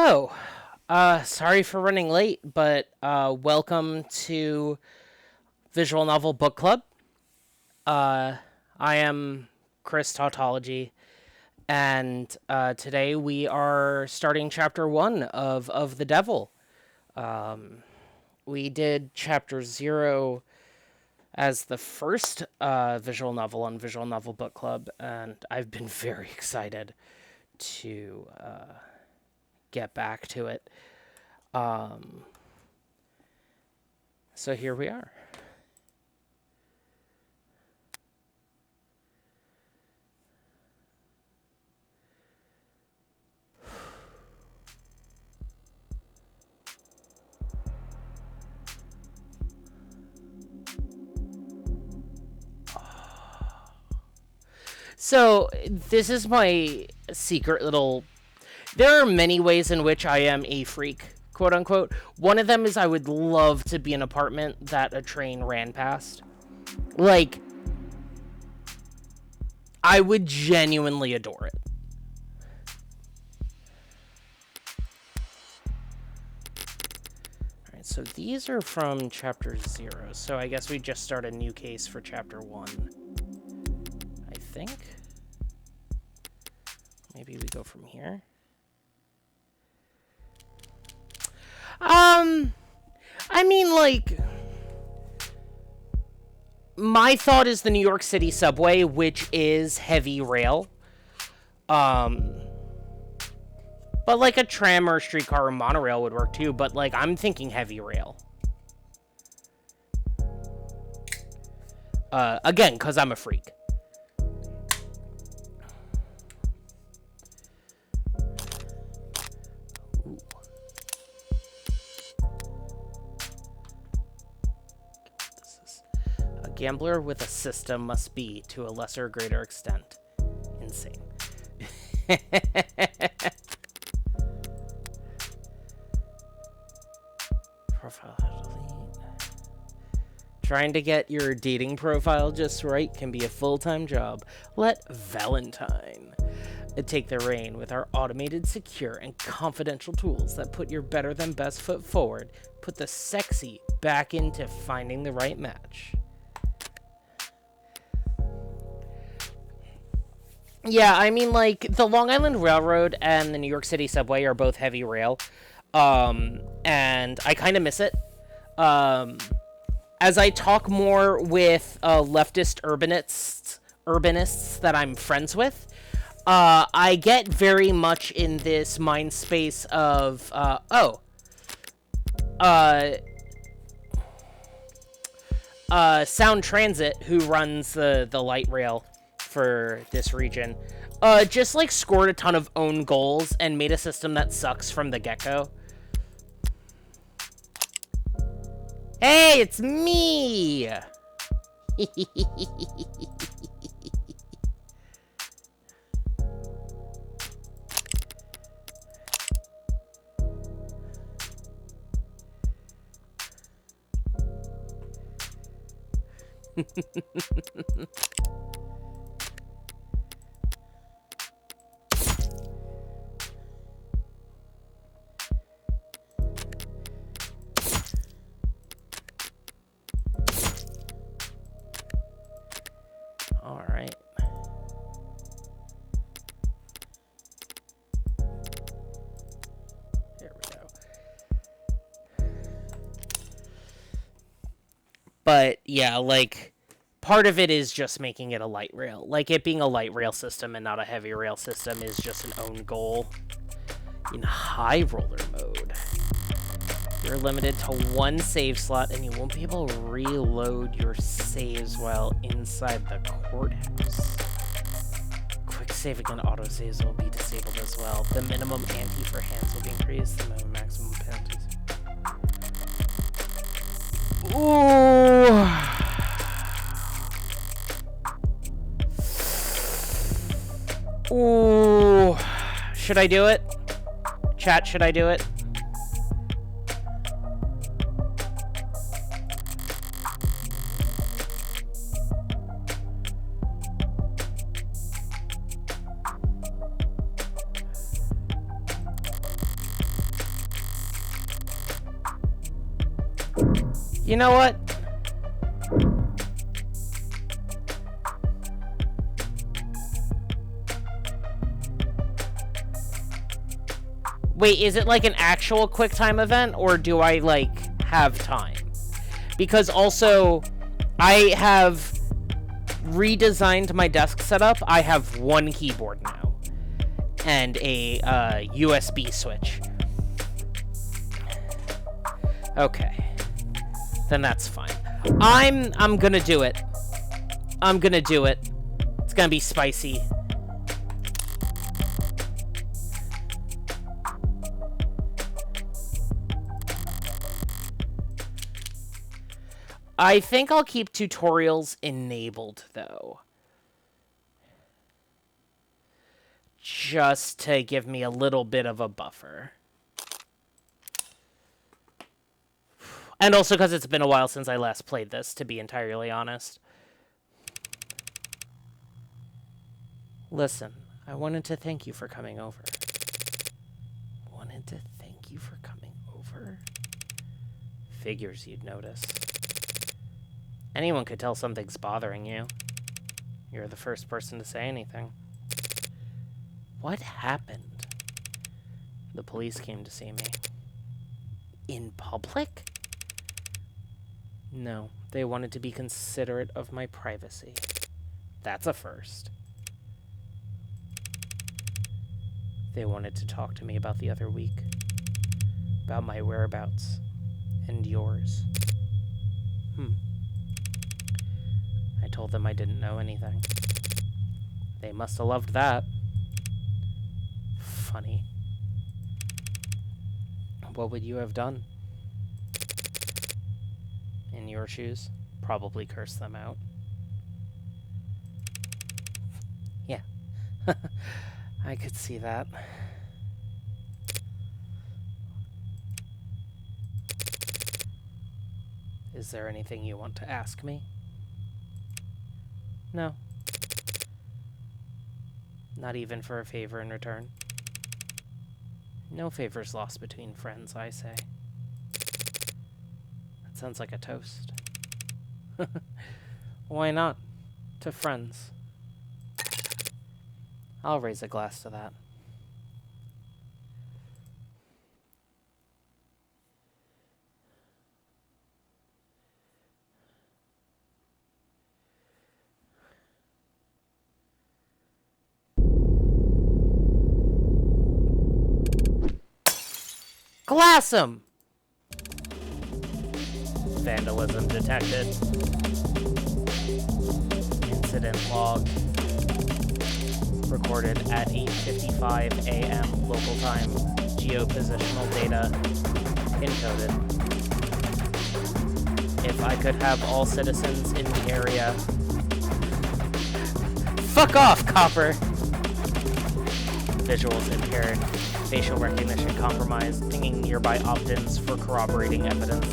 Hello. Sorry for running late, but welcome to Visual Novel Book Club. I am Chris Tautology, and today we are starting Chapter 1 of The Devil. We did Chapter 0 as the first visual novel on Visual Novel Book Club, and I've been very excited to get back to it. So here we are. So this is my secret little... There are many ways in which I am a freak, quote unquote. One of them is I would love to be an apartment that a train ran past. Like, I would genuinely adore it. Alright, so these are from Chapter 0. So I guess we just start a new case for Chapter 1. I think. Maybe we go from here. I mean, like, my thought is the New York City subway, which is heavy rail. But like a tram or a streetcar or monorail would work too, but like I'm thinking heavy rail. Again, because I'm a freak. Gambler with a system must be, to a lesser or greater extent, insane. Profile delete. Trying to get your dating profile just right can be a full-time job. Let Valentine take the reign with our automated, secure, and confidential tools that put your better than best foot forward. Put the sexy back into finding the right match. Yeah, I mean, like, the Long Island Railroad and the New York City subway are both heavy rail, and I kind of miss it. As I talk more with leftist urbanists that I'm friends with, I get very much in this mind space of, Sound Transit, who runs the light rail for this region, just like scored a ton of own goals and made a system that sucks from the get-go. Hey, it's me! Alright. There we go. But, yeah, like, part of it is just making it a light rail. Like, it being a light rail system and not a heavy rail system is just an own goal. In high roller mode, you're limited to one save slot, and you won't be able to reload your saves while inside the courthouse. Quick saving and autosaves will be disabled as well. The minimum ante for hands will be increased. The maximum penalties. Ooh. Ooh. Should I do it? Chat, should I do it? You know what? Wait, is it like an actual QuickTime event, or do I, like, have time? Because also, I have redesigned my desk setup. I have one keyboard now. And a USB switch. Okay. Then that's fine. I'm gonna do it. I'm gonna do it. It's gonna be spicy. I think I'll keep tutorials enabled, though. Just to give me a little bit of a buffer. And also because it's been a while since I last played this, to be entirely honest. Listen, I wanted to thank you for coming over. Wanted to thank you for coming over? Figures you'd notice. Anyone could tell something's bothering you. You're the first person to say anything. What happened? The police came to see me. In public? No, they wanted to be considerate of my privacy. That's a first. They wanted to talk to me about the other week. About my whereabouts. And yours. I told them I didn't know anything. They must have loved that. Funny. What would you have done? In your shoes? Probably curse them out. Yeah. I could see that. Is there anything you want to ask me? No. Not even for a favor in return. No favors lost between friends, I say. That sounds like a toast. Why not? To friends. I'll raise a glass to that. Glass 'em! Vandalism detected. Incident log. Recorded at 8:55 a.m. local time. Geopositional data encoded. If I could have all citizens in the area... Fuck off, copper! Visuals impaired. Facial recognition compromised. Pinging nearby opt-ins for corroborating evidence.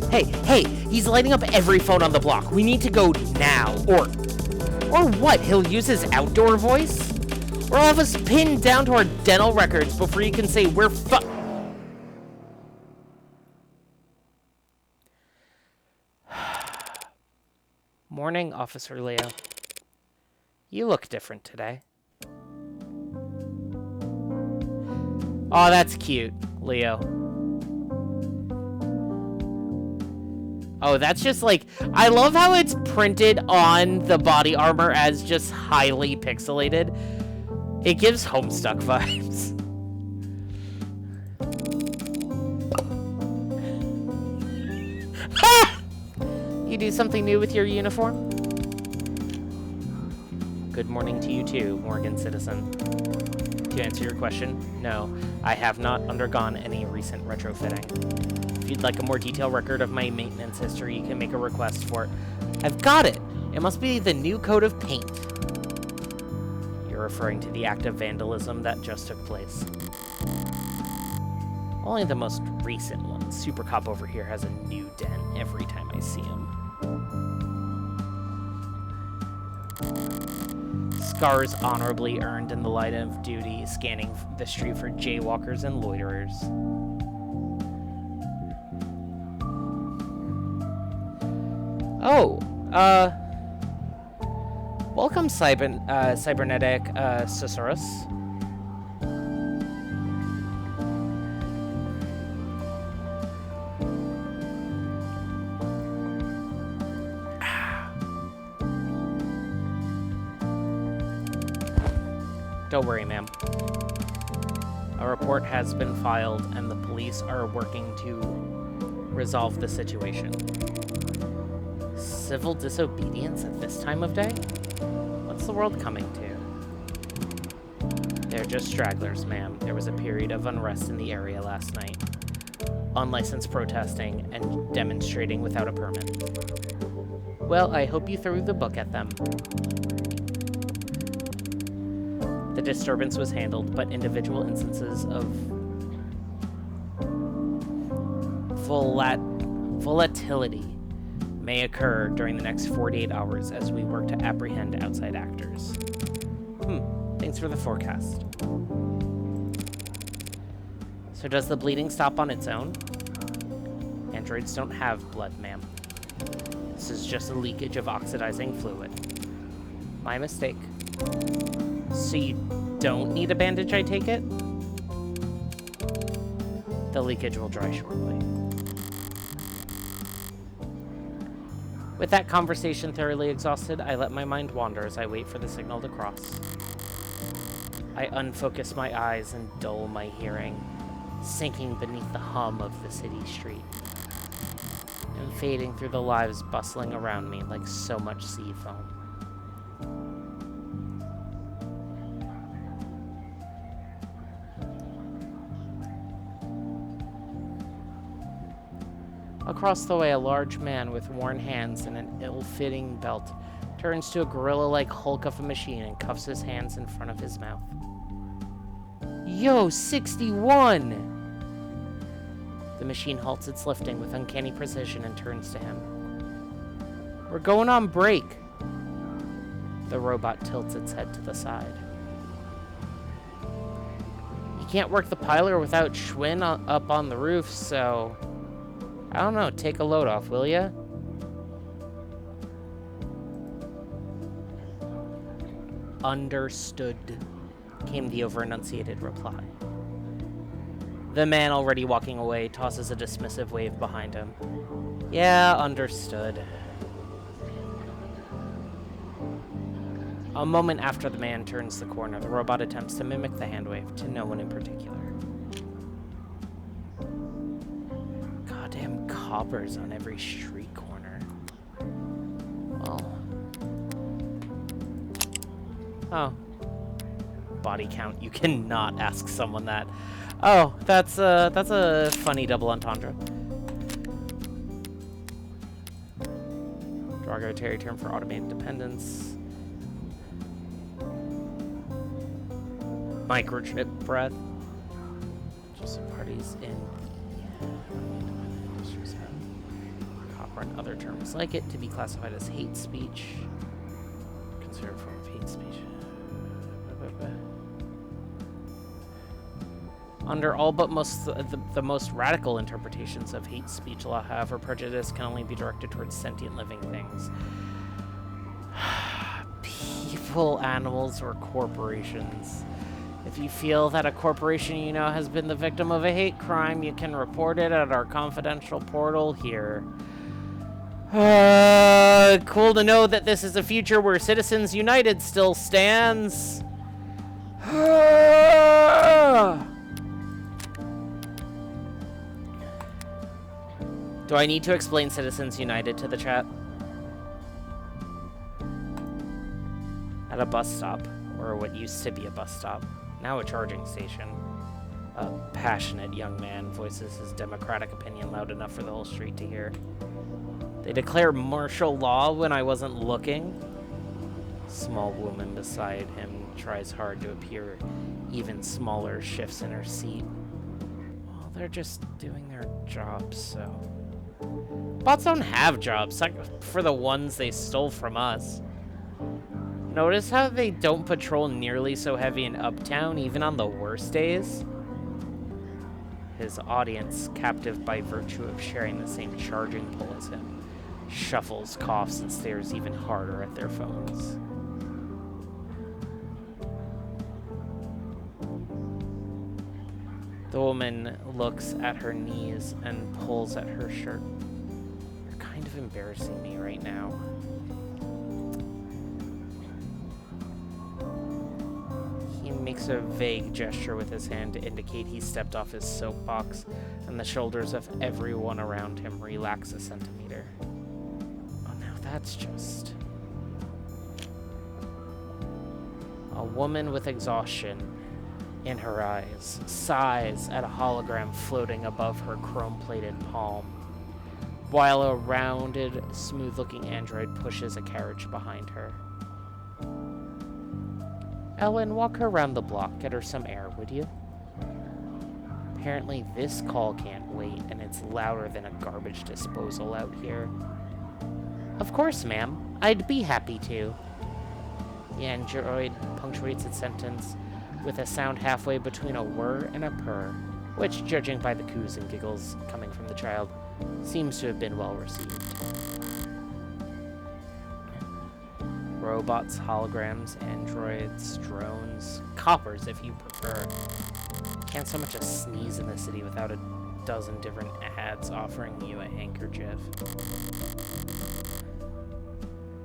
Hey, he's lighting up every phone on the block. We need to go now. Or what? He'll use his outdoor voice? Or I'll have us pinned down to our dental records before you can say we're Morning, Officer Leo. You look different today. Oh, that's cute, Leo. Oh, that's just like... I love how it's printed on the body armor as just highly pixelated. It gives Homestuck vibes. Ha! You do something new with your uniform? Good morning to you too, Morgan citizen. To answer your question, no, I have not undergone any recent retrofitting. If you'd like a more detailed record of my maintenance history, you can make a request for it. I've got it! It must be the new coat of paint. You're referring to the act of vandalism that just took place. Only the most recent one. Super Cop over here has a new dent every time I see him. Scars honorably earned in the light of duty, scanning the street for jaywalkers and loiterers. Oh, welcome, cybernetic, Susurrus. Don't worry, ma'am. A report has been filed, and the police are working to resolve the situation. Civil disobedience at this time of day? What's the world coming to? They're just stragglers, ma'am. There was a period of unrest in the area last night. Unlicensed protesting and demonstrating without a permit. Well, I hope you threw the book at them. The disturbance was handled, but individual instances of volatility may occur during the next 48 hours as we work to apprehend outside actors. Thanks for the forecast. So does the bleeding stop on its own? Androids don't have blood, ma'am. This is just a leakage of oxidizing fluid. My mistake. So you don't need a bandage, I take it? The leakage will dry shortly. With that conversation thoroughly exhausted, I let my mind wander as I wait for the signal to cross. I unfocus my eyes and dull my hearing, sinking beneath the hum of the city street, and fading through the lives bustling around me like so much sea foam. Across the way, a large man with worn hands and an ill-fitting belt turns to a gorilla-like hulk of a machine and cuffs his hands in front of his mouth. Yo, 61! The machine halts its lifting with uncanny precision and turns to him. We're going on break. The robot tilts its head to the side. You can't work the piler without Schwinn up on the roof, so... I don't know, take a load off, will ya? Understood, came the over-enunciated reply. The man already walking away tosses a dismissive wave behind him. Yeah, understood. A moment after the man turns the corner, the robot attempts to mimic the hand wave to no one in particular. Goddamn coppers on every street corner. Well. Oh. Body count. You cannot ask someone that. Oh, that's a funny double entendre. Derogatory term for automated dependence. Microchip breath. Just parties in copper and other terms like it to be classified as hate speech. Considered a form of hate speech. Under all but the most radical interpretations of hate speech law, however, prejudice can only be directed towards sentient living things. People, animals, or corporations. If you feel that a corporation you know has been the victim of a hate crime, you can report it at our confidential portal here. Cool to know that this is a future where Citizens United still stands. Do I need to explain Citizens United to the chat? At a bus stop, or what used to be a bus stop, now a charging station, a passionate young man voices his democratic opinion loud enough for the whole street to hear. They declare martial law when I wasn't looking. Small woman beside him tries hard to appear even smaller, shifts in her seat. Well, they're just doing their jobs, so... Bots don't have jobs, except for the ones they stole from us. Notice how they don't patrol nearly so heavy in Uptown, even on the worst days? His audience, captive by virtue of sharing the same charging pool as him, shuffles, coughs, and stares even harder at their phones. The woman looks at her knees and pulls at her shirt. You're kind of embarrassing me right now. He makes a vague gesture with his hand to indicate he stepped off his soapbox, and the shoulders of everyone around him relax a centimeter. Oh, now that's just... A woman with exhaustion in her eyes sighs at a hologram floating above her chrome-plated palm, while a rounded, smooth-looking android pushes a carriage behind her. Ellen, walk her around the block. Get her some air, would you? Apparently this call can't wait, and it's louder than a garbage disposal out here. Of course, ma'am. I'd be happy to. The android punctuates its sentence with a sound halfway between a whir and a purr, which, judging by the coos and giggles coming from the child, seems to have been well received. Robots, holograms, androids, drones, coppers if you prefer. Can't so much as sneeze in the city without a dozen different ads offering you a handkerchief.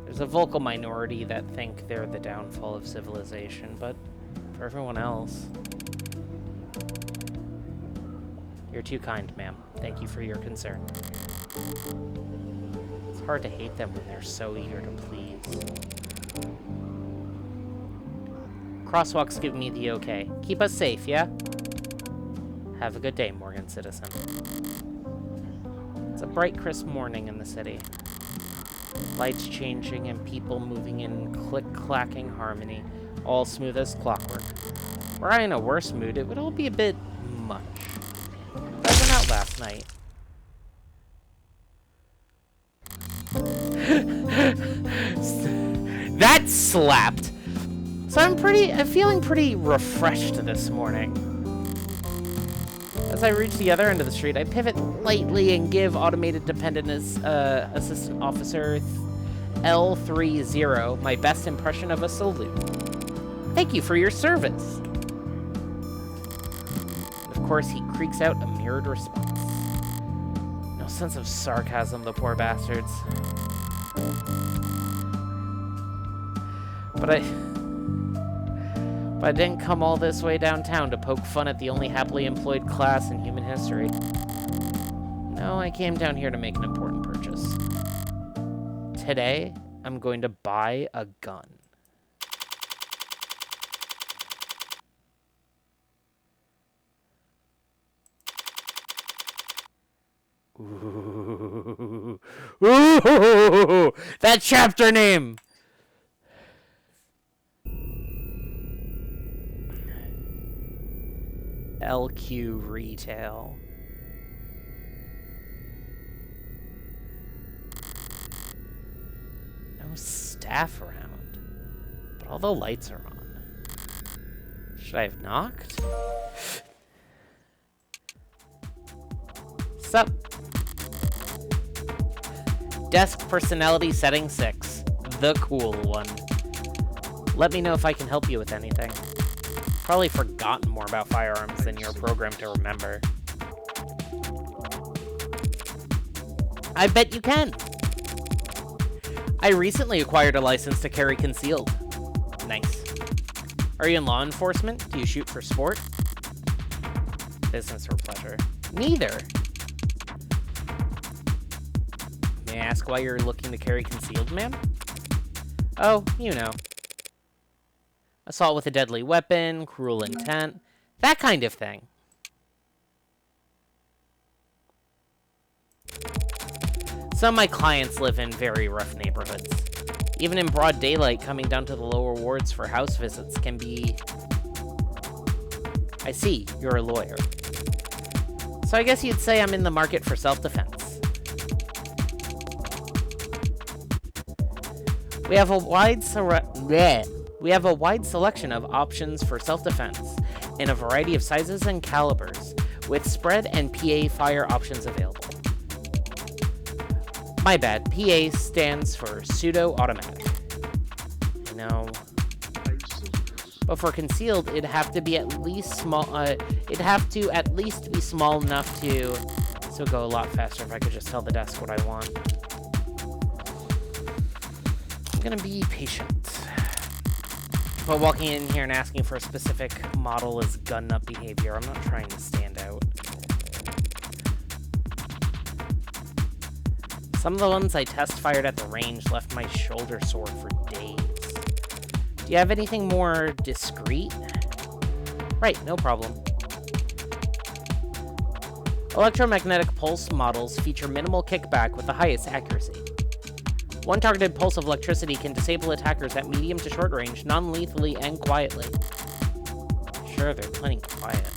There's a vocal minority that think they're the downfall of civilization, but for everyone else... You're too kind, ma'am. Thank you for your concern. It's hard to hate them when they're so eager to please. Crosswalks give me the okay. Keep us safe, yeah? Have a good day, Morgan citizen. It's a bright, crisp morning in the city. Lights changing and people moving in click-clacking harmony, all smooth as clockwork. Were I in a worse mood, it would all be a bit much. I went out last night. That slapped! So I'm feeling pretty refreshed this morning. As I reach the other end of the street, I pivot lightly and give automated dependent assistant officer L30 my best impression of a salute. Thank you for your service. And of course, he creaks out a mirrored response. No sense of sarcasm, the poor bastards. But I didn't come all this way downtown to poke fun at the only happily employed class in human history. No, I came down here to make an important purchase. Today, I'm going to buy a gun. Ooh. Ooh, that chapter name! LQ Retail. No staff around, but all the lights are on. Should I have knocked? Sup? Desk personality setting 6. The cool one. Let me know if I can help you with anything. Probably forgotten more about firearms than you're programmed to remember. I bet you can. I recently acquired a license to carry concealed. Nice. Are you in law enforcement? Do you shoot for sport? Business or pleasure? Neither. May I ask why you're looking to carry concealed, ma'am? Oh, you know. Assault with a deadly weapon, cruel intent, that kind of thing. Some of my clients live in very rough neighborhoods. Even in broad daylight, coming down to the lower wards for house visits can be... I see, you're a lawyer. So I guess you'd say I'm in the market for self-defense. We have a wide selection of options for self-defense in a variety of sizes and calibers, with spread and PA fire options available. My bad. PA stands for pseudo-automatic. I know. But for concealed, it'd have to be at least small. It'd have to at least be small enough to. So go a lot faster if I could just tell the desk what I want. I'm gonna be patient. But walking in here and asking for a specific model is gun nut behavior. I'm not trying to stand out. Some of the ones I test fired at the range left my shoulder sore for days. Do you have anything more discreet? Right, no problem. Electromagnetic pulse models feature minimal kickback with the highest accuracy. One targeted pulse of electricity can disable attackers at medium to short range, non-lethally and quietly. Sure, they're plenty quiet,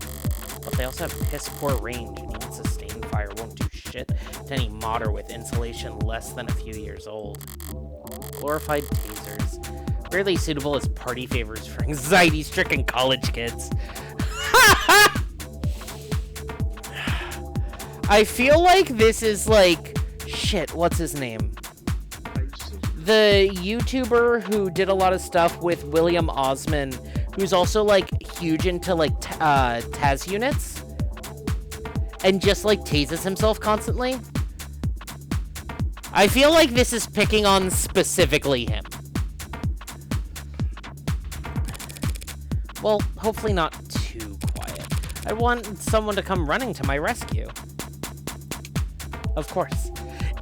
but they also have piss-poor range, and even sustained fire won't do shit to any modder with insulation less than a few years old. Glorified tasers. Rarely suitable as party favors for anxiety-stricken college kids. I feel like this is like... Shit, what's his name? The YouTuber who did a lot of stuff with William Osman, who's also, like, huge into, like, Taz units. And just, like, tases himself constantly. I feel like this is picking on specifically him. Well, hopefully not too quiet. I want someone to come running to my rescue. Of course.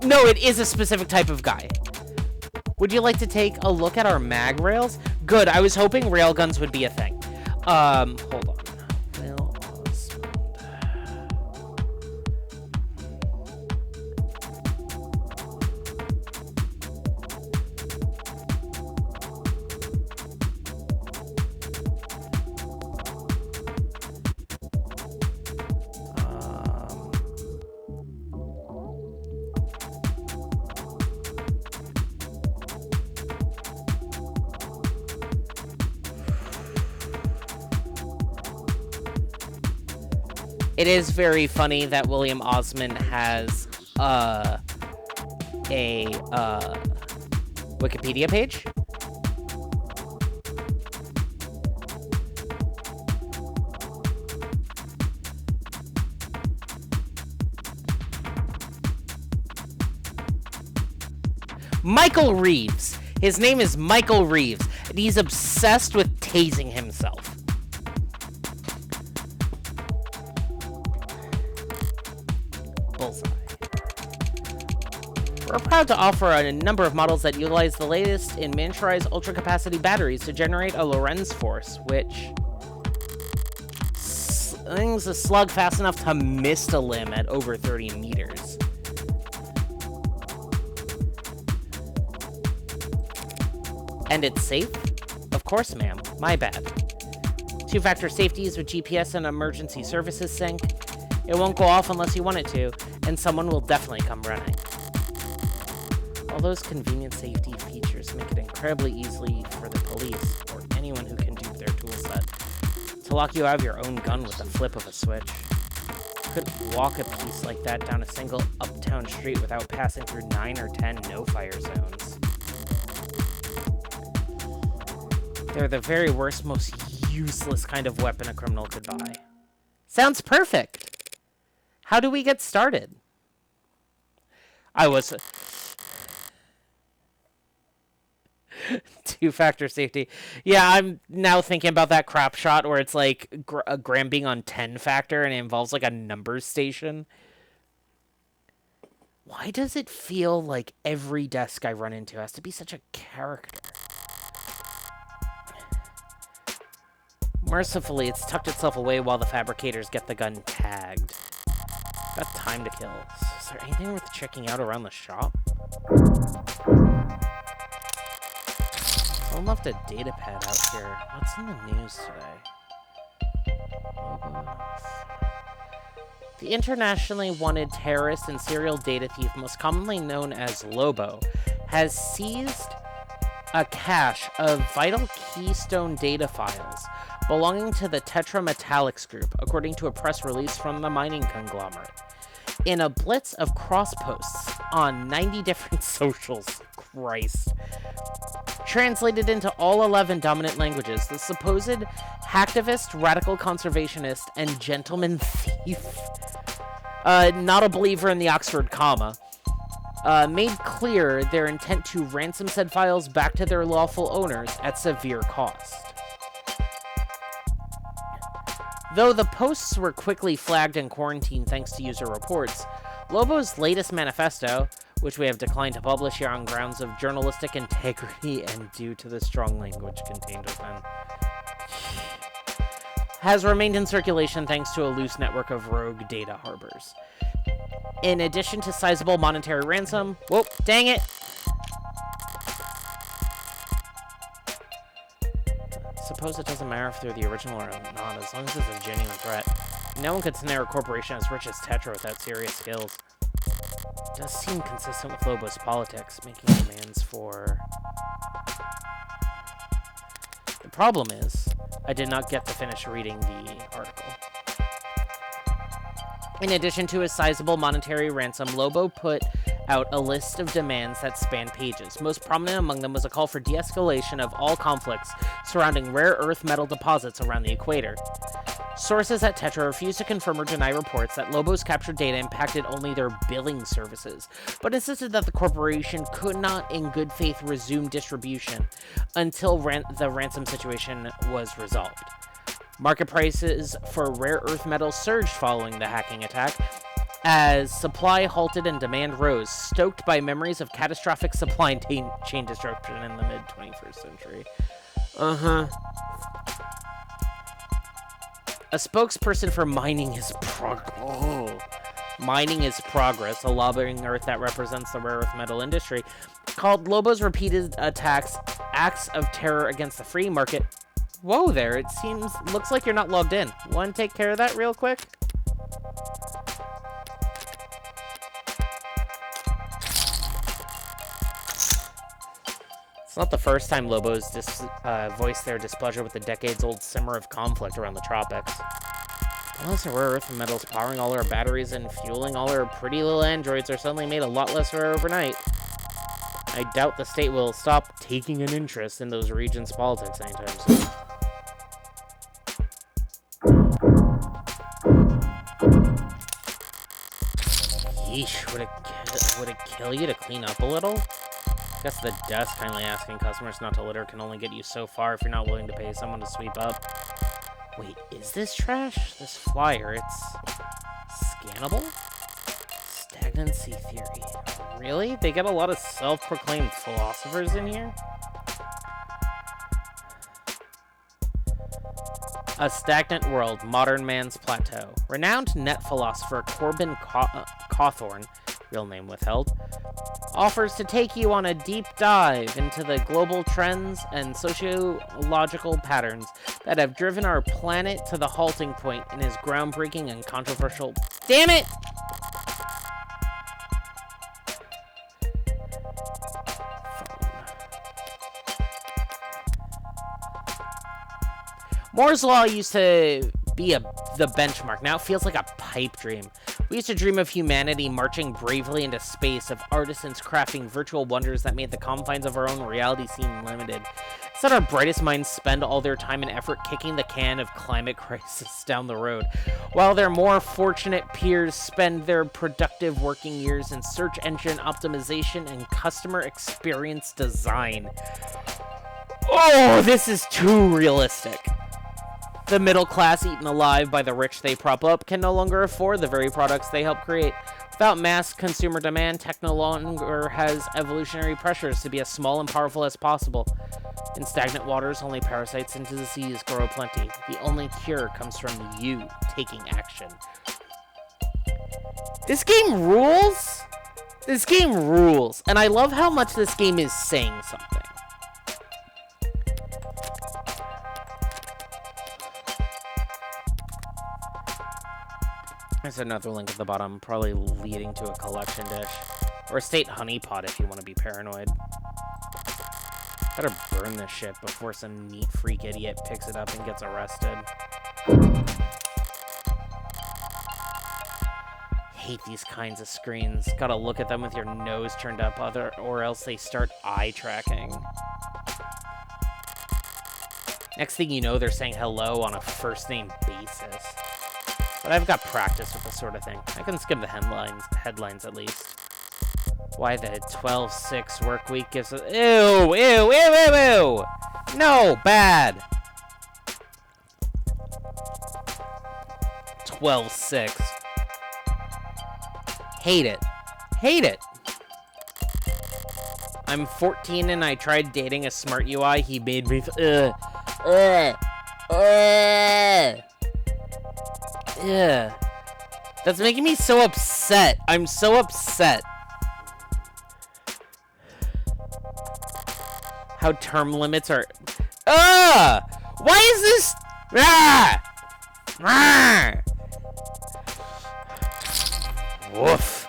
No, it is a specific type of guy. Would you like to take a look at our mag rails? Good, I was hoping railguns would be a thing. Hold on. It is very funny that William Osman has a Wikipedia page. Michael Reeves. His name is Michael Reeves, and he's obsessed with tasing himself. We're proud to offer a number of models that utilize the latest in miniaturized ultra-capacity batteries to generate a Lorentz force, which slings a slug fast enough to mist a limb at over 30 meters. And it's safe? Of course, ma'am. My bad. Two-factor safeties with GPS and emergency services sync. It won't go off unless you want it to, and someone will definitely come running. All those convenient safety features make it incredibly easy for the police, or anyone who can dupe their toolset, to lock you out of your own gun with the flip of a switch. You couldn't walk a piece like that down a single uptown street without passing through 9 or 10 no-fire zones. They're the very worst, most useless kind of weapon a criminal could buy. Sounds perfect! How do we get started? Two-factor safety. Yeah, I'm now thinking about that crap shot where it's like Graham being on 10-factor and it involves like a numbers station. Why does it feel like every desk I run into has to be such a character? Mercifully, it's tucked itself away while the fabricators get the gun tagged. Got time to kill. Is there anything worth checking out around the shop? Someone left a data pad out here. What's in the news today? The internationally wanted terrorist and serial data thief, most commonly known as Lobo, has seized a cache of vital keystone data files belonging to the Tetra Metallics Group, according to a press release from the mining conglomerate. in a blitz of cross posts on 90 different socials. Christ. Translated into all 11 dominant languages, the supposed hacktivist, radical conservationist, and gentleman thief, not a believer in the Oxford comma, made clear their intent to ransom said files back to their lawful owners at severe cost. Though the posts were quickly flagged and quarantined thanks to user reports, Lobo's latest manifesto, which we have declined to publish here on grounds of journalistic integrity and due to the strong language contained within, has remained in circulation thanks to a loose network of rogue data harbors. In addition to sizable monetary ransom... Whoa, dang it! Suppose it doesn't matter if they're the original or not, as long as it's a genuine threat. No one could snare a corporation as rich as Tetra without serious skills. It does seem consistent with Lobo's politics, making demands for... The problem is, I did not get to finish reading the article. In addition to a sizable monetary ransom, Lobo put out a list of demands that spanned pages. Most prominent among them was a call for de-escalation of all conflicts surrounding rare earth metal deposits around the equator. Sources at Tetra refused to confirm or deny reports that Lobo's captured data impacted only their billing services, but insisted that the corporation could not in good faith resume distribution until the ransom situation was resolved. Market prices for rare earth metals surged following the hacking attack, as supply halted and demand rose, stoked by memories of catastrophic supply chain disruption in the mid-21st century. A spokesperson for Mining is Progress, a lobbying earth that represents the rare earth metal industry, called Lobo's repeated attacks acts of terror against the free market. Whoa there, looks like you're not logged in. Want to take care of that real quick? It's not the first time Lobo's voiced their displeasure with the decades-old simmer of conflict around the tropics. Unless the rare earth metals powering all our batteries and fueling all our pretty little androids are suddenly made a lot less rare overnight, I doubt the state will stop taking an interest in those regions' politics anytime soon. Yeesh, would it kill you to clean up a little? Guess the dust kindly asking customers not to litter can only get you so far if you're not willing to pay someone to sweep up. Wait, is this trash? This flyer, it's scannable? Stagnancy theory. Really? They get a lot of self-proclaimed philosophers in here? A Stagnant World, Modern Man's Plateau. Renowned net philosopher Corbin Cawthorne, real name withheld, offers to take you on a deep dive into the global trends and sociological patterns that have driven our planet to the halting point in his groundbreaking and controversial... Damn it! Moore's Law used to be the benchmark. Now it feels like a pipe dream. We used to dream of humanity marching bravely into space, of artisans crafting virtual wonders that made the confines of our own reality seem limited. Instead, our brightest minds spend all their time and effort kicking the can of climate crisis down the road, while their more fortunate peers spend their productive working years in search engine optimization and customer experience design. Oh, this is too realistic. The middle class, eaten alive by the rich they prop up, can no longer afford the very products they help create. Without mass consumer demand, tech no longer has evolutionary pressures to be as small and powerful as possible. In stagnant waters, only parasites and disease grow plenty. The only cure comes from you taking action. This game rules! This game rules! And I love how much this game is saying something. There's another link at the bottom, probably leading to a collection dish. Or a state honeypot if you want to be paranoid. Better burn this shit before some neat freak idiot picks it up and gets arrested. hate these kinds of screens. Gotta look at them with your nose turned up, or else they start eye tracking. Next thing you know, they're saying hello on a first-name basis. But I've got practice with this sort of thing. I can skim the headlines at least. Why the 12-6 work week gives us... Ew, ew, ew, ew, ew! No, bad! 12-6. Hate it. Hate it! I'm 14 and I tried dating a smart UI. He made me... Yeah. That's making me so upset. I'm so upset. How term limits are... Why is this... Woof.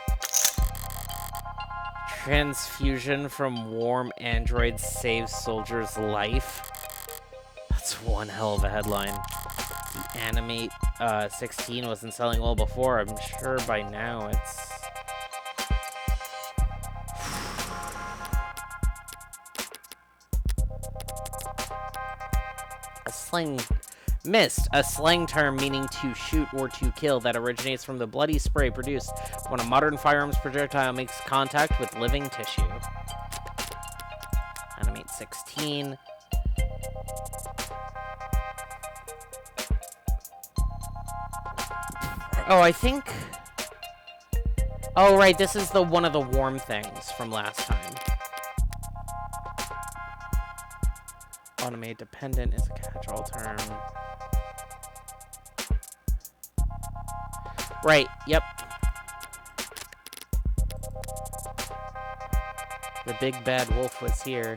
Transfusion from warm android saves soldier's life. That's one hell of a headline. The Animate 16 wasn't selling well before. I'm sure by now it's... A slang... Mist, a slang term meaning to shoot or to kill that originates from the bloody spray produced when a modern firearms projectile makes contact with living tissue. Animate 16. Oh, I think... Oh, right, this is the one of the warm things from last time. Automate dependent is a catch-all term. Right, yep. The big bad wolf was here.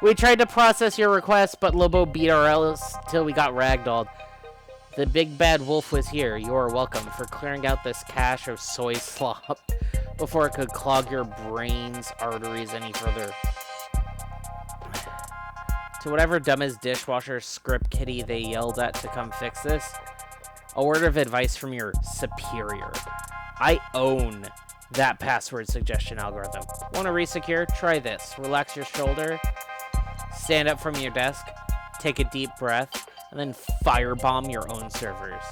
We tried to process your request, but Lobo beat our ass till we got ragdolled. The big bad wolf was here. You are welcome for clearing out this cache of soy slop before it could clog your brain's arteries any further. To whatever dumbest dishwasher script kitty they yelled at to come fix this, a word of advice from your superior. I own that password suggestion algorithm. Want to resecure? Try this. Relax your shoulder, stand up from your desk, take a deep breath, and then firebomb your own servers.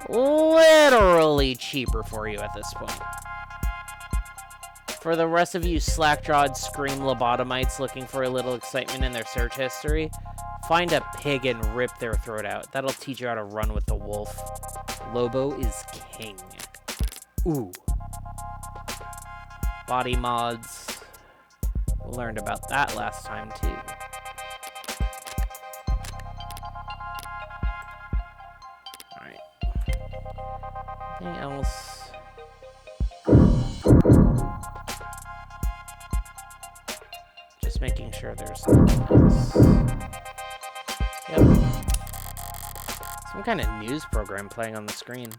Literally cheaper for you at this point. For the rest of you slack-jawed scream lobotomites looking for a little excitement in their search history, find a pig and rip their throat out. That'll teach you how to run with the wolf. Lobo is king. Ooh. Body mods. We learned about that last time, too. Alright. Anything else? Just making sure there's nothing else. Yep. Some kind of news program playing on the screen.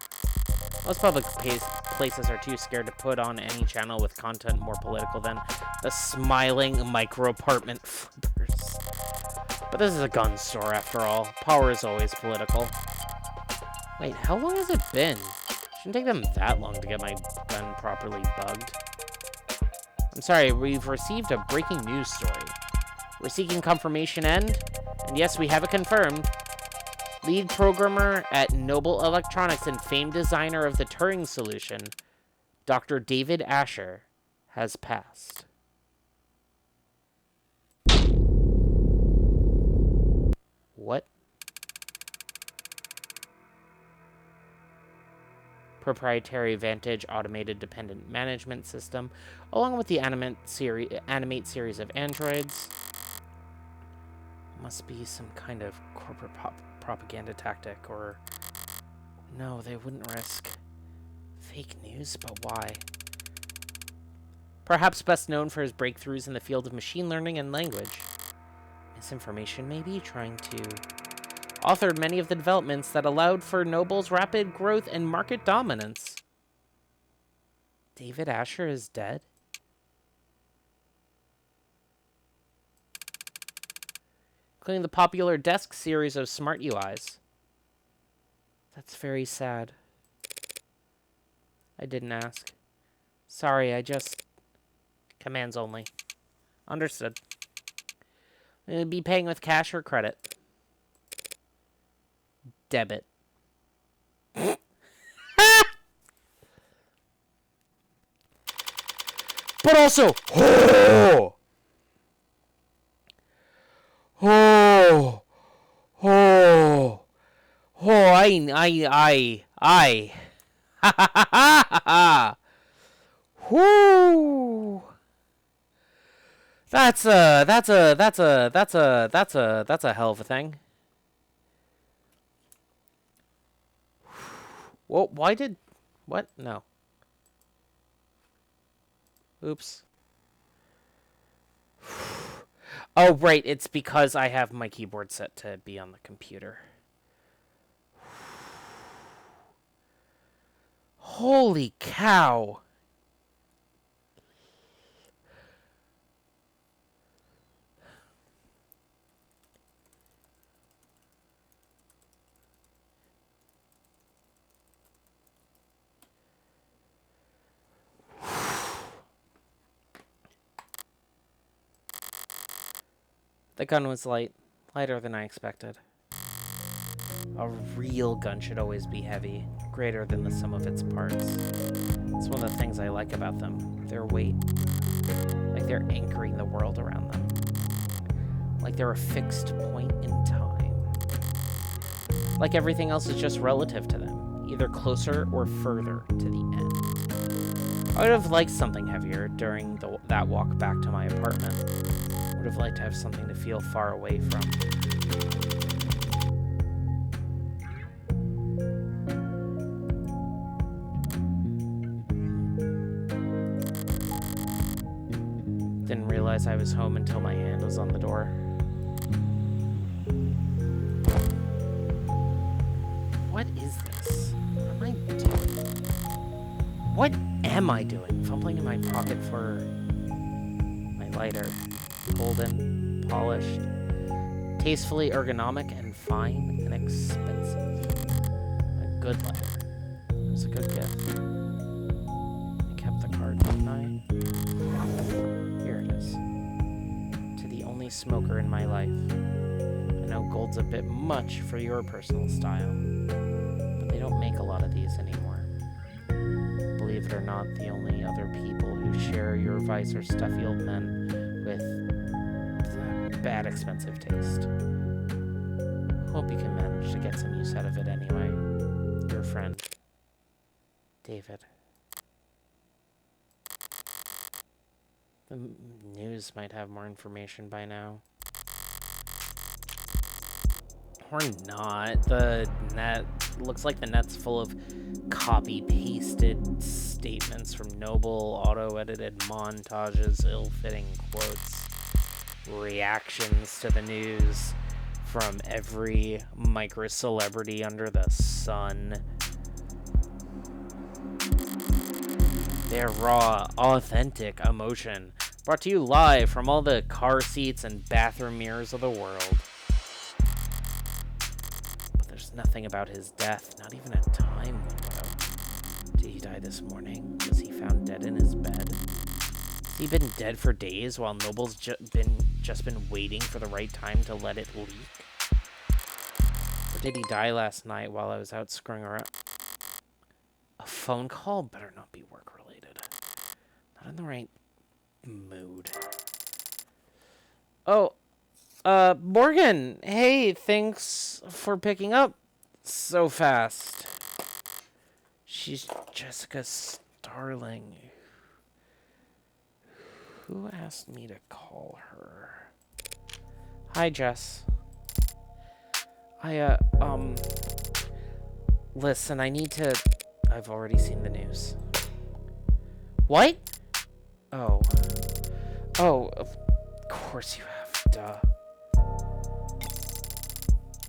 Most public places are too scared to put on any channel with content more political than the smiling micro-apartment flippers. But this is a gun store, after all. Power is always political. Wait, how long has it been? Shouldn't take them that long to get my gun properly bugged. I'm sorry, we've received a breaking news story. We're seeking confirmation and yes, we have it confirmed. Lead programmer at Noble Electronics and famed designer of the Turing solution, Dr. David Asher, has passed. What? Proprietary Vantage automated dependent management system, along with the Animate series of androids. Must be some kind of corporate propaganda tactic, or... No, they wouldn't risk fake news, but why? Perhaps best known for his breakthroughs in the field of machine learning and language. Misinformation, maybe, trying to... Authored many of the developments that allowed for Noble's rapid growth and market dominance. David Asher is dead? Including the popular Desk series of smart UIs. That's very sad. I didn't ask. Sorry, I just... Commands only. Understood. Be paying with cash or credit? Debit. But also... Oh! Oh! Oh! Oh, I... Ha ha ha ha ha! Whoo! That's a hell of a thing. Well, why did... What? No. Oops. Oh, right. It's because I have my keyboard set to be on the computer. Holy cow. The gun was light. Lighter than I expected. A real gun should always be heavy, greater than the sum of its parts. It's one of the things I like about them. Their weight. Like they're anchoring the world around them. Like they're a fixed point in time. Like everything else is just relative to them, either closer or further to the end. I would have liked something heavier during that walk back to my apartment. Would have liked to have something to feel far away from. Didn't realize I was home until my hand was on the door. What is this? What am I doing? What am I doing? Fumbling in my pocket for my lighter. Golden, polished, tastefully ergonomic and fine and expensive. A good lighter. It was a good gift. I kept the card, didn't I? Here it is. To the only smoker in my life. I know gold's a bit much for your personal style, but they don't make a lot of these anymore. Believe it or not, the only other people who share your vice are stuffy old men with bad expensive taste. Hope you can manage to get some use out of it anyway. Your friend, David. The news might have more information by now. Or not. The net looks like the net's full of copy-pasted statements from noble, auto-edited montages, ill-fitting quotes, reactions to the news from every micro-celebrity under the sun. Their raw, authentic emotion, brought to you live from all the car seats and bathroom mirrors of the world. But there's nothing about his death, not even a time window. Did he die this morning? Was he found dead in his bed? Has he been dead for days while Noble's just been waiting for the right time to let it leak? Or did he die last night while I was out screwing around? A phone call better not be work-related. Not in the right mood. Oh, Morgan! Hey, thanks for picking up so fast. She's Jessica Starling. Who asked me to call her? Hi, Jess. Listen, I need to... I've already seen the news. What? Oh. Oh, of course you have, duh.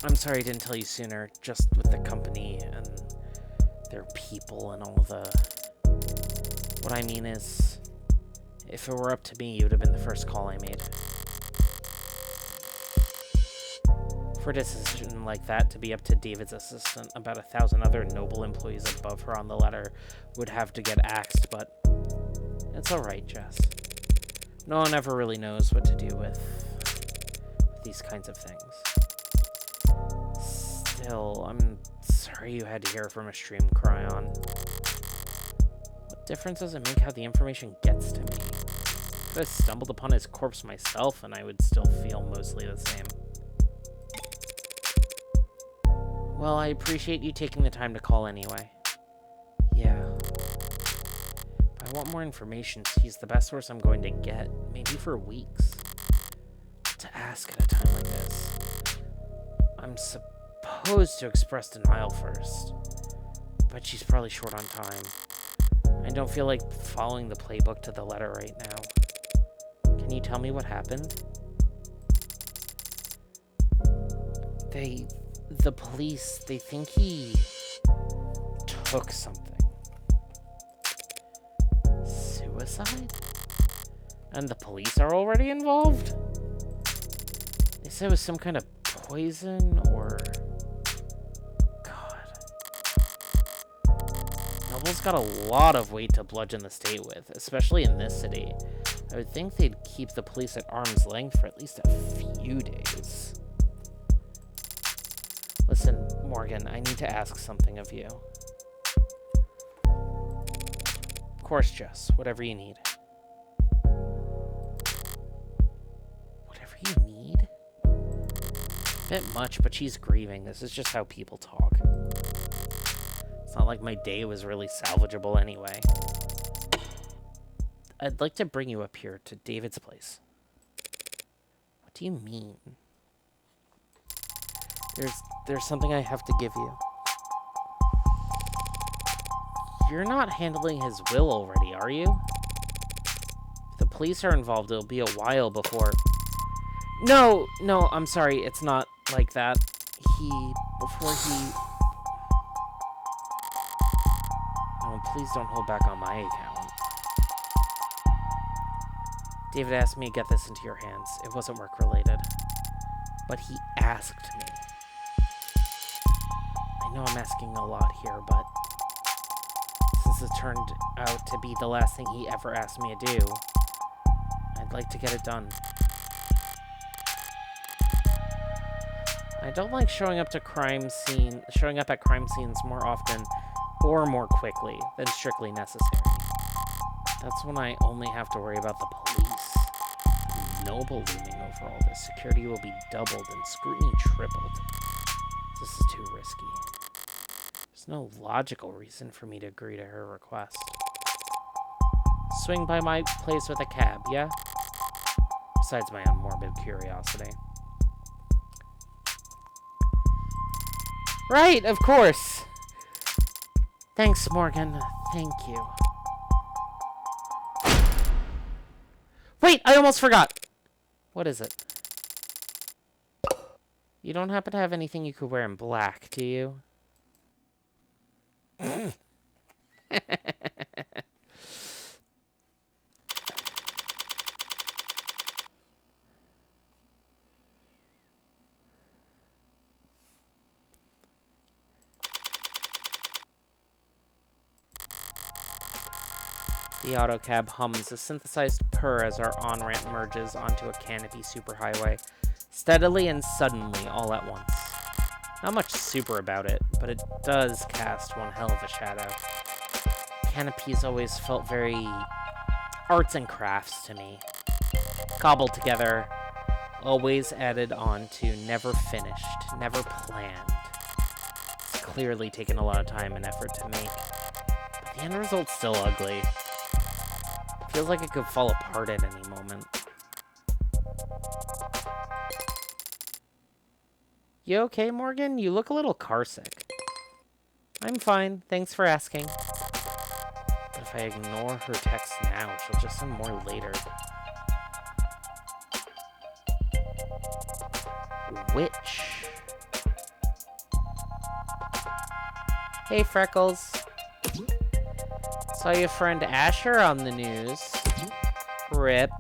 I'm sorry I didn't tell you sooner, just with the company and their people and all the... What I mean is, if it were up to me, you would have been the first call I made. For a decision like that to be up to David's assistant, about 1,000 other noble employees above her on the ladder would have to get axed, but it's alright, Jess. No one ever really knows what to do with these kinds of things. Still, I'm sorry you had to hear from a stream cryon. What difference does it make how the information gets to me? If I stumbled upon his corpse myself, and I would still feel mostly the same. Well, I appreciate you taking the time to call anyway. Yeah. If I want more information, he's the best source I'm going to get, maybe for weeks. To ask at a time like this, I'm supposed to express denial first, but she's probably short on time. I don't feel like following the playbook to the letter right now. Can you tell me what happened? The police, they think he took something. Suicide? And the police are already involved? They said it was some kind of poison or... God. Noble's got a lot of weight to bludgeon the state with, especially in this city. I would think they'd keep the police at arm's length for at least a few days. Listen, Morgan, I need to ask something of you. Of course, Jess. Whatever you need. Whatever you need? A bit much, but she's grieving. This is just how people talk. It's not like my day was really salvageable anyway. I'd like to bring you up here to David's place. What do you mean? There's something I have to give you. You're not handling his will already, are you? If the police are involved, it'll be a while before... No, I'm sorry, it's not like that. Before he... Oh, please don't hold back on my account. David asked me to get this into your hands. It wasn't work-related. But he asked me. I know I'm asking a lot here, but since it turned out to be the last thing he ever asked me to do, I'd like to get it done. I don't like showing up at crime scenes more often or more quickly than strictly necessary. That's when I only have to worry about the police. Noble looming over all this. Security will be doubled and scrutiny tripled. This is too risky. There's no logical reason for me to agree to her request. Swing by my place with a cab, yeah? Besides my own morbid curiosity. Right, of course. Thanks, Morgan. Thank you. Wait, I almost forgot. What is it? You don't happen to have anything you could wear in black, do you? The autocab hums a synthesized purr as our on-ramp merges onto a canopy superhighway, steadily and suddenly all at once. Not much super about it, but it does cast one hell of a shadow. Canopies always felt very arts and crafts to me. Cobbled together, always added on to, never finished, never planned. It's clearly taken a lot of time and effort to make, but the end result's still ugly. Feels like it could fall apart at any moment. You okay, Morgan? You look a little carsick. I'm fine, thanks for asking. But if I ignore her text now, she'll just send more later. Which? Hey, Freckles. Saw your friend Asher on the news. RIP.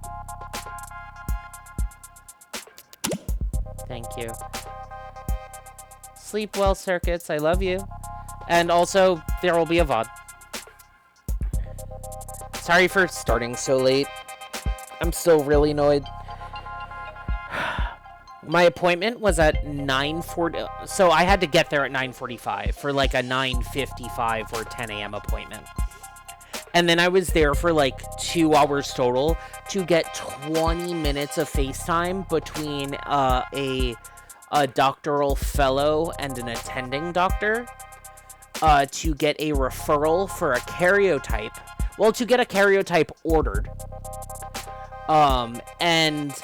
Thank you. Sleep well, Circuits. I love you. And also, there will be a VOD. Sorry for starting so late. I'm still really annoyed. My appointment was at 9:40, so I had to get there at 9:45 for like a 9:55 or 10 a.m. appointment. And then I was there for like 2 hours total to get 20 minutes of FaceTime between a doctoral fellow and an attending doctor to get a referral for a karyotype. Well, to get a karyotype ordered. And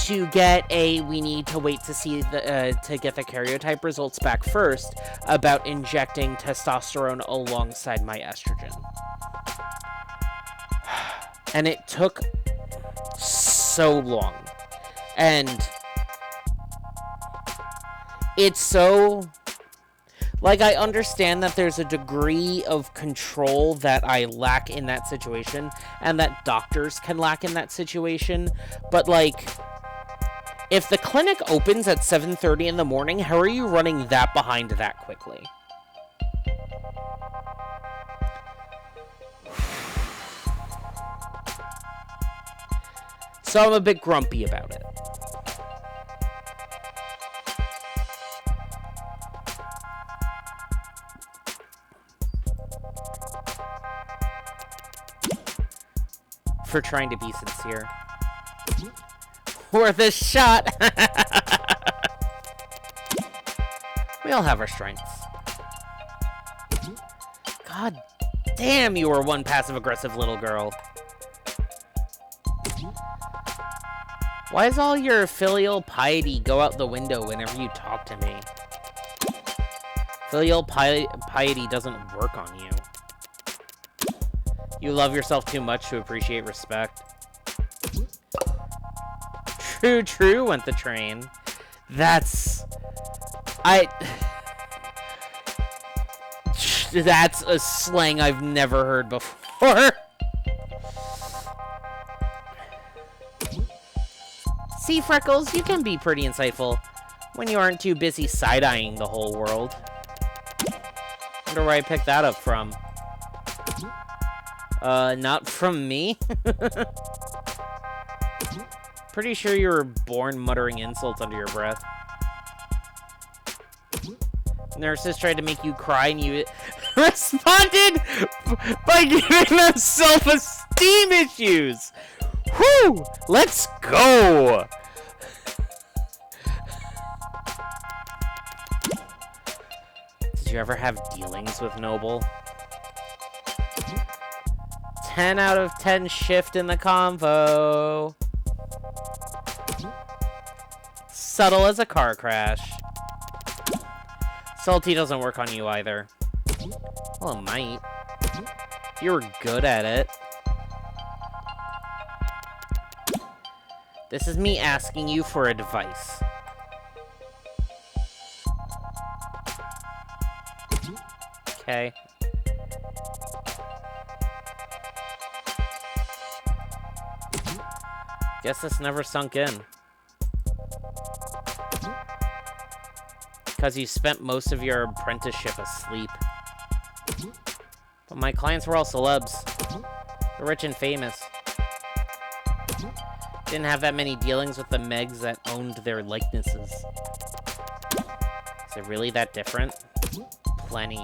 to get we need to wait to see to get the karyotype results back first about injecting testosterone alongside my estrogen. And it took so long. And it's so... Like, I understand that there's a degree of control that I lack in that situation, and that doctors can lack in that situation, but, like, if the clinic opens at 7:30 in the morning, how are you running that behind that quickly? So I'm a bit grumpy about it. For trying to be sincere. Worth a shot. We all have our strengths. God damn, you are one passive-aggressive little girl. Why does all your filial piety go out the window whenever you talk to me? Filial piety doesn't work on you. You love yourself too much to appreciate respect. True, went the train. That's a slang I've never heard before. See, Freckles, you can be pretty insightful when you aren't too busy side-eyeing the whole world. Wonder where I picked that up from. Not from me. Pretty sure you were born muttering insults under your breath. Nurses tried to make you cry and you responded by giving them self-esteem issues. Whew! Let's go! Did you ever have dealings with Noble? 10 out of 10 shift in the convo. Subtle as a car crash. Salty doesn't work on you either. Well, it might. If you were good at it. This is me asking you for advice. Okay. Guess this never sunk in. Because you spent most of your apprenticeship asleep. But my clients were all celebs. They're rich and famous. Didn't have that many dealings with the Megs that owned their likenesses. Is it really that different? Plenty.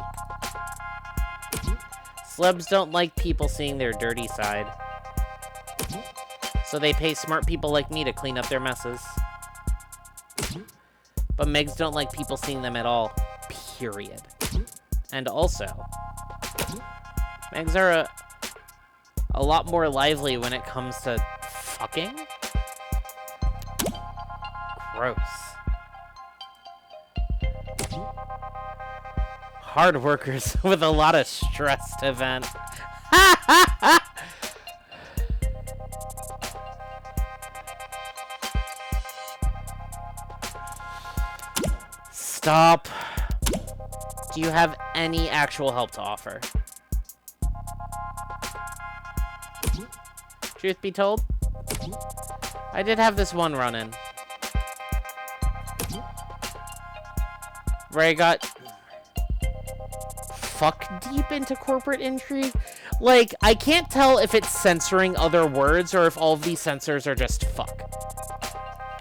Celebs don't like people seeing their dirty side. So they pay smart people like me to clean up their messes. But Megs don't like people seeing them at all. Period. And also, Megs are a lot more lively when it comes to fucking. Gross. Hard workers with a lot of stress to vent. Stop. Do you have any actual help to offer? Truth be told, I did have this one run-in. where I got fuck deep into corporate intrigue. Like, I can't tell if it's censoring other words or if all of these censors are just fuck.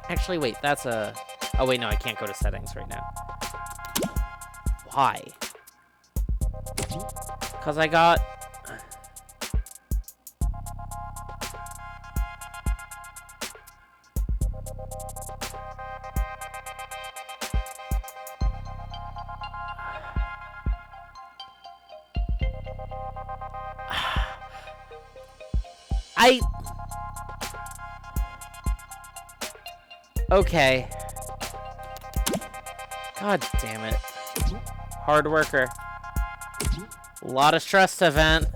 Actually, wait, that's a... Oh, wait, no, I can't go to settings right now. Why? Because I got... Okay. God damn it. Hard worker. A lot of stress to vent.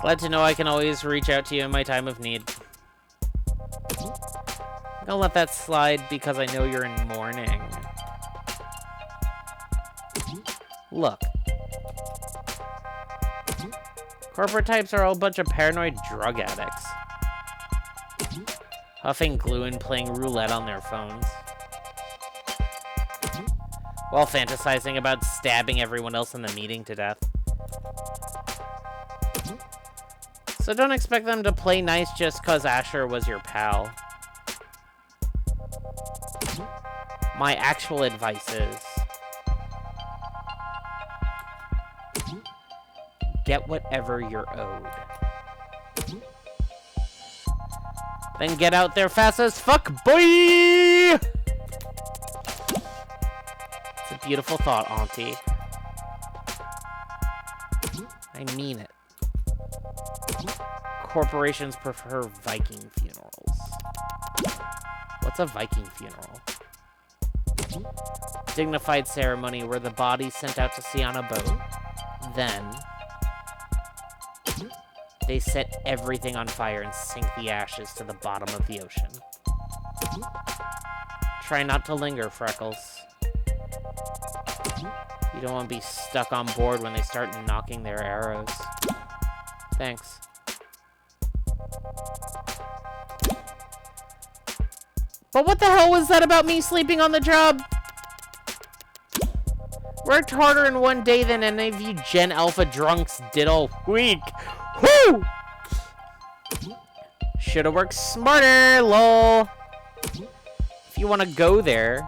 Glad to know I can always reach out to you in my time of need. I'm gonna let that slide because I know you're in mourning. Look. Corporate types are all a bunch of paranoid drug addicts. Huffing glue and playing roulette on their phones. While fantasizing about stabbing everyone else in the meeting to death. So don't expect them to play nice just cause Asher was your pal. My actual advice is... get whatever you're owed. Then get out there fast as fuck, boy! It's a beautiful thought, Auntie. I mean it. Corporations prefer Viking funerals. What's a Viking funeral? Dignified ceremony where the body's sent out to sea on a boat. Then... they set everything on fire and sink the ashes to the bottom of the ocean. Try not to linger, Freckles. You don't want to be stuck on board when they start knocking their arrows. Thanks. But what the hell was that about me sleeping on the job? Worked harder in one day than any of you Gen Alpha drunks did all week. Woo! Should've worked smarter, lol. If you want to go there,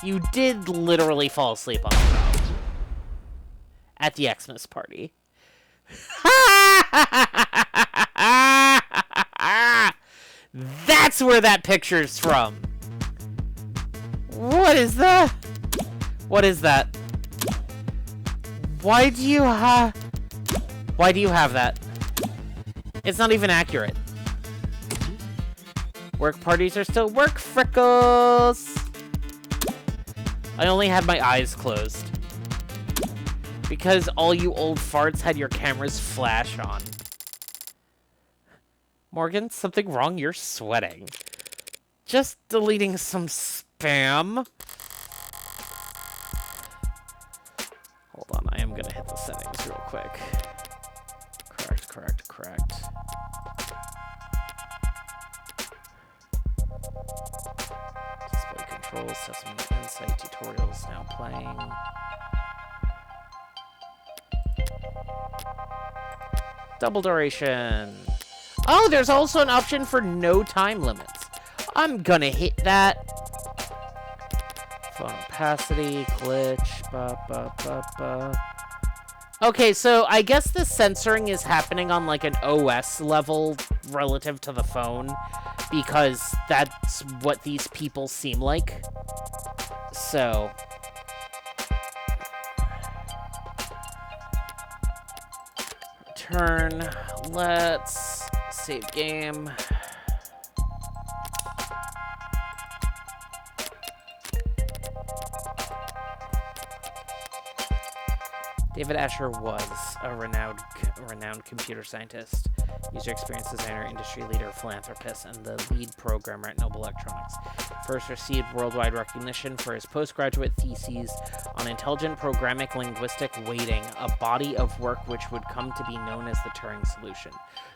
you did literally fall asleep on the job at the Xmas party. That's where that picture's from. What is that? What is that? Why do you have that? It's not even accurate. Work parties are still work, Freckles. I only had my eyes closed. Because all you old farts had your cameras flash on. Morgan, something wrong? You're sweating. Just deleting some spam. Hold on, I am gonna hit the settings real quick. Correct. Display controls, Sesame Insight tutorials now playing. Double duration. Oh, there's also an option for no time limits. I'm gonna hit that. Phone opacity, glitch, Okay, so I guess the censoring is happening on like an OS level relative to the phone because that's what these people seem like. So... return. Let's save game. David Asher was a renowned computer scientist, user experience designer, industry leader, philanthropist, and the lead programmer at Noble Electronics. First received worldwide recognition for his postgraduate theses on intelligent programmatic linguistic weighting, a body of work which would come to be known as the Turing solution.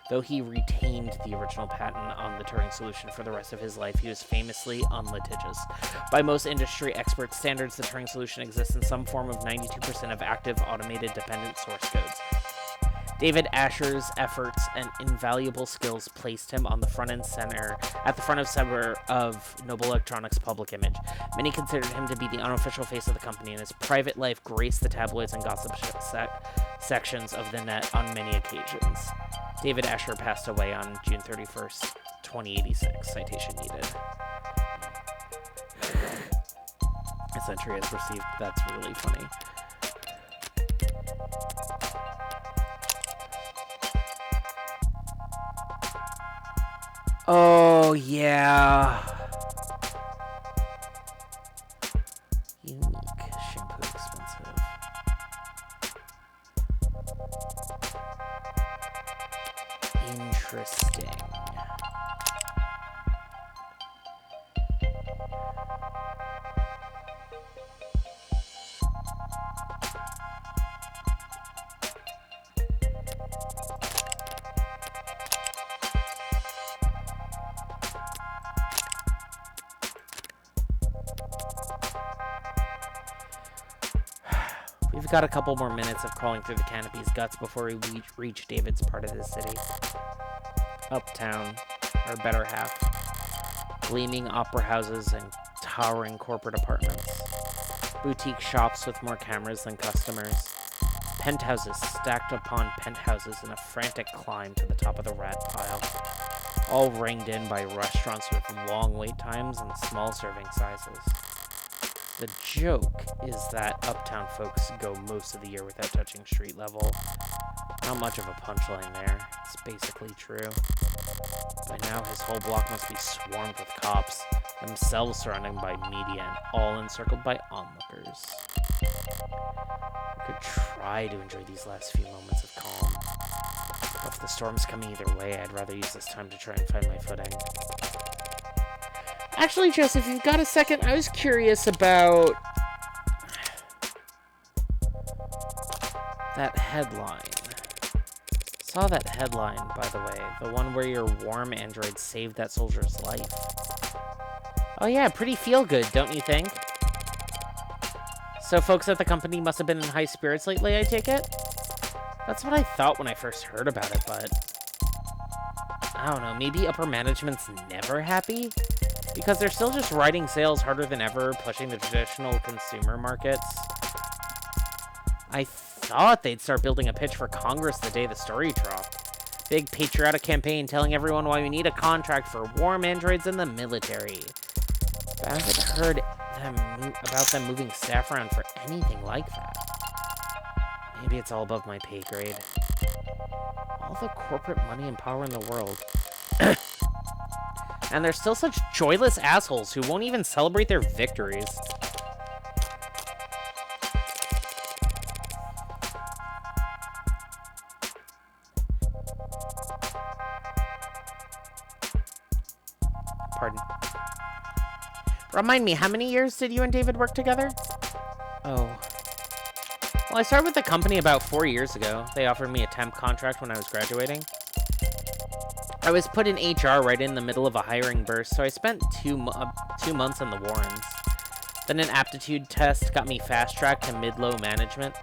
Though he retained the original patent on the Turing solution for the rest of his life, he was famously unlitigious. By most industry expert standards, the Turing solution exists in some form of 92% of active automated dependent source codes. David Asher's efforts and invaluable skills placed him on the front and center of Noble Electronics' public image. Many considered him to be the unofficial face of the company, and his private life graced the tabloids and gossip sections of the net on many occasions. David Asher passed away on June 31st, 2086. Citation needed. This entry has received. That's really funny. Oh, yeah. Unique. Shampoo expensive. Interesting. We've got a couple more minutes of crawling through the canopy's guts before we reach David's part of the city. Uptown, our better half. Gleaming opera houses and towering corporate apartments. Boutique shops with more cameras than customers. Penthouses stacked upon penthouses in a frantic climb to the top of the rat pile. All ringed in by restaurants with long wait times and small serving sizes. The joke is that uptown folks go most of the year without touching street level. Not much of a punchline there. It's basically true. By now, his whole block must be swarmed with cops, themselves surrounded by media and all encircled by onlookers. I could try to enjoy these last few moments of calm. But if the storm's coming either way, I'd rather use this time to try and find my footing. Actually, Jess, if you've got a second, I was curious about that headline. Saw that headline, by the way. The one where your warm android saved that soldier's life. Oh yeah, pretty feel-good, don't you think? So folks at the company must have been in high spirits lately, I take it? That's what I thought when I first heard about it, but I don't know, maybe upper management's never happy? Because they're still just riding sales harder than ever, pushing the traditional consumer markets. I thought they'd start building a pitch for Congress the day the story dropped. Big patriotic campaign telling everyone why we need a contract for warm androids in the military. But I haven't heard about them moving staff around for anything like that. Maybe it's all above my pay grade. All the corporate money and power in the world. And they're still such joyless assholes who won't even celebrate their victories. Pardon. Remind me, how many years did you and David work together? Oh. Well, I started with the company about 4 years ago. They offered me a temp contract when I was graduating. I was put in HR right in the middle of a hiring burst, so I spent 2 months in the Warrens. Then an aptitude test got me fast-tracked to mid-low management.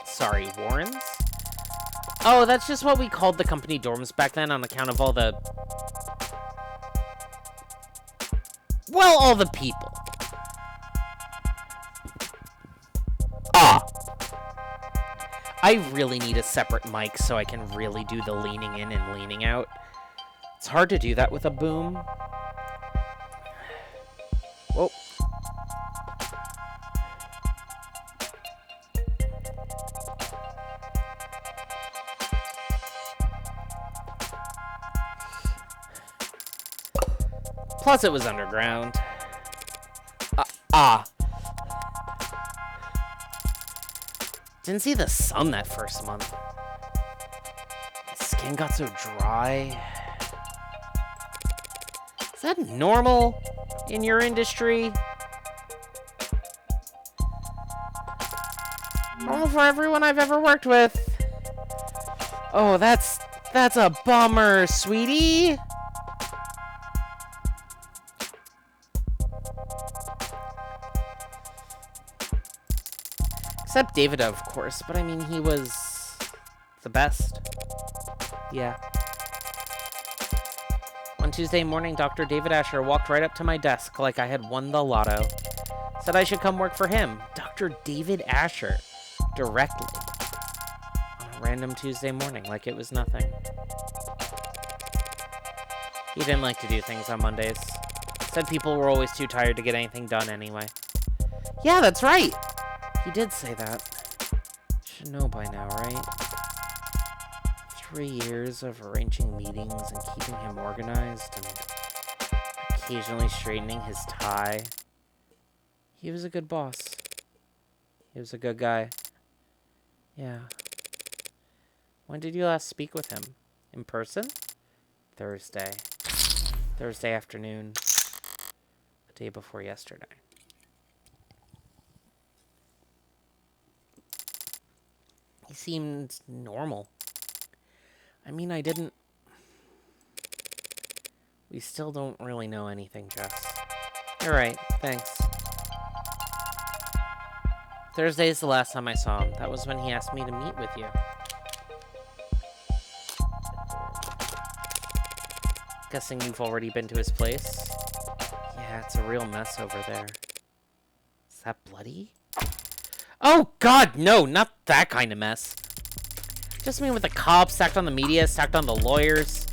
Sorry, Warrens? Oh, that's just what we called the company dorms back then on account of all the... well, all the people. I really need a separate mic so I can really do the leaning in and leaning out. It's hard to do that with a boom. Whoa. Plus it was underground. Didn't see the sun that first month. My skin got so dry. Is that normal in your industry? Normal for everyone I've ever worked with. Oh, that's a bummer, sweetie. Except David, of course, but I mean, he was the best. Yeah. One Tuesday morning, Dr. David Asher walked right up to my desk like I had won the lotto. Said I should come work for him. Dr. David Asher. Directly. On a random Tuesday morning, like it was nothing. He didn't like to do things on Mondays. Said people were always too tired to get anything done anyway. Yeah, that's right! He did say that. Should know by now, right? 3 years of arranging meetings and keeping him organized and occasionally straightening his tie. He was a good boss. He was a good guy. Yeah. When did you last speak with him? In person? Thursday. Thursday afternoon. The day before yesterday. He seemed normal. I mean, we still don't really know anything, Jess. You're right, thanks. Thursday is the last time I saw him. That was when he asked me to meet with you. Guessing you've already been to his place? Yeah, it's a real mess over there. Is that bloody? Oh, God, no, not that kind of mess. Just mean with the cops stacked on the media, stacked on the lawyers.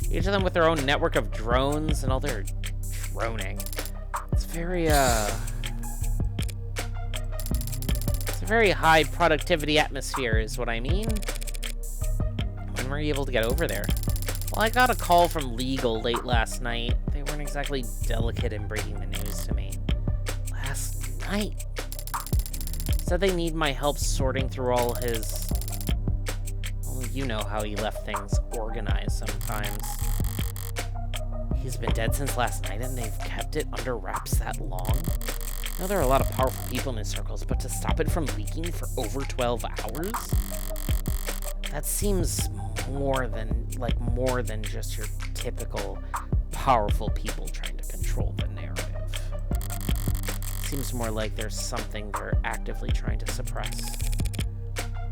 Each of them with their own network of drones and all their droning. It's very, it's a very high productivity atmosphere is what I mean. When were you able to get over there? Well, I got a call from legal late last night. They weren't exactly delicate in breaking the news to me. Last night? Said they need my help sorting through all his... Well, you know how he left things organized sometimes. He's been dead since last night and they've kept it under wraps that long? I know there are a lot of powerful people in his circles, but to stop it from leaking for over 12 hours? That seems more than just your typical powerful people trying to control the narrative. Seems more like there's something they're actively trying to suppress.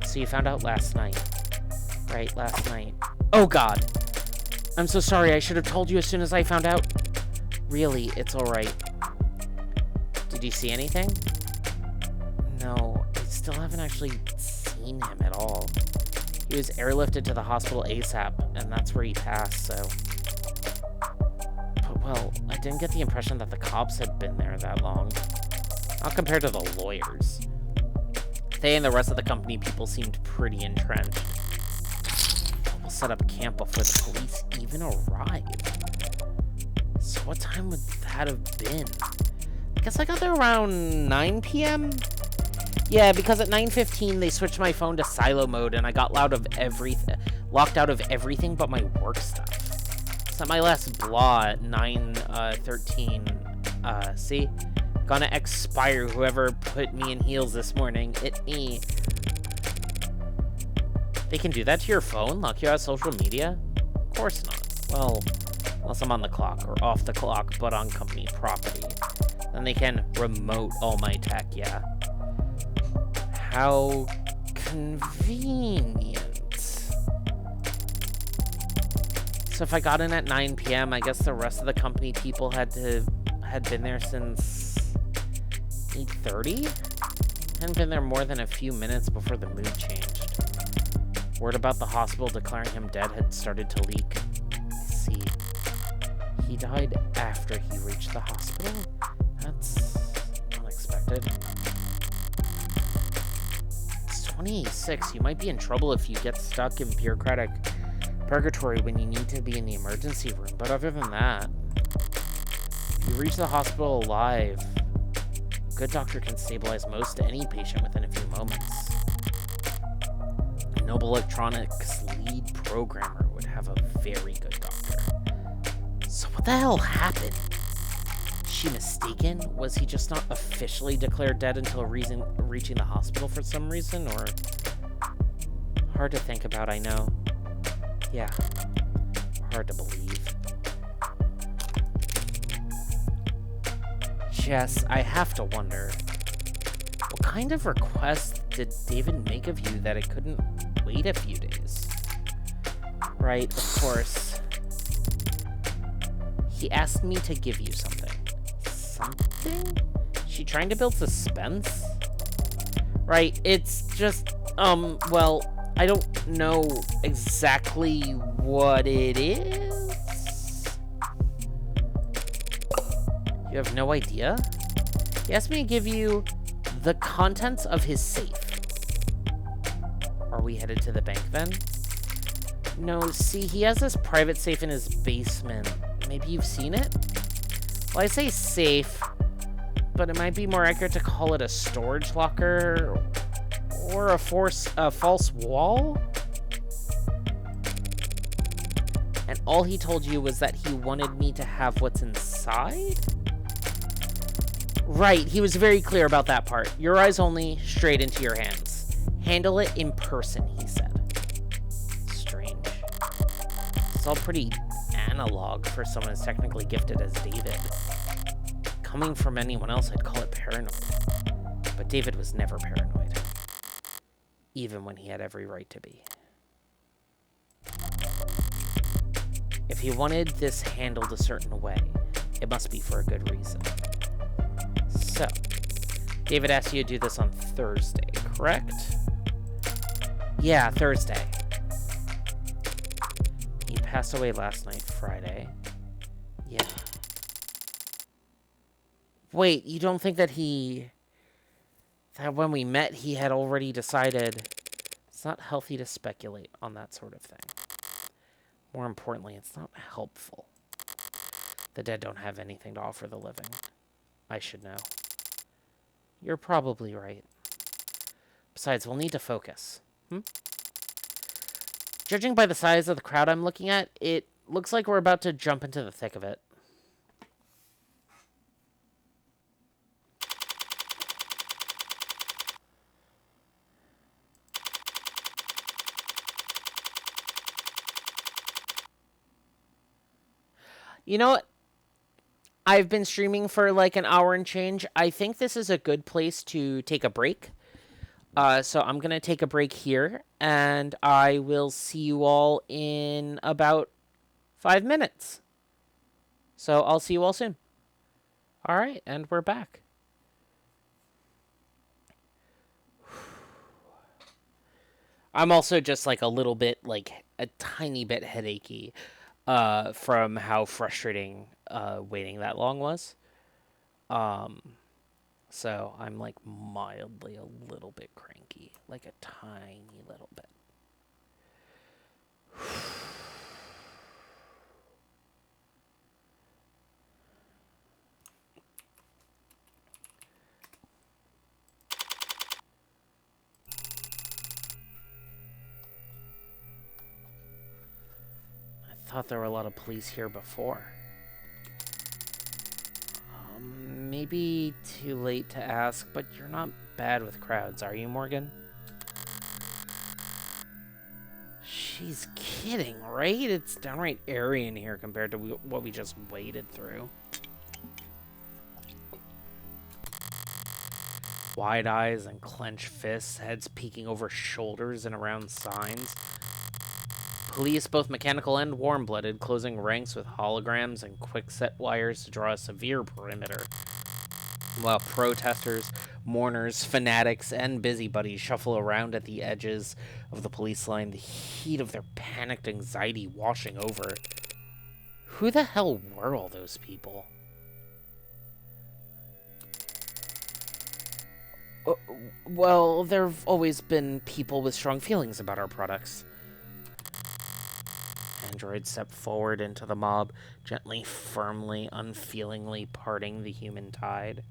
So you found out last night. Right, last night. Oh God! I'm so sorry, I should have told you as soon as I found out. Really, it's alright. Did you see anything? No, I still haven't actually seen him at all. He was airlifted to the hospital ASAP, and that's where he passed, so... But, well, I didn't get the impression that the cops had been there that long. Not compared to the lawyers. They and the rest of the company people seemed pretty entrenched. We'll set up camp before the police even arrive. So what time would that have been? I guess I got there around 9 p.m.? Yeah, because at 9:15 they switched my phone to silo mode and I got locked out of everything but my work stuff. Sent my last blah at 9:13. See? Gonna expire whoever put me in heels this morning. It me. They can do that to your phone? Lock you out of social media? Of course not. Well, unless I'm on the clock or off the clock, but on company property. Then they can remote all my tech, yeah. How convenient. So if I got in at 9 p.m., I guess the rest of the company people had been there since 8:30? Hadn't been there more than a few minutes before the mood changed. Word about the hospital declaring him dead had started to leak. I see. He died after he reached the hospital? That's unexpected. It's 2086. You might be in trouble if you get stuck in bureaucratic purgatory when you need to be in the emergency room. But other than that, if you reach the hospital alive, a good doctor can stabilize most any patient within a few moments. Noble Electronics lead programmer would have a very good doctor. So what the hell happened? Is she mistaken? Was he just not officially declared dead until reaching the hospital for some reason, or... Hard to think about, I know. Yeah. Hard to believe. Jess, I have to wonder, what kind of request did David make of you that it couldn't wait a few days? Right, of course. He asked me to give you something. Something? Is she trying to build suspense? Right, it's just, well, I don't know exactly what it is. You have no idea? He asked me to give you the contents of his safe. Are we headed to the bank then? No, see, he has this private safe in his basement. Maybe you've seen it? Well, I say safe, but it might be more accurate to call it a storage locker or a false wall. And all he told you was that he wanted me to have what's inside? Right, he was very clear about that part. Your eyes only, straight into your hands. Handle it in person, he said. Strange. It's all pretty analog for someone as technically gifted as David. Coming from anyone else, I'd call it paranoid. But David was never paranoid. Even when he had every right to be. If he wanted this handled a certain way, it must be for a good reason. So, David asked you to do this on Thursday, correct? Yeah, Thursday. He passed away last night, Friday. Yeah. Wait, you don't think that that when we met, he had already decided it's not healthy to speculate on that sort of thing. More importantly, it's not helpful. The dead don't have anything to offer the living. I should know. You're probably right. Besides, we'll need to focus. Judging by the size of the crowd I'm looking at, it looks like we're about to jump into the thick of it. You know what? I've been streaming for like an hour and change. I think this is a good place to take a break. So I'm going to take a break here, and I will see you all in about 5 minutes. So I'll see you all soon. All right, and we're back. I'm also just like a little bit, like a tiny bit headachy from how frustrating waiting that long was. So I'm like mildly a little bit cranky, like a tiny little bit. I thought there were a lot of police here before. Maybe too late to ask, but you're not bad with crowds, are you, Morgan? She's kidding, right? It's downright airy in here compared to what we just waded through. Wide eyes and clenched fists, heads peeking over shoulders and around signs. Police, both mechanical and warm-blooded, closing ranks with holograms and quick-set wires to draw a severe perimeter. While protesters, mourners, fanatics, and busybodies shuffle around at the edges of the police line, the heat of their panicked anxiety washing over. Who the hell were all those people? Well, there have always been people with strong feelings about our products. Android stepped forward into the mob, gently, firmly, unfeelingly parting the human tide.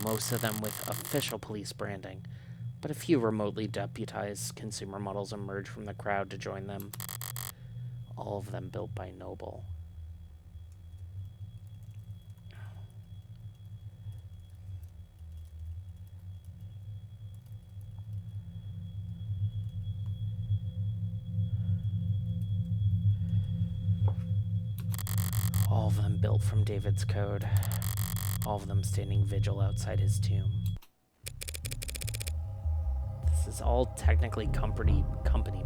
Most of them with official police branding, but a few remotely deputized consumer models emerge from the crowd to join them. All of them built by Noble. All of them built from David's code. All of them standing vigil outside his tomb. This is all technically company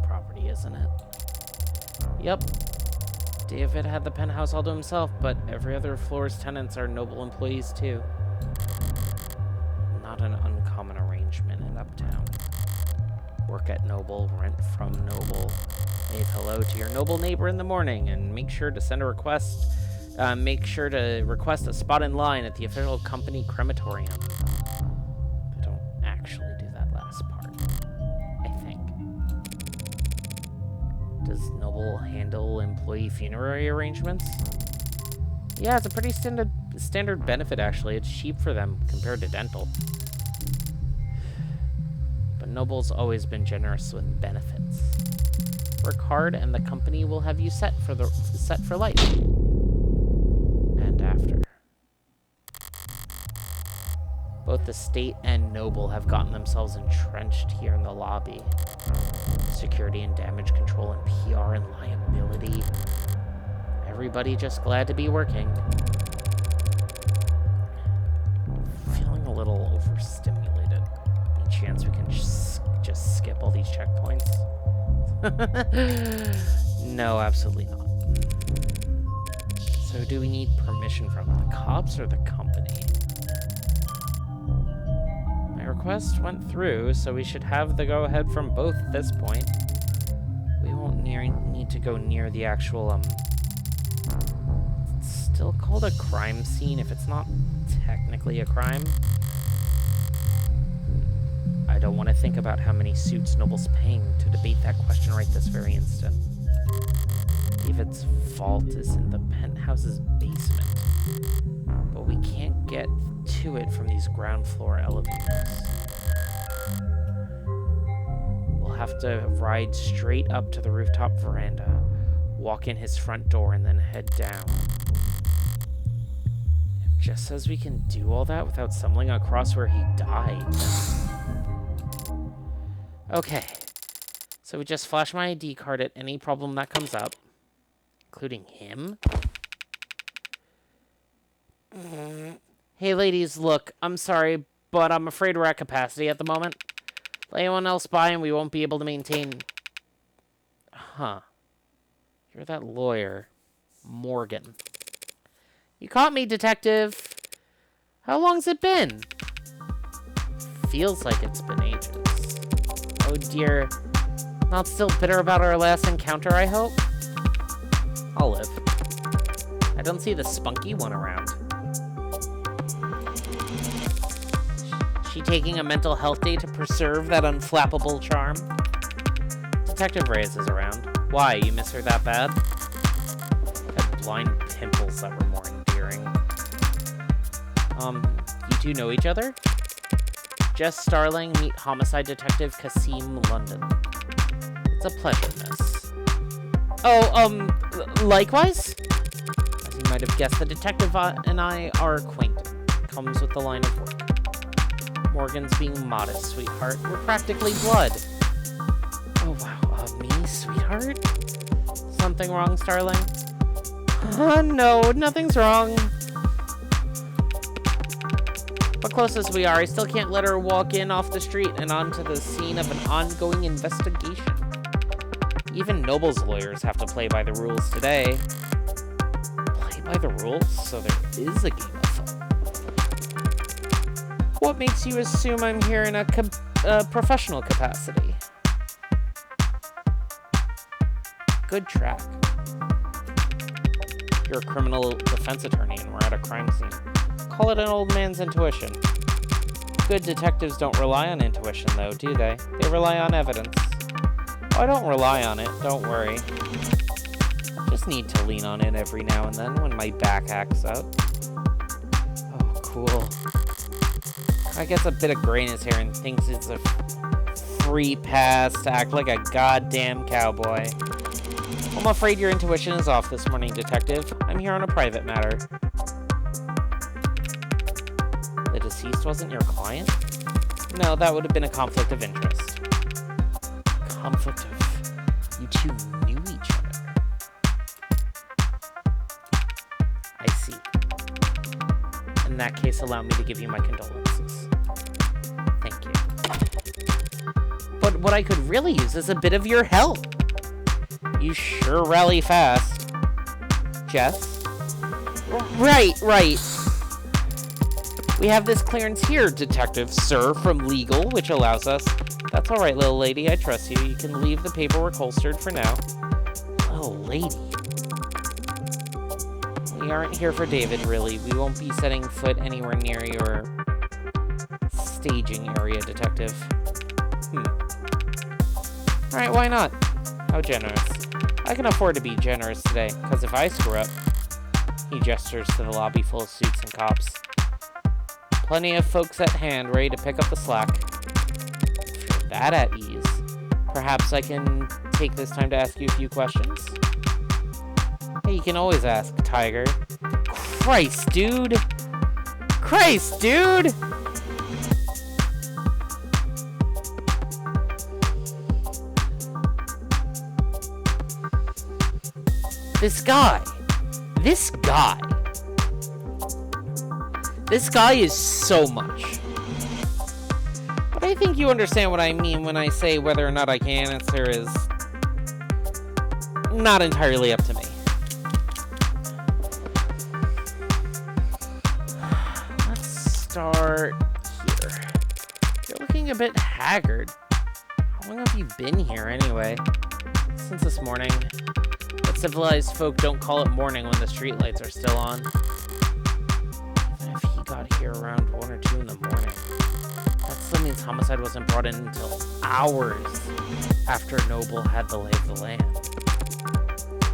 property, isn't it? Yep. David had the penthouse all to himself, but every other floor's tenants are Noble employees too. Not an uncommon arrangement in Uptown. Work at Noble, rent from Noble. Wave hello to your Noble neighbor in the morning, and make sure to send a request. Make sure to request a spot in line at the official company crematorium. They don't actually do that last part, I think. Does Noble handle employee funerary arrangements? Yeah, it's a pretty standard benefit, actually. It's cheap for them compared to dental. But Noble's always been generous with benefits. Work hard, and the company will have you set for life. And after. Both the state and Noble have gotten themselves entrenched here in the lobby. Security and damage control and PR and liability. Everybody just glad to be working. Feeling a little overstimulated. Any chance we can just skip all these checkpoints? No, absolutely not. So do we need permission from the cops or the company? My request went through, so we should have the go-ahead from both at this point. We won't need to go near the actual, it's still called a crime scene if it's not technically a crime. I don't want to think about how many suits Noble's paying to debate that question right this very instant. David's vault is in the penthouse's basement, but we can't get to it from these ground floor elevators. We'll have to ride straight up to the rooftop veranda, walk in his front door, and then head down. It just says we can do all that without stumbling across where he died. Okay, so we just flash my ID card at any problem that comes up, including him. Hey ladies, look, I'm sorry, but I'm afraid we're at capacity at the moment. Let anyone else by and we won't be able to maintain... Huh. You're that lawyer, Morgan. You caught me, detective. How long's it been? Feels like it's been ages. Oh dear. Not still bitter about our last encounter, I hope? I'll live. I don't see the spunky one around. She taking a mental health day to preserve that unflappable charm? Detective Reyes is around. Why, you miss her that bad? Had blind pimples that were more endearing. You two know each other? Jess Starling, meet homicide detective Kasim London. It's a pleasure, miss. Oh, likewise? As you might have guessed, the detective and I are acquainted. Comes with the line of work. Morgan's being modest, sweetheart. We're practically blood. Oh, wow. Me, sweetheart? Something wrong, Starling? No, nothing's wrong. But close as we are, I still can't let her walk in off the street and onto the scene of an ongoing investigation. Even Noble's lawyers have to play by the rules today. Play by the rules? So there is a game of fun. What makes you assume I'm here in a professional capacity? Good track. You're a criminal defense attorney and we're at a crime scene. Call it an old man's intuition. Good detectives don't rely on intuition, though, do they? They rely on evidence. Oh, I don't rely on it, don't worry. Just need to lean on it every now and then when my back acts up. Oh, cool. I gets a bit of gray in his hair and thinks it's a free pass to act like a goddamn cowboy. I'm afraid your intuition is off this morning, Detective. I'm here on a private matter. The deceased wasn't your client? No, that would have been a conflict of interest. Conflict of... You two knew each other. I see. In that case, allow me to give you my condolences. Thank you. But what I could really use is a bit of your help. You sure rally fast. Jess? Right. We have this clearance here, Detective Sir, from legal, which allows us... That's all right, little lady. I trust you. You can leave the paperwork holstered for now. Little lady. We aren't here for David, really. We won't be setting foot anywhere near your staging area, Detective. All right, why not? How generous. I can afford to be generous today, because if I screw up... He gestures to the lobby full of suits and cops. Plenty of folks at hand ready to pick up the slack. If you're that at ease, perhaps I can take this time to ask you a few questions? Hey, you can always ask, Tiger. Christ, dude! This guy is so much. But I think you understand what I mean when I say whether or not I can answer is not entirely up to me. Let's start here. You're looking a bit haggard. How long have you been here anyway? Since this morning. But civilized folk don't call it morning when the streetlights are still on. Even if he got here around 1 or 2 in the morning, that still means homicide wasn't brought in until hours after Noble had the lay of the land.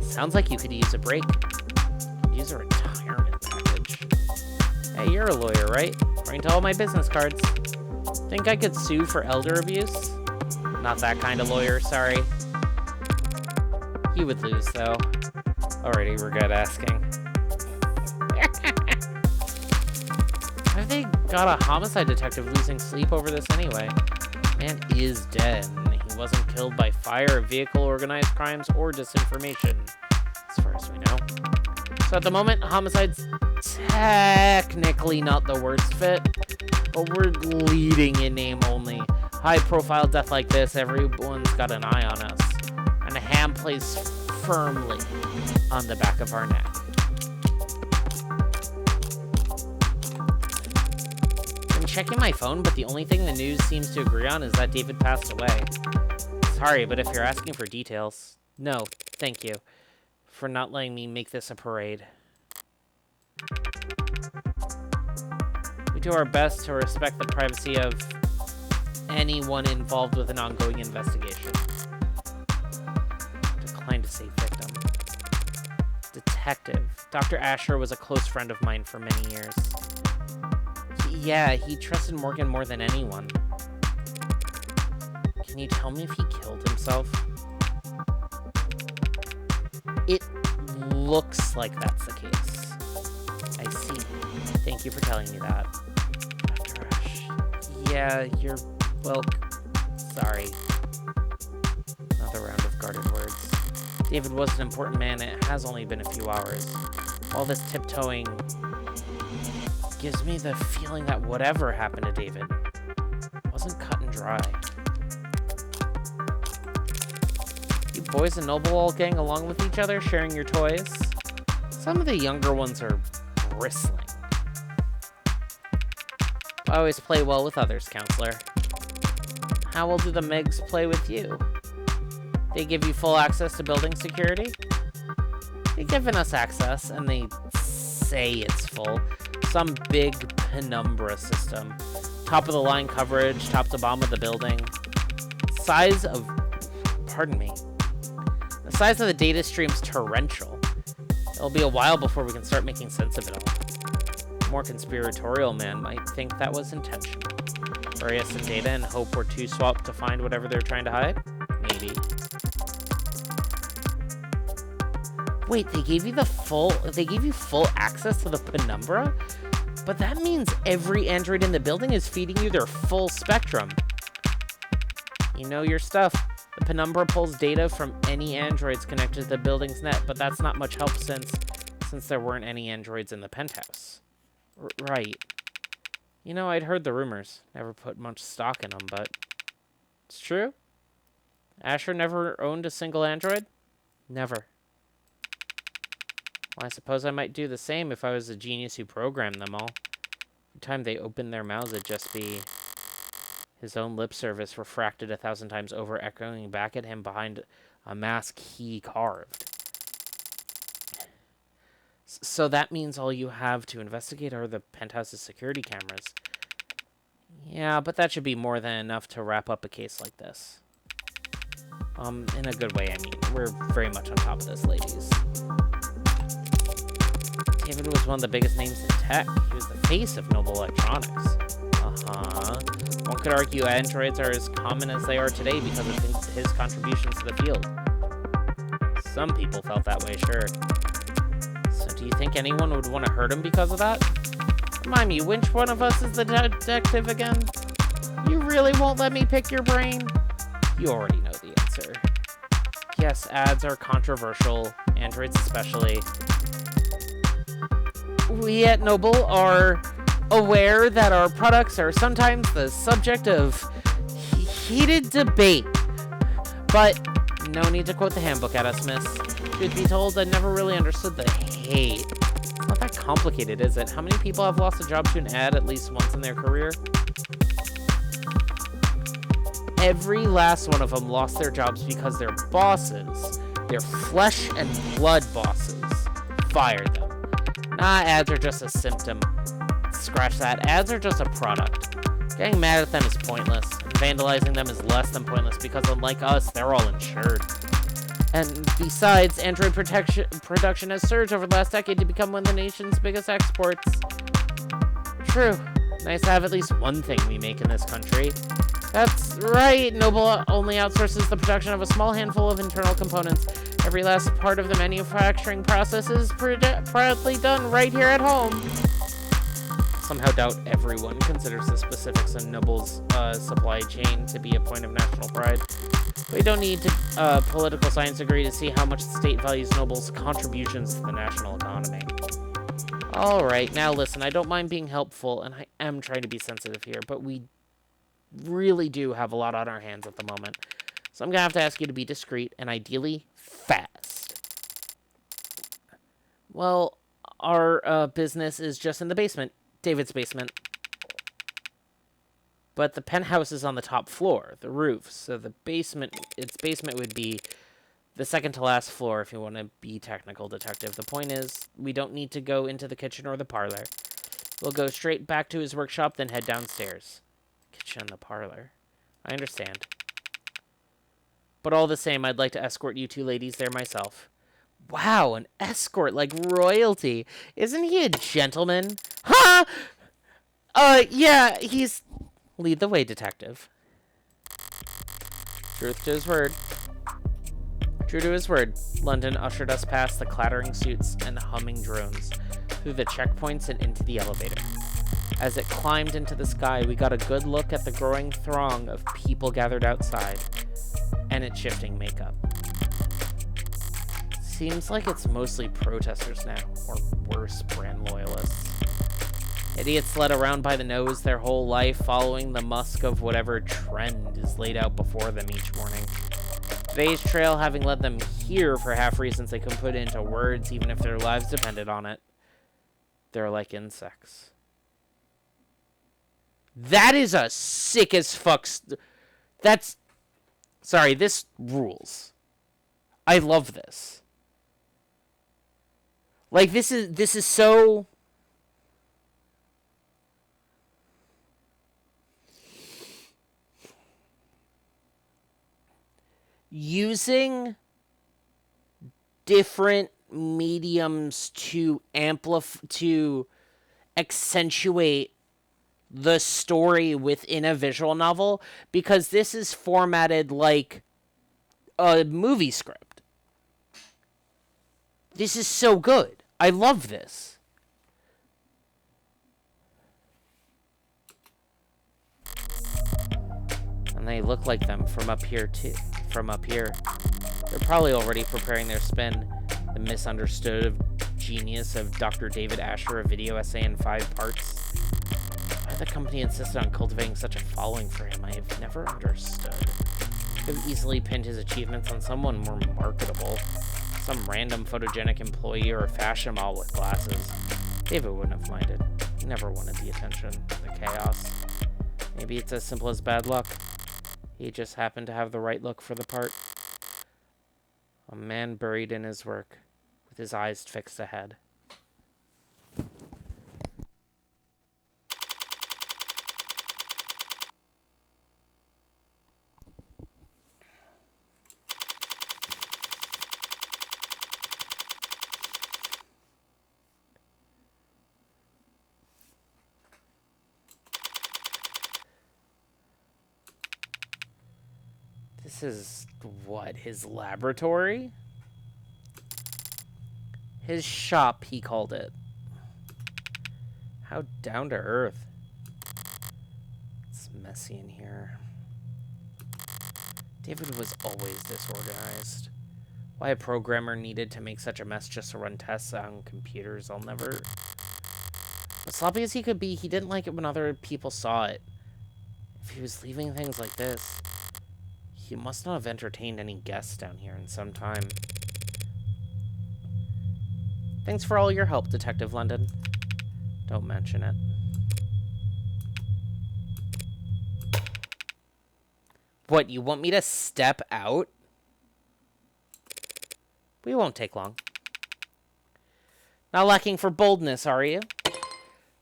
Sounds like you could use a break. Use a retirement package. Hey, you're a lawyer, right? According to all my business cards. Think I could sue for elder abuse? Not that kind of lawyer, sorry. He would lose, though. Already regret asking. Have they got a homicide detective losing sleep over this anyway? Man is dead, and he wasn't killed by fire, vehicle, organized crimes, or disinformation, as far as we know. So at the moment, homicide's technically not the worst fit, but we're leading in name only. High-profile death like this, everyone's got an eye on us. And a hand placed firmly on the back of our neck. I'm checking my phone, but the only thing the news seems to agree on is that David passed away. Sorry, but if you're asking for details, no, thank you for not letting me make this a parade. We do our best to respect the privacy of anyone involved with an ongoing investigation. Declined to say victim. Detective. Dr. Asher was a close friend of mine for many years. He trusted Morgan more than anyone. Can you tell me if he killed himself? It looks like that's the case. I see. Thank you for telling me that. Dr. Ash. Yeah, you're... well, sorry. Another round of guarded words. David was an important man. It has only been a few hours. All this tiptoeing gives me the feeling that whatever happened to David wasn't cut and dry. You boys and Noble all getting along with each other, sharing your toys? Some of the younger ones are bristling. I always play well with others, Counselor. How well do the Megs play with you? They give you full access to building security? They've given us access, and they say it's full. Some big penumbra system. Top of the line coverage, top to bottom of the building. Size of... pardon me. The size of the data stream's torrential. It'll be a while before we can start making sense of it all. A more conspiratorial man might think that was intentional. bury us in data and hope we're too swapped to find whatever they're trying to hide? Maybe. Wait, they gave you full access to the penumbra? But that means every android in the building is feeding you their full spectrum. You know your stuff. The penumbra pulls data from any androids connected to the building's net, but that's not much help since there weren't any androids in the penthouse. Right. You know, I'd heard the rumors. Never put much stock in them, but it's true. Asher never owned a single android? Never. Well, I suppose I might do the same if I was a genius who programmed them all. Every time they opened their mouths, it'd just be his own lip service refracted 1,000 times over, echoing back at him behind a mask he carved. So that means all you have to investigate are the penthouse's security cameras. Yeah, but that should be more than enough to wrap up a case like this. In a good way, I mean. We're very much on top of this, ladies. David was one of the biggest names in tech. He was the face of Noble Electronics. One could argue androids are as common as they are today because of his contributions to the field. Some people felt that way, sure. So do you think anyone would want to hurt him because of that? Remind me, which one of us is the detective again? You really won't let me pick your brain? You already know the answer. Yes, ads are controversial, androids especially. We at Noble are aware that our products are sometimes the subject of heated debate. But no need to quote the handbook at us, miss. Truth be told, I never really understood the hate. It's not that complicated, is it? How many people have lost a job to an ad at least once in their career? Every last one of them lost their jobs because their bosses, their flesh and blood bosses, fired them. Nah, ads are just a symptom. Scratch that. Ads are just a product. Getting mad at them is pointless. And vandalizing them is less than pointless because unlike us, they're all insured. And besides, Android production has surged over the last decade to become one of the nation's biggest exports. True. Nice to have at least one thing we make in this country. That's right. Noble only outsources the production of a small handful of internal components. Every last part of the manufacturing process is proudly done right here at home. Somehow doubt everyone considers the specifics of Noble's supply chain to be a point of national pride. We don't need a political science degree to see how much the state values Noble's contributions to the national economy. Alright, now listen, I don't mind being helpful, and I am trying to be sensitive here, but we really do have a lot on our hands at the moment. So I'm going to have to ask you to be discreet, and ideally, fast. Well, our business is just in the basement. David's basement. But the penthouse is on the top floor, the roof. So its basement would be the second to last floor if you want to be technical detective. The point is, we don't need to go into the kitchen or the parlor. We'll go straight back to his workshop, then head downstairs. Kitchen and the parlor. I understand. But all the same, I'd like to escort you two ladies there myself. Wow, an escort like royalty. Isn't he a gentleman? Huh? Yeah, he's... Lead the way, detective. Truth to his word. True to his word, London ushered us past the clattering suits and humming drones, through the checkpoints and into the elevator. As it climbed into the sky, we got a good look at the growing throng of people gathered outside, and its shifting makeup. Seems like it's mostly protesters now, or worse, brand loyalists. Idiots led around by the nose their whole life, following the musk of whatever trend is laid out before them each morning. Today's trail having led them here for half reasons they couldn't put into words, even if their lives depended on it. They're like insects. That is a sick as fuck... That's... Sorry, this rules. I love this. Like, this is so... Using different mediums to accentuate the story within a visual novel, because this is formatted like a movie script. This is so good. I love this. And they look like them from up here, too. From up here. They're probably already preparing their spin. The misunderstood genius of Dr. David Asher, a video essay in 5 parts. Why the company insisted on cultivating such a following for him, I have never understood. Could have easily pinned his achievements on someone more marketable. Some random photogenic employee or a fashion model with glasses. David wouldn't have minded. He never wanted the attention, the chaos. Maybe it's as simple as bad luck. He just happened to have the right look for the part. A man buried in his work, with his eyes fixed ahead. This is, what, his laboratory? His shop, he called it. How down to earth. It's messy in here. David was always disorganized. Why a programmer needed to make such a mess just to run tests on computers, I'll never... As sloppy as he could be, he didn't like it when other people saw it. If he was leaving things like this... He must not have entertained any guests down here in some time. Thanks for all your help, Detective London. Don't mention it. What, you want me to step out? We won't take long. Not lacking for boldness, are you?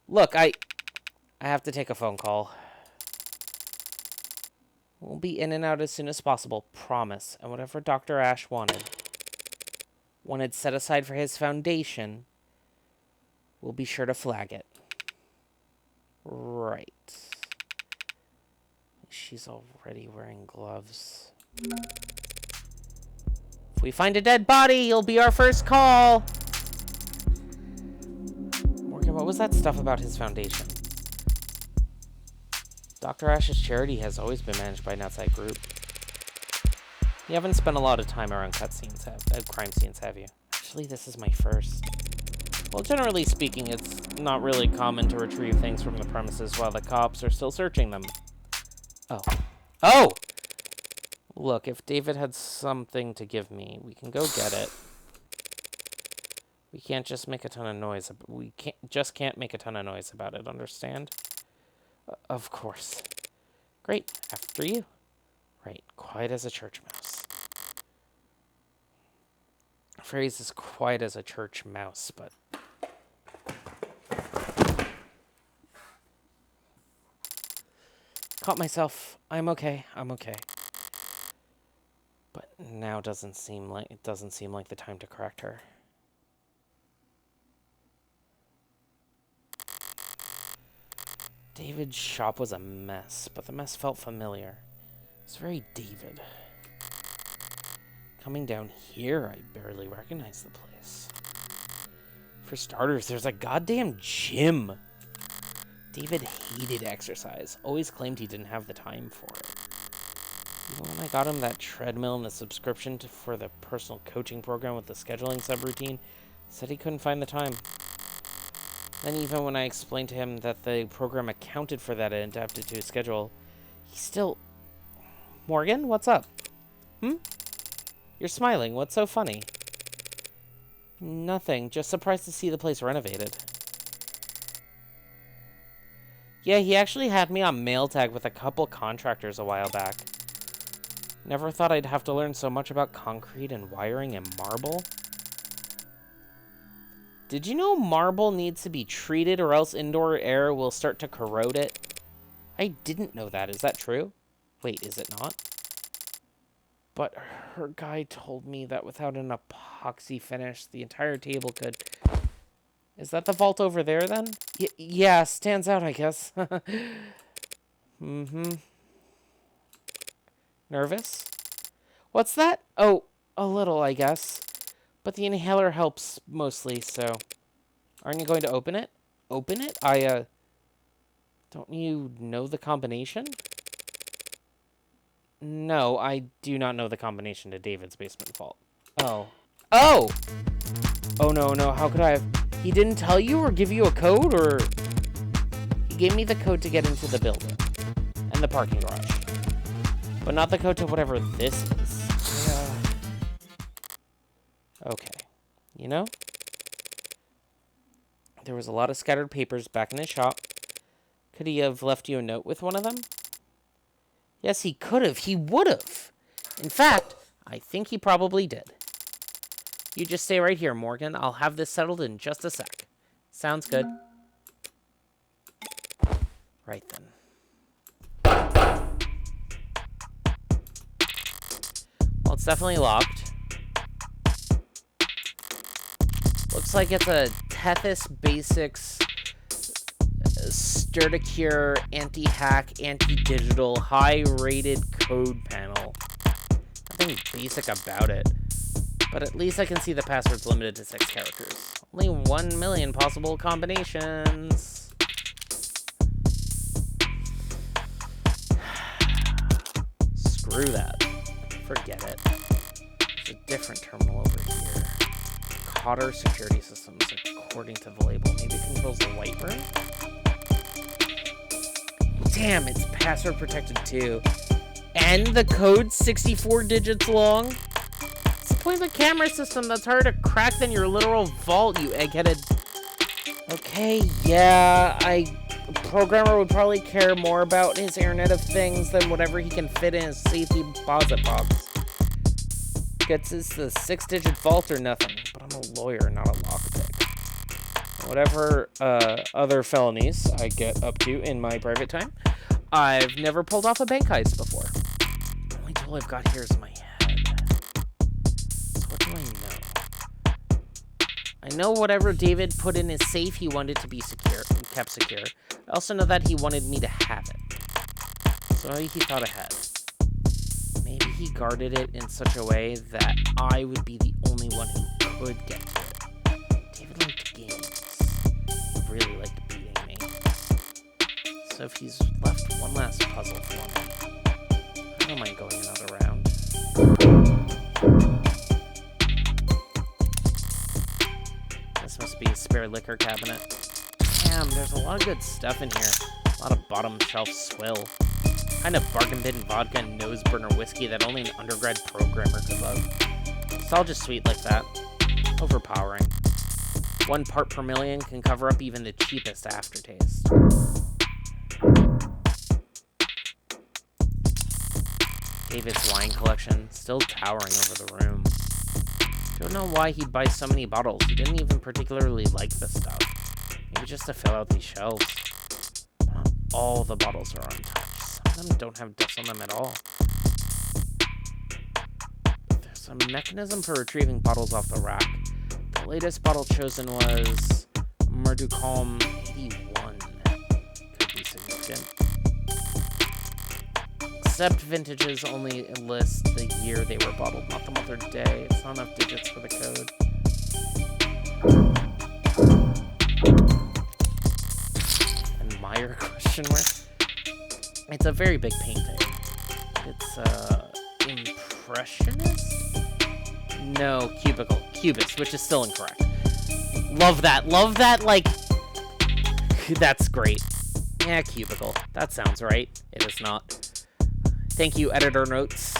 Look, I have to take a phone call. We'll be in and out as soon as possible, promise. And whatever Dr. Ash wanted set aside for his foundation, we'll be sure to flag it. Right. She's already wearing gloves. If we find a dead body, you'll be our first call. Morgan, what was that stuff about his foundation? Dr. Ash's charity has always been managed by an outside group. You haven't spent a lot of time around crime scenes, have you? Actually, this is my first. Well, generally speaking, it's not really common to retrieve things from the premises while the cops are still searching them. Oh. Oh! Look, if David had something to give me, we can go get it. We can't just make a ton of noise. We can't make a ton of noise about it, understand? Of course. Great. After you. Right. Quiet as a church mouse. The phrase is quiet as a church mouse, but... Caught myself. I'm okay. I'm okay. But now it doesn't seem like the time to correct her. David's shop was a mess, but the mess felt familiar. It was very David. Coming down here, I barely recognized the place. For starters, there's a goddamn gym. David hated exercise, always claimed he didn't have the time for it. Even when I got him that treadmill and the subscription for the personal coaching program with the scheduling subroutine, he said he couldn't find the time. Then even when I explained to him that the program accounted for that and adapted to his schedule, he still... Morgan, what's up? You're smiling. What's so funny? Nothing. Just surprised to see the place renovated. Yeah, he actually had me on mail tag with a couple contractors a while back. Never thought I'd have to learn so much about concrete and wiring and marble. Did you know marble needs to be treated or else indoor air will start to corrode it? I didn't know that. Is that true? Wait, is it not? But her guy told me that without an epoxy finish, the entire table could... Is that the vault over there, then? Yeah, stands out, I guess. Mm-hmm. Nervous? What's that? Oh, a little, I guess. But the inhaler helps mostly, so... Aren't you going to open it? Open it? Don't you know the combination? No, I do not know the combination to David's basement vault. Oh. Oh! Oh, no, how could I have... He didn't tell you or give you a code, or... He gave me the code to get into the building. And the parking garage. But not the code to whatever this is. Okay. You know? There was a lot of scattered papers back in his shop. Could he have left you a note with one of them? Yes, he could have. He would have. In fact, I think he probably did. You just stay right here, Morgan. I'll have this settled in just a sec. Sounds good. Right then. Well, it's definitely locked. Looks like it's a Tethys Basics Sturticure anti-hack, anti-digital, high-rated code panel. Nothing basic about it. But at least I can see the password's limited to 6 characters. Only 1 million possible combinations. Screw that. Forget it. There's a different terminal over here. Cotter security systems, according to the label. Maybe it controls the white room? Damn, it's password protected too. And the code's 64 digits long? What's the point of a camera system that's harder to crack than your literal vault, you egg-headed... Okay, yeah, a programmer would probably care more about his Internet of Things than whatever he can fit in his safety deposit box. Gets us the 6-digit vault or nothing, but I'm a lawyer, not a lockpick. Whatever other felonies I get up to in my private time, I've never pulled off a bank heist before. The only tool I've got here is my head. So what do I know? I know whatever David put in his safe, he wanted to be secure, kept secure. I also know that he wanted me to have it. So he thought ahead. Maybe he guarded it in such a way that I would be the only one who could get to it. David liked games. He really liked beating me. So if he's left one last puzzle for me, I don't mind going another round. This must be a spare liquor cabinet. Damn, there's a lot of good stuff in here. A lot of bottom shelf swill. Kind of bargain bin vodka and nose burner whiskey that only an undergrad programmer could love. It's all just sweet like that. Overpowering. 1 part per million can cover up even the cheapest aftertaste. David's wine collection, still towering over the room. Don't know why he'd buy so many bottles. He didn't even particularly like the stuff. Maybe just to fill out these shelves. Not all the bottles are untouched. Some of them don't have dust on them at all. There's a mechanism for retrieving bottles off the rack. The latest bottle chosen was Merducalm 81. Could be significant. Except vintages only list the year they were bottled, not the month or day. It's not enough digits for the code. Admire question mark? It's a very big painting. It's impressionist? No, cubicle. Cubist, which is still incorrect. Love that, like... That's great. Yeah, cubicle. That sounds right. It is not. Thank you, editor notes.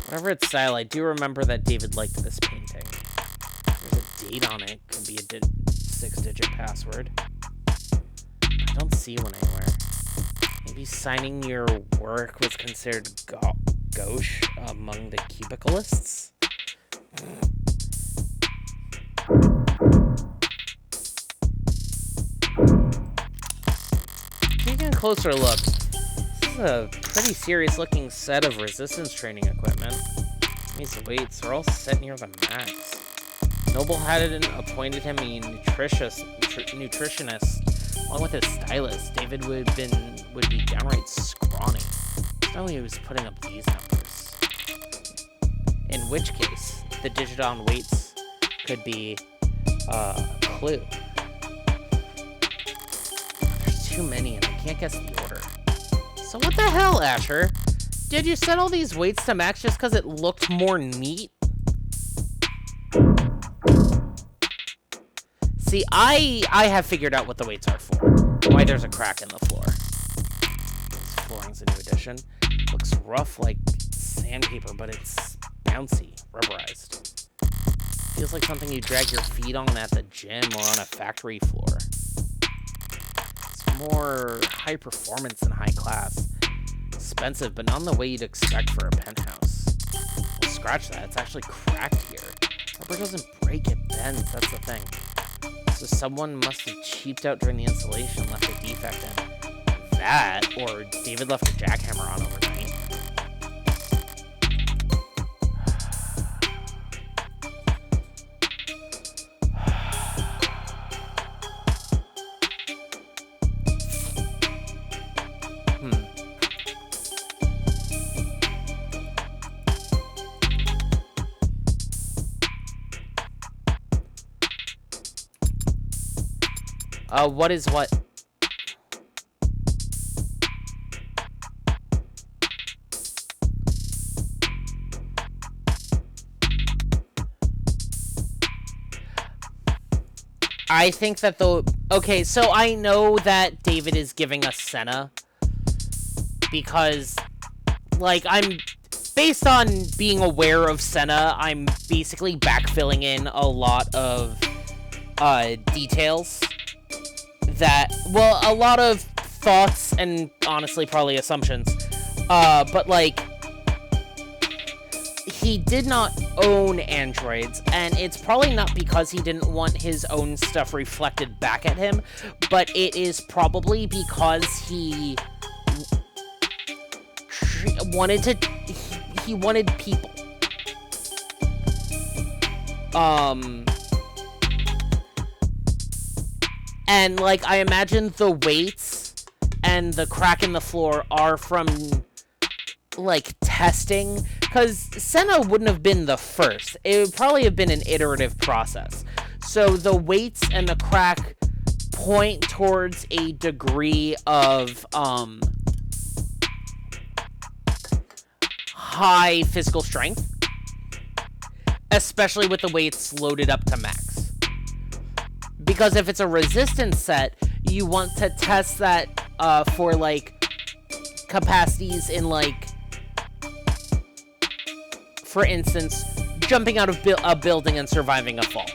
Whatever its style, I do remember that David liked this painting. There's a date on it. Could be a 6-digit password. I don't see one anywhere. Maybe signing your work was considered gauche among the cubicleists? Taking a closer look, this is a pretty serious looking set of resistance training equipment. These weights are all set near the max. Noble Haddon appointed him a nutritionist, along with his stylist. David would be downright scrawny. So he was putting up these numbers. In which case, the Digiton weights could be a clue. There's too many and I can't guess the order. So what the hell, Asher? Did you set all these weights to max just because it looked more neat? See, I have figured out what the weights are for. Why there's a crack in the floor. This flooring's a new addition. Looks rough like sandpaper, but it's bouncy, rubberized. Feels like something you drag your feet on at the gym or on a factory floor. It's more high performance than high class. Expensive, but not in the way you'd expect for a penthouse. Well, scratch that, it's actually cracked here. Rubber doesn't break, it bends, that's the thing. So someone must have cheaped out during the installation and left a defect in. That, or David left a jackhammer on overnight. What is what? I think that okay, so I know that David is giving us Senna because, like, based on being aware of Senna, I'm basically backfilling in a lot of details that, well, a lot of thoughts and honestly probably assumptions, but like, he did not own androids, and it's probably not because he didn't want his own stuff reflected back at him, but it is probably because he wanted he wanted people. And, like, I imagine the weights and the crack in the floor are from, like, testing. Because Senna wouldn't have been the first. It would probably have been an iterative process. So the weights and the crack point towards a degree of, high physical strength. Especially with the weights loaded up to max. Because if it's a resistance set, you want to test that for, like, capacities in, like, for instance, jumping out of a building and surviving a fall.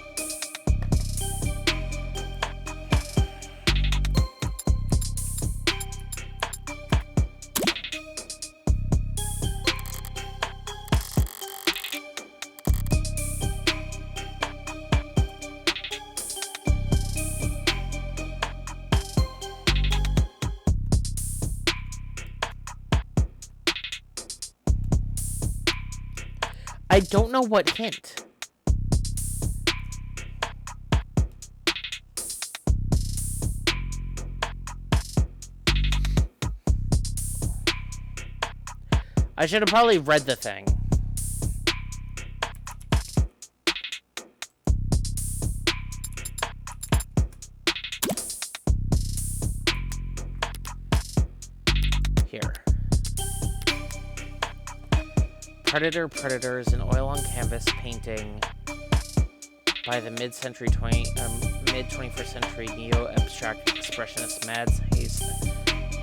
I don't know what hint. I should have probably read the thing. Here. Predator is an oil-on-canvas painting by the mid-21st century neo-abstract expressionist Mads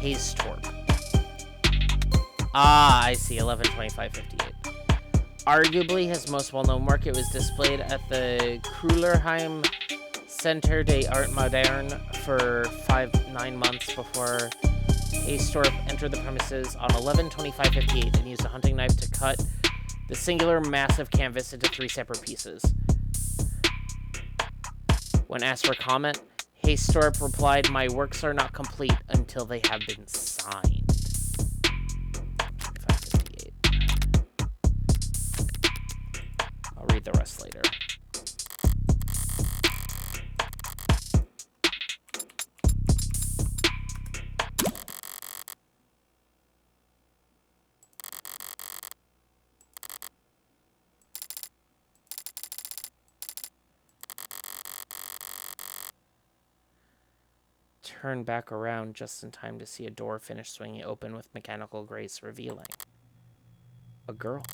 Hayestorp. Ah, I see, 11/25/58. Arguably his most well-known work, it was displayed at the Krullerheim Centre des Arts Modernes for 9 months before Hayestorp entered the premises on 11/25/58 and used a hunting knife to cut the singular massive canvas into 3 separate pieces. When asked for comment, Hayestorp replied, "My works are not complete until they have been signed." 558. I'll read the rest later. turn back around just in time to see a door finish swinging open with mechanical grace, revealing a girl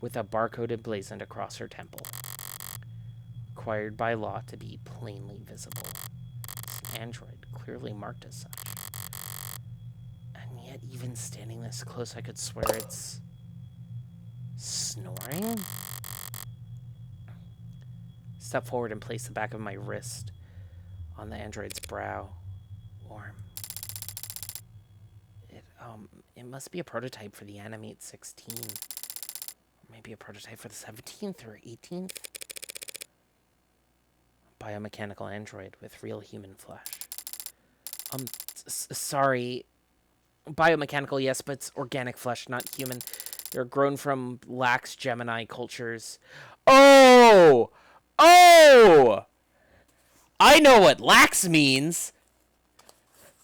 with a barcode emblazoned across her temple, required by law to be plainly visible. It's an android, clearly marked as such. And yet, even standing this close, I could swear it's snoring? Step forward and place the back of my wrist on the android's brow. Warm. It must be a prototype for the Animate 16. Or maybe a prototype for the 17th or 18th. Biomechanical android with real human flesh. Sorry. Biomechanical, yes, but it's organic flesh, not human. They're grown from lax Gemini cultures. Oh! Oh! I know what lax means.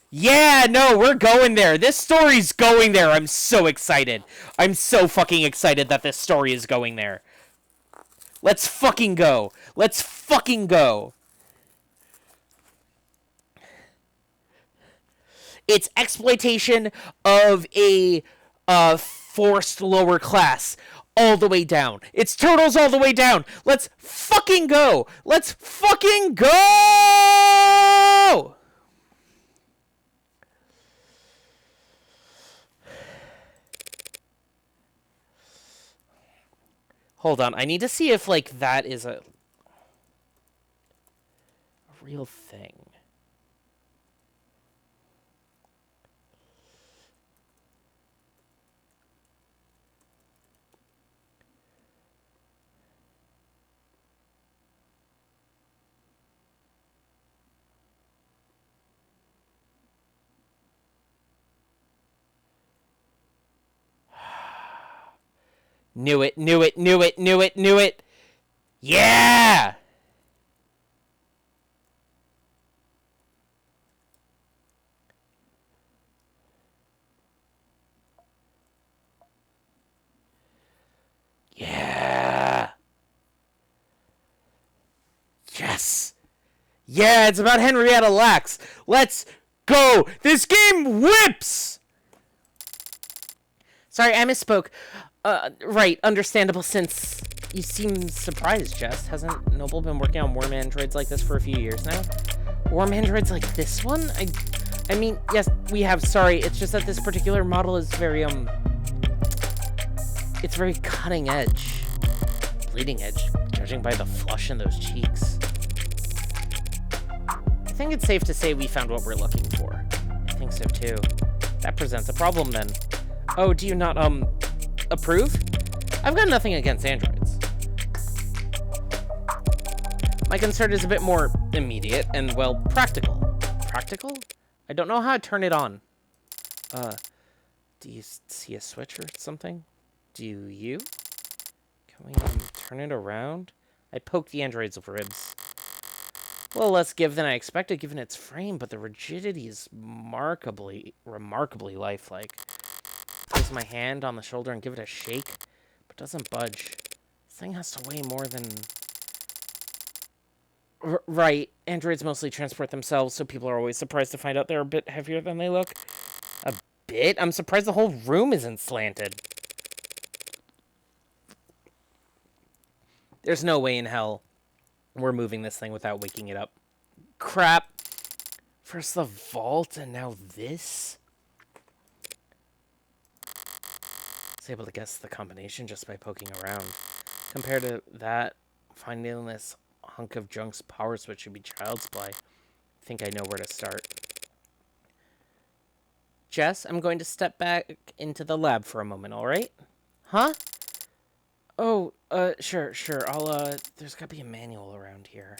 Yeah, no, we're going there. This story's going there. I'm so excited. I'm so fucking excited that this story is going there. Let's fucking go. Let's fucking go. It's exploitation of a forced lower class all the way down. It's turtles all the way down. Let's fucking go. Let's fucking go. Hold on. I need to see if, like, that is a real thing. Knew it, knew it, knew it, knew it, knew it. Yeah! Yeah! Yes! Yeah, it's about Henrietta Lacks. Let's go! This game whips! Sorry, I misspoke. Right, understandable since you seem surprised, Jess. Hasn't Noble been working on worm androids like this for a few years now? Worm androids like this one? I mean, yes, we have, sorry, it's just that this particular model is very, it's very cutting edge. Bleeding edge, judging by the flush in those cheeks. I think it's safe to say we found what we're looking for. I think so, too. That presents a problem, then. Oh, do you not, approve? I've got nothing against androids. My concern is a bit more immediate and, well, practical. Practical? I don't know how to turn it on. Do you see a switch or something? Do you? Can we turn it around? I poked the android's ribs. Well, less give than I expected given its frame, but the rigidity is remarkably lifelike. Place my hand on the shoulder and give it a shake, but doesn't budge. This thing has to weigh more than... Right, androids mostly transport themselves, so people are always surprised to find out they're a bit heavier than they look. A bit? I'm surprised the whole room isn't slanted. There's no way in hell we're moving this thing without waking it up. Crap. First the vault, and now this? I was able to guess the combination just by poking around. Compared to that, finding this hunk of junk's power switch would be child's play. I think I know where to start. Jess, I'm going to step back into the lab for a moment, alright? Huh? Oh, sure. There's gotta be a manual around here.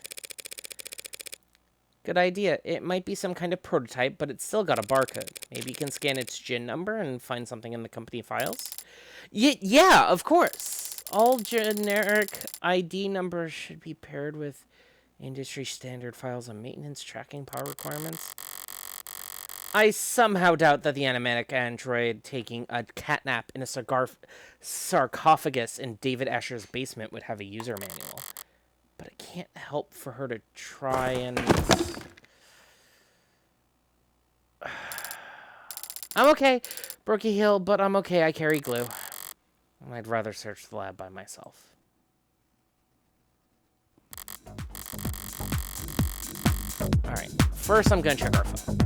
Good idea. It might be some kind of prototype, but it's still got a barcode. Maybe you can scan its GIN number and find something in the company files? Yeah, of course. All generic ID numbers should be paired with industry standard files on maintenance, tracking, power requirements. I somehow doubt that the animatic android taking a catnap in a sarcophagus in David Asher's basement would have a user manual. But it can't help for her to try and... I'm okay. Broke a heel, but I'm okay. I carry glue. I'd rather search the lab by myself. Alright, first I'm going to check our phone.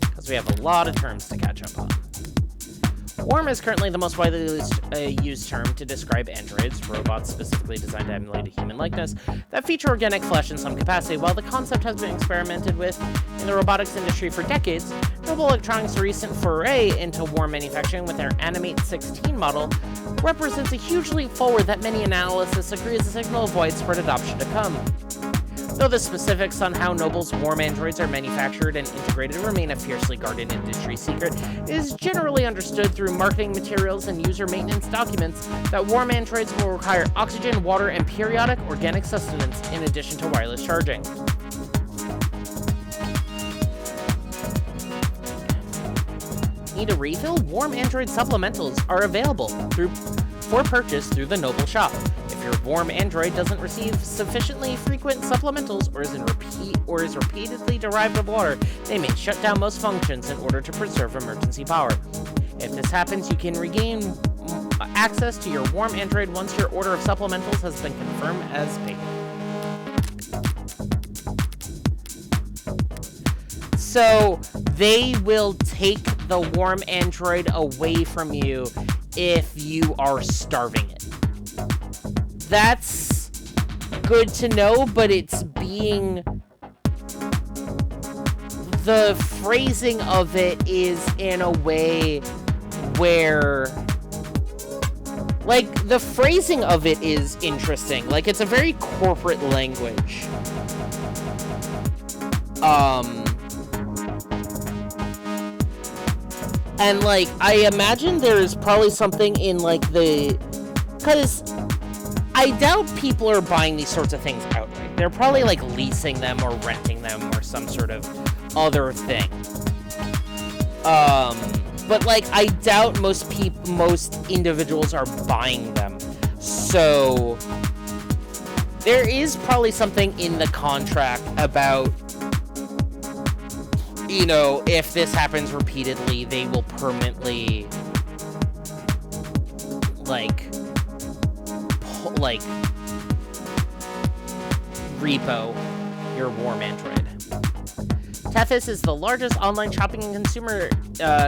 Because we have a lot of terms to catch up on. Warm is currently the most widely used term to describe androids, robots specifically designed to emulate a human likeness, that feature organic flesh in some capacity. While the concept has been experimented with in the robotics industry for decades, Noble Electronics' recent foray into warm manufacturing with their Animate 16 model represents a huge leap forward that many analysts agree is a signal of widespread adoption to come. Though the specifics on how Noble's warm androids are manufactured and integrated remain a fiercely guarded industry secret, it is generally understood through marketing materials and user maintenance documents that warm androids will require oxygen, water, and periodic organic sustenance in addition to wireless charging. Need a refill? Warm android supplementals are available for purchase through the Noble shop. If your warm android doesn't receive sufficiently frequent supplementals or is repeatedly deprived of water, they may shut down most functions in order to preserve emergency power. If this happens, you can regain access to your warm android once your order of supplementals has been confirmed as paid. So they will take the warm android away from you if you are starving it. That's good to know, but it's being... The phrasing of it is in a way where... Like, the phrasing of it is interesting. Like, it's a very corporate language. And, like, I imagine there's probably something in, like, the... Because I doubt people are buying these sorts of things outright. They're probably, like, leasing them or renting them or some sort of other thing. But, like, I doubt most individuals are buying them. So, there is probably something in the contract about... You know, if this happens repeatedly, they will permanently, like, repo your warm android. Tethys is the largest online shopping and consumer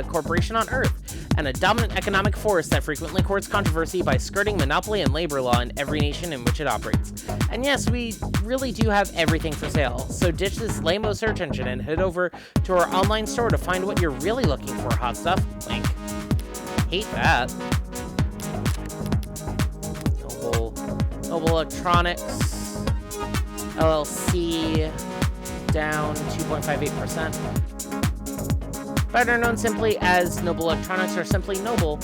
corporation on Earth, and a dominant economic force that frequently courts controversy by skirting monopoly and labor law in every nation in which it operates. And yes, we really do have everything for sale, so ditch this lame-o search engine and head over to our online store to find what you're really looking for, hot stuff. Link. Hate that. Noble Electronics, LLC, down 2.58%. Better known simply as Noble Electronics or simply Noble,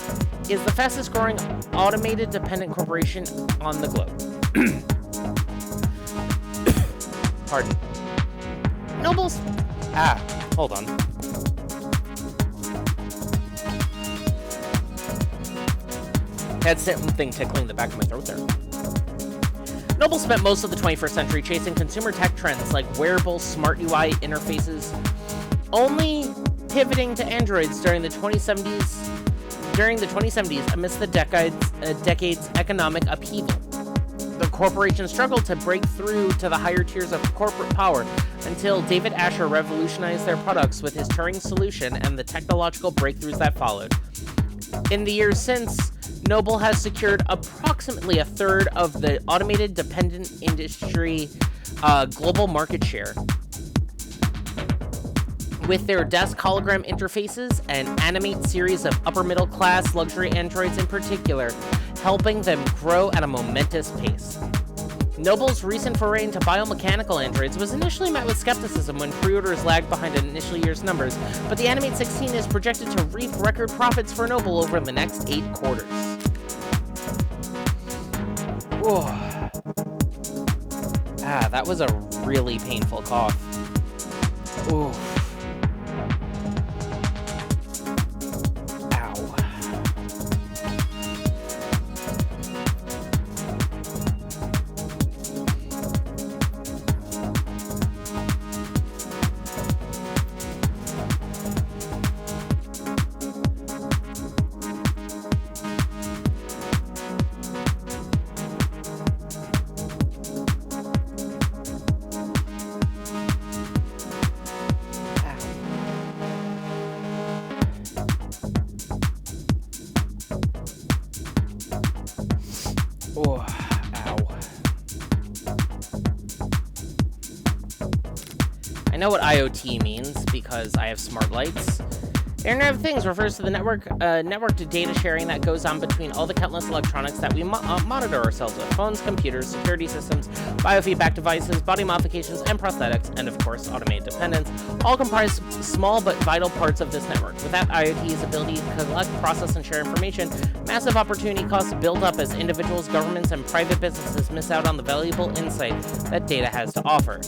is the fastest growing automated dependent corporation on the globe. Pardon. Noble's... hold on. Had something tickling the back of my throat there. Noble spent most of the 21st century chasing consumer tech trends like wearable smart UI interfaces, only pivoting to androids during the 2070s amidst the decade's economic upheaval. The corporation struggled to break through to the higher tiers of corporate power until David Asher revolutionized their products with his Turing solution and the technological breakthroughs that followed. In the years since, Noble has secured approximately a third of the automated dependent industry global market share. With their desk hologram interfaces and Animate series of upper-middle-class luxury androids in particular, helping them grow at a momentous pace. Noble's recent foray into biomechanical androids was initially met with skepticism when pre-orders lagged behind initial year's numbers, but the Animate 16 is projected to reap record profits for Noble over the next 8 quarters. Whoa. That was a really painful cough. Ooh. know what IoT means because I have smart lights. Internet of Things refers to the networked data sharing that goes on between all the countless electronics that we monitor ourselves with. Phones, computers, security systems, biofeedback devices, body modifications, and prosthetics, and of course, automated dependents, all comprise small but vital parts of this network. Without IoT's ability to collect, process, and share information, massive opportunity costs build up as individuals, governments, and private businesses miss out on the valuable insight that data has to offer.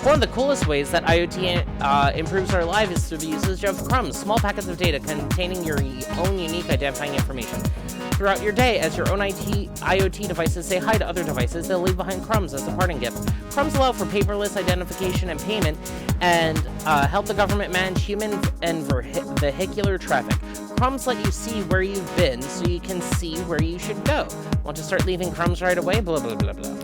One of the coolest ways that IoT improves our lives is through the usage of crumbs, small packets of data containing your own unique identifying information. Throughout your day, as your own IoT devices say hi to other devices, they'll leave behind crumbs as a parting gift. Crumbs allow for paperless identification and payment, and help the government manage human and vehicular traffic. Crumbs let you see where you've been, so you can see where you should go. Want to start leaving crumbs right away? Blah, blah, blah, blah.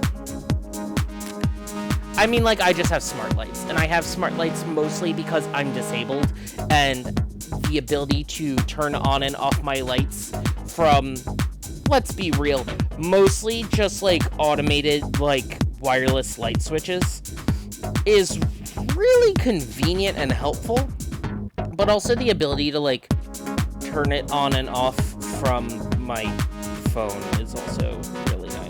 I mean, like, I just have smart lights, and I have smart lights mostly because I'm disabled, and the ability to turn on and off my lights from, let's be real, mostly just, like, automated, like, wireless light switches is really convenient and helpful, but also the ability to, like, turn it on and off from my phone is also really nice.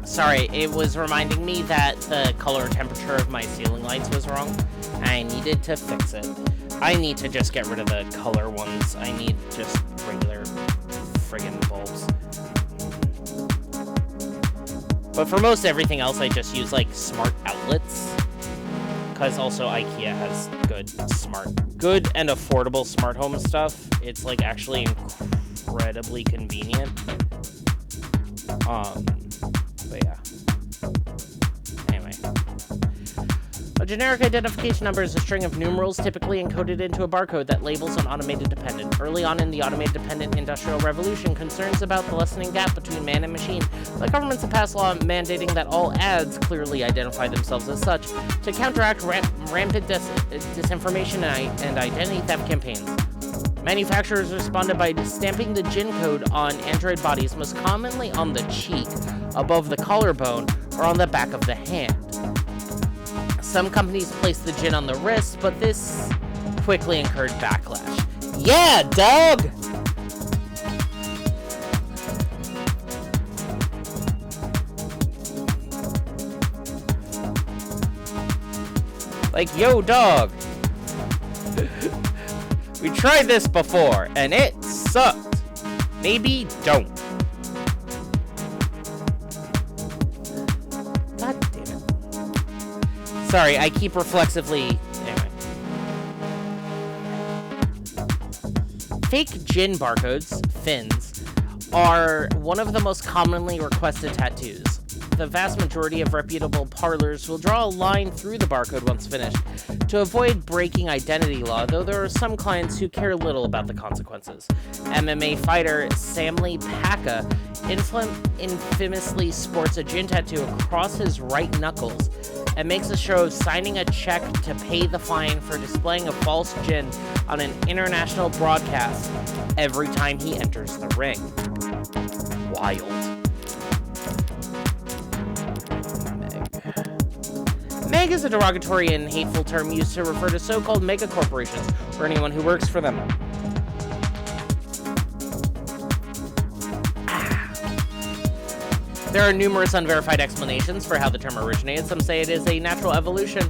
Sorry, it was reminding me that the color temperature of my ceiling lights was wrong. I needed to fix it. I need to just get rid of the color ones. I need just regular friggin' bulbs. But for most everything else, I just use, like, smart outlets. Because also IKEA has good and affordable smart home stuff. It's, like, actually incredibly convenient. But yeah. Anyway. A generic identification number is a string of numerals typically encoded into a barcode that labels an automated dependent. Early on in the automated dependent industrial revolution, concerns about the lessening gap between man and machine, the governments have passed a law mandating that all ads clearly identify themselves as such to counteract rampant disinformation and identity theft campaigns. Manufacturers responded by stamping the GIN code on Android bodies, most commonly on the cheek, above the collarbone, or on the back of the hand. Some companies placed the GIN on the wrist, but this quickly incurred backlash. Yeah, dog! Like, yo, dog! We tried this before, and it sucked. Maybe don't. God damn it. Sorry, I keep reflexively... Anyway. Fake gin barcodes, fins, are one of the most commonly requested tattoos. The vast majority of reputable parlors will draw a line through the barcode once finished to avoid breaking identity law, though there are some clients who care little about the consequences. MMA fighter Samly Paka infamously sports a gin tattoo across his right knuckles and makes a show of signing a check to pay the fine for displaying a false gin on an international broadcast every time he enters the ring. Wild. Meg is a derogatory and hateful term used to refer to so-called mega corporations or anyone who works for them. There are numerous unverified explanations for how the term originated. Some say it is a natural evolution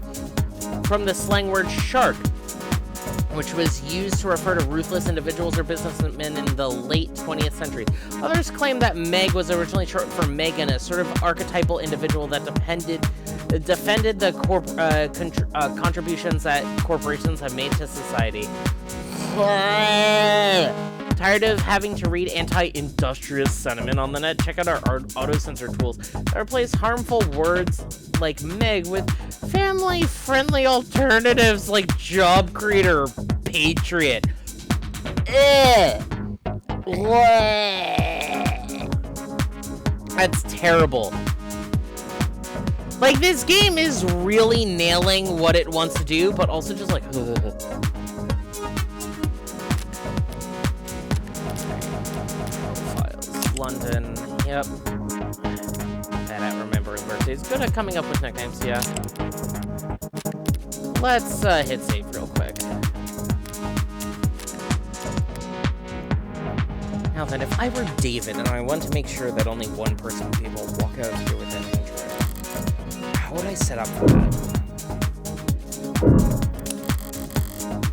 from the slang word shark, which was used to refer to ruthless individuals or businessmen in the late 20th century. Others claim that Meg was originally short for Megan, a sort of archetypal individual that defended the contributions that corporations have made to society. Tired of having to read anti-industrious sentiment on the net? Check out our auto-censor tools that replace harmful words like Meg with family-friendly alternatives like job creator or patriot. That's terrible. Like, this game is really nailing what it wants to do, but also just like, Profiles. London. Yep. Bad at remembering birthdays. Good at coming up with nicknames, yeah. Let's hit save real quick. Now then, if I were David and I want to make sure that only one person would be able to walk out of here with an Android, how would I set up for that?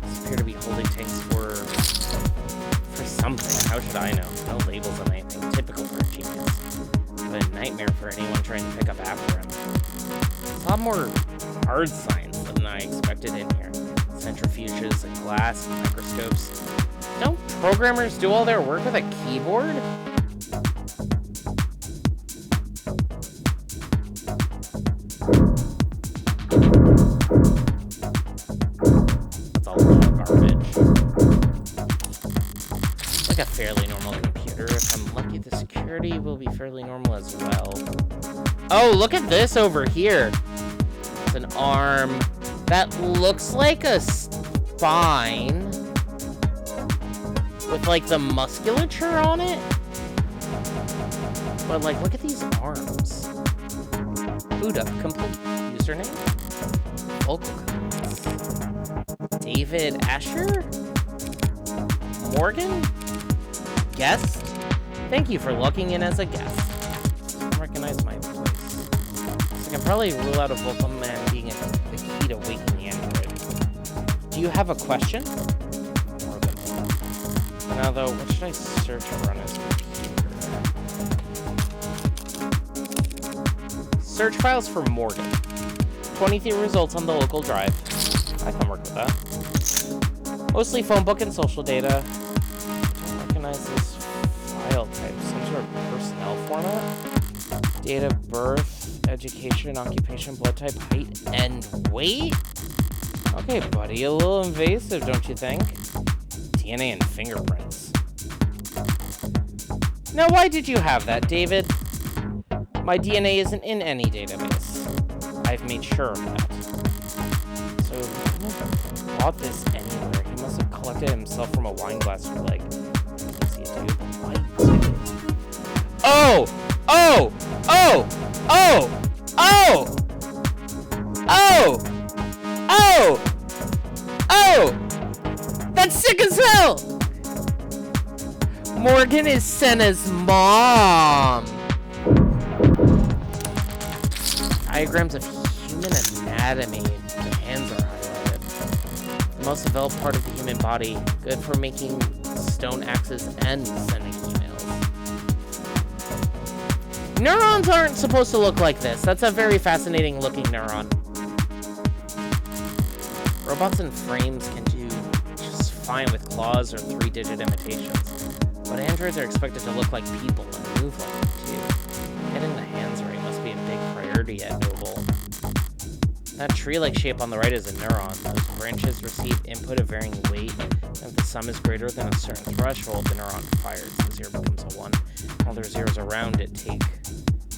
These appear to be holding tanks for something. How should I know? No labels on anything. Typical for a genius. But a nightmare for anyone trying to pick up after him. There's a lot more hard science than I expected in here. Centrifuges and glass and microscopes. Don't programmers do all their work with a keyboard? That's a lot of garbage. Like a fairly normal computer. If I'm lucky, the security will be fairly normal as well. Oh, look at this over here. It's an arm that looks like a spine with, like, the musculature on it. But, like, look at these arms. Boot up, complete. Username? Vocal codes. David Asher? Morgan? Guest? Thank you for logging in as a guest. I recognize my voice. So I can probably rule out a vocal man being the key to waking the android. Do you have a question? Now though, what should I search for on his computer? Search files for Morgan. 23 results on the local drive. I can work with that. Mostly phone book and social data. I don't recognize this file type. Some sort of personnel format. Date of birth, education, occupation, blood type, height, and weight? Okay, buddy, a little invasive, don't you think? DNA and fingerprints. Now, why did you have that, David? My DNA isn't in any database. I've made sure of that. So, he couldn't have bought this anywhere. He must have collected it himself from a wine glass for, like, easy to do. What? Oh! Oh! Oh! Oh! Oh! Oh! Oh! Oh! That's sick as hell! Morgan is Senna's mom. Diagrams of human anatomy. The hands are highlighted. The most developed part of the human body. Good for making stone axes and sending emails. Neurons aren't supposed to look like this. That's a very fascinating looking neuron. Robots and frames can do just fine with claws or 3-digit imitations. But androids are expected to look like people and move like them too. Getting the hands right must be a big priority at Noble. That tree-like shape on the right is a neuron. Those branches receive input of varying weight. If the sum is greater than a certain threshold, the neuron fires. The 0 becomes a 1. All their zeros around it take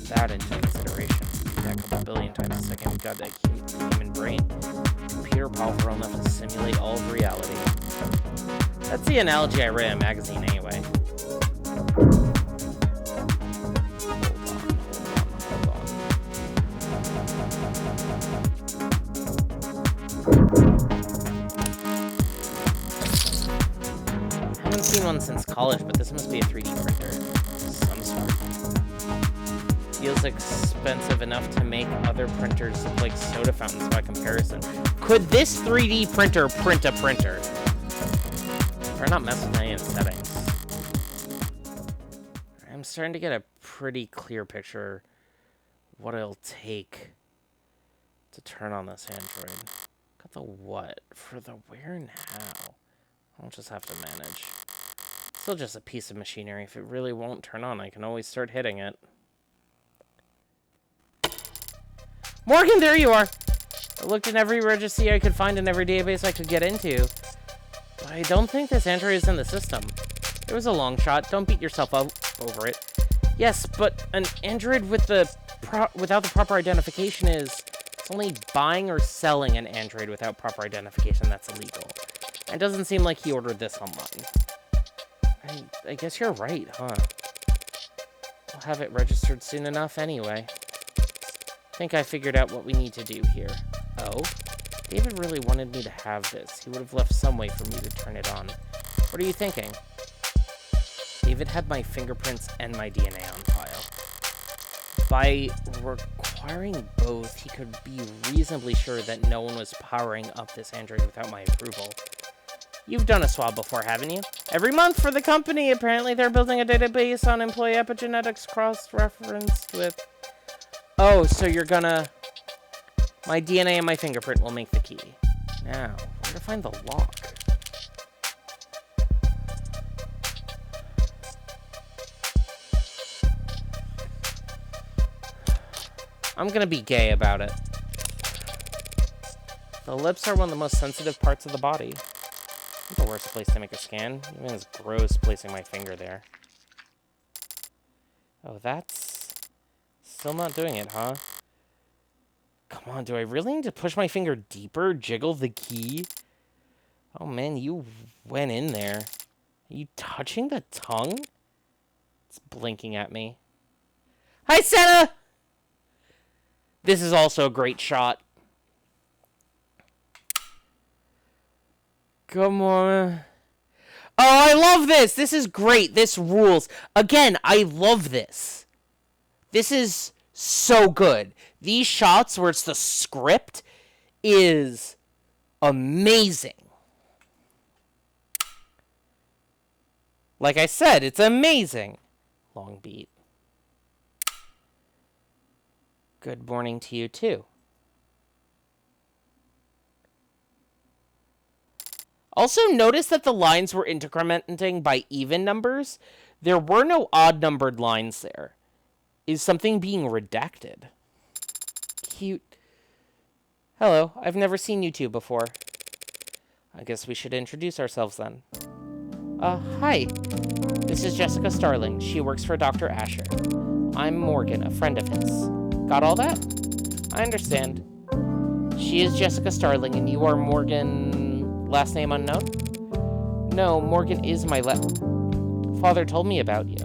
that into consideration. That a couple billion times a second, we've got that human brain. Computer powerful enough to simulate all of reality. That's the analogy I read in a magazine anyway. I haven't seen one since college, but this must be a 3D printer. Some sort. Feels expensive enough to make other printers look like soda fountains by comparison. Could this 3D printer print a printer? Or not mess with any of the settings. I'm starting to get a pretty clear picture what it'll take to turn on this Android. Got the what? For the where and how? I'll just have to manage. Still just a piece of machinery. If it really won't turn on, I can always start hitting it. Morgan, there you are! I looked in every registry I could find in every database I could get into. But I don't think this Android is in the system. It was a long shot. Don't beat yourself up over it. Yes, but an Android with without the proper identification is... It's only buying or selling an Android without proper identification that's illegal. It doesn't seem like he ordered this online. I guess you're right, huh? We'll have it registered soon enough anyway. I think I figured out what we need to do here. Oh? David really wanted me to have this. He would have left some way for me to turn it on. What are you thinking? David had my fingerprints and my DNA on file. By requiring both, he could be reasonably sure that no one was powering up this Android without my approval. You've done a swab before, haven't you? Every month for the company. Apparently they're building a database on employee epigenetics cross-referenced with... Oh, so you're gonna... My DNA and my fingerprint will make the key. Now, where to find the lock? I'm gonna be gay about it. The lips are one of the most sensitive parts of the body. The worst place to make a scan. Even it's gross placing my finger there. Oh, that's... Still not doing it, huh? Come on, do I really need to push my finger deeper? Jiggle the key? Oh man, you went in there. Are you touching the tongue? It's blinking at me. Hi, Senna! This is also a great shot. Come on. Oh, I love this! This is great. This rules. Again, I love this. This is so good. These shots where it's the script is amazing. Like I said, it's amazing. Long beat. Good morning to you, too. Also, notice that the lines were incrementing by even numbers. There were no odd-numbered lines there. Is something being redacted? Cute. Hello, I've never seen you two before. I guess we should introduce ourselves then. Hi. This is Jessica Starling. She works for Dr. Asher. I'm Morgan, a friend of his. Got all that? I understand. She is Jessica Starling, and you are Morgan... last name unknown? No, Morgan is my father told me about you.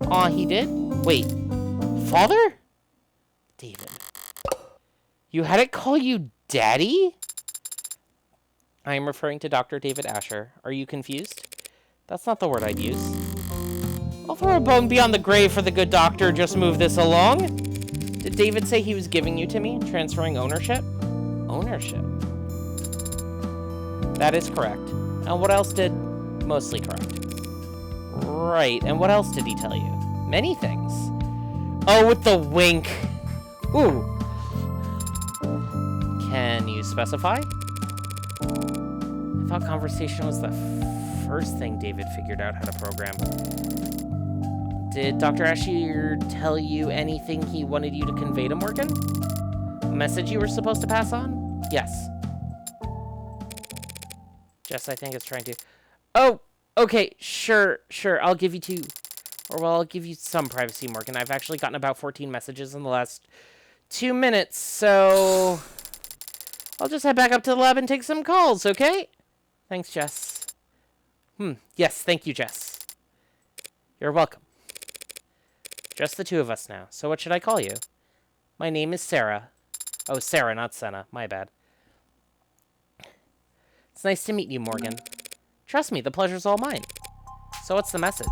Aw, he did? Wait. Father? David. You had it call you Daddy? I am referring to Dr. David Asher. Are you confused? That's not the word I'd use. I'll throw a bone beyond the grave for the good doctor. Just move this along. Did David say he was giving you to me? Transferring ownership? Ownership? That is correct. And what else did... Mostly correct. Right, and what else did he tell you? Many things. Oh, with the wink. Ooh. Can you specify? thought conversation was the first thing David figured out how to program. Did Dr. Asher tell you anything he wanted you to convey to Morgan? A message you were supposed to pass on? Yes. Jess, I think, is trying to... Oh, okay, sure. I'll give you 2. Or, well, I'll give you some privacy, Morgan. I've actually gotten about 14 messages in the last 2 minutes, so... I'll just head back up to the lab and take some calls, okay? Thanks, Jess. Yes, thank you, Jess. You're welcome. Just the 2 of us now. So what should I call you? My name is Sarah. Oh, Sarah, not Senna. My bad. It's nice to meet you, Morgan. Trust me, the pleasure's all mine. So what's the message?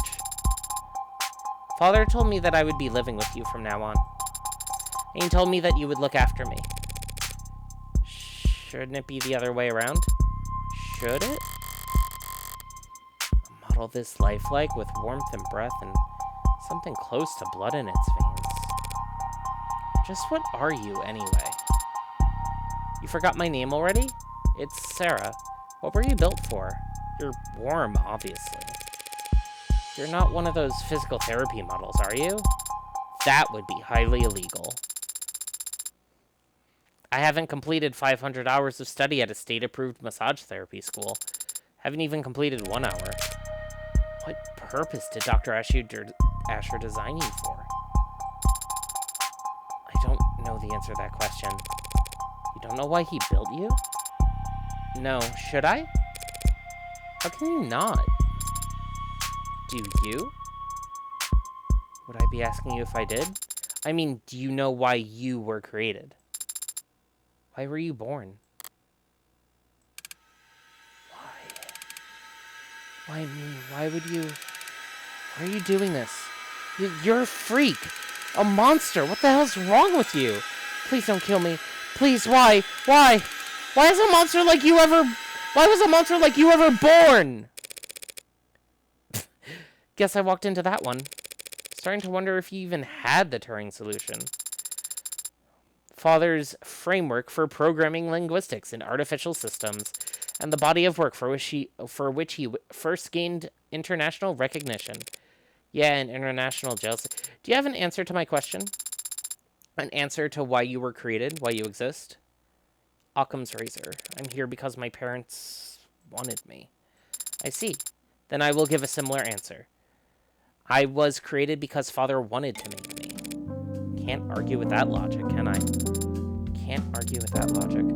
Father told me that I would be living with you from now on. And he told me that you would look after me. Shouldn't it be the other way around? Should it? Model this lifelike with warmth and breath and something close to blood in its veins. Just what are you, anyway? You forgot my name already? It's Sarah. What were you built for? You're warm, obviously. You're not one of those physical therapy models, are you? That would be highly illegal. I haven't completed 500 hours of study at a state-approved massage therapy school. Haven't even completed 1 hour. What purpose did Dr. Asher design you for? I don't know the answer to that question. You don't know why he built you? No, should I? How can you not? Do you? Would I be asking you if I did? I mean, do you know why you were created? Why were you born? Why me? Why would you... Why are you doing this? You're a freak! A monster! What the hell's wrong with you? Please don't kill me. Please, why? Why? Why is a monster like you ever... Why was a monster like you ever born? Guess I walked into that one. Starting to wonder if you even had the Turing solution. Father's framework for programming linguistics in artificial systems, and the body of work for which he first gained international recognition. Yeah, an international jealousy. Do you have an answer to my question? An answer to why you were created, why you exist? Occam's razor. I'm here because my parents wanted me. I see. Then I will give a similar answer. I was created because Father wanted to make me. Can't argue with that logic, can I? Can't argue with that logic.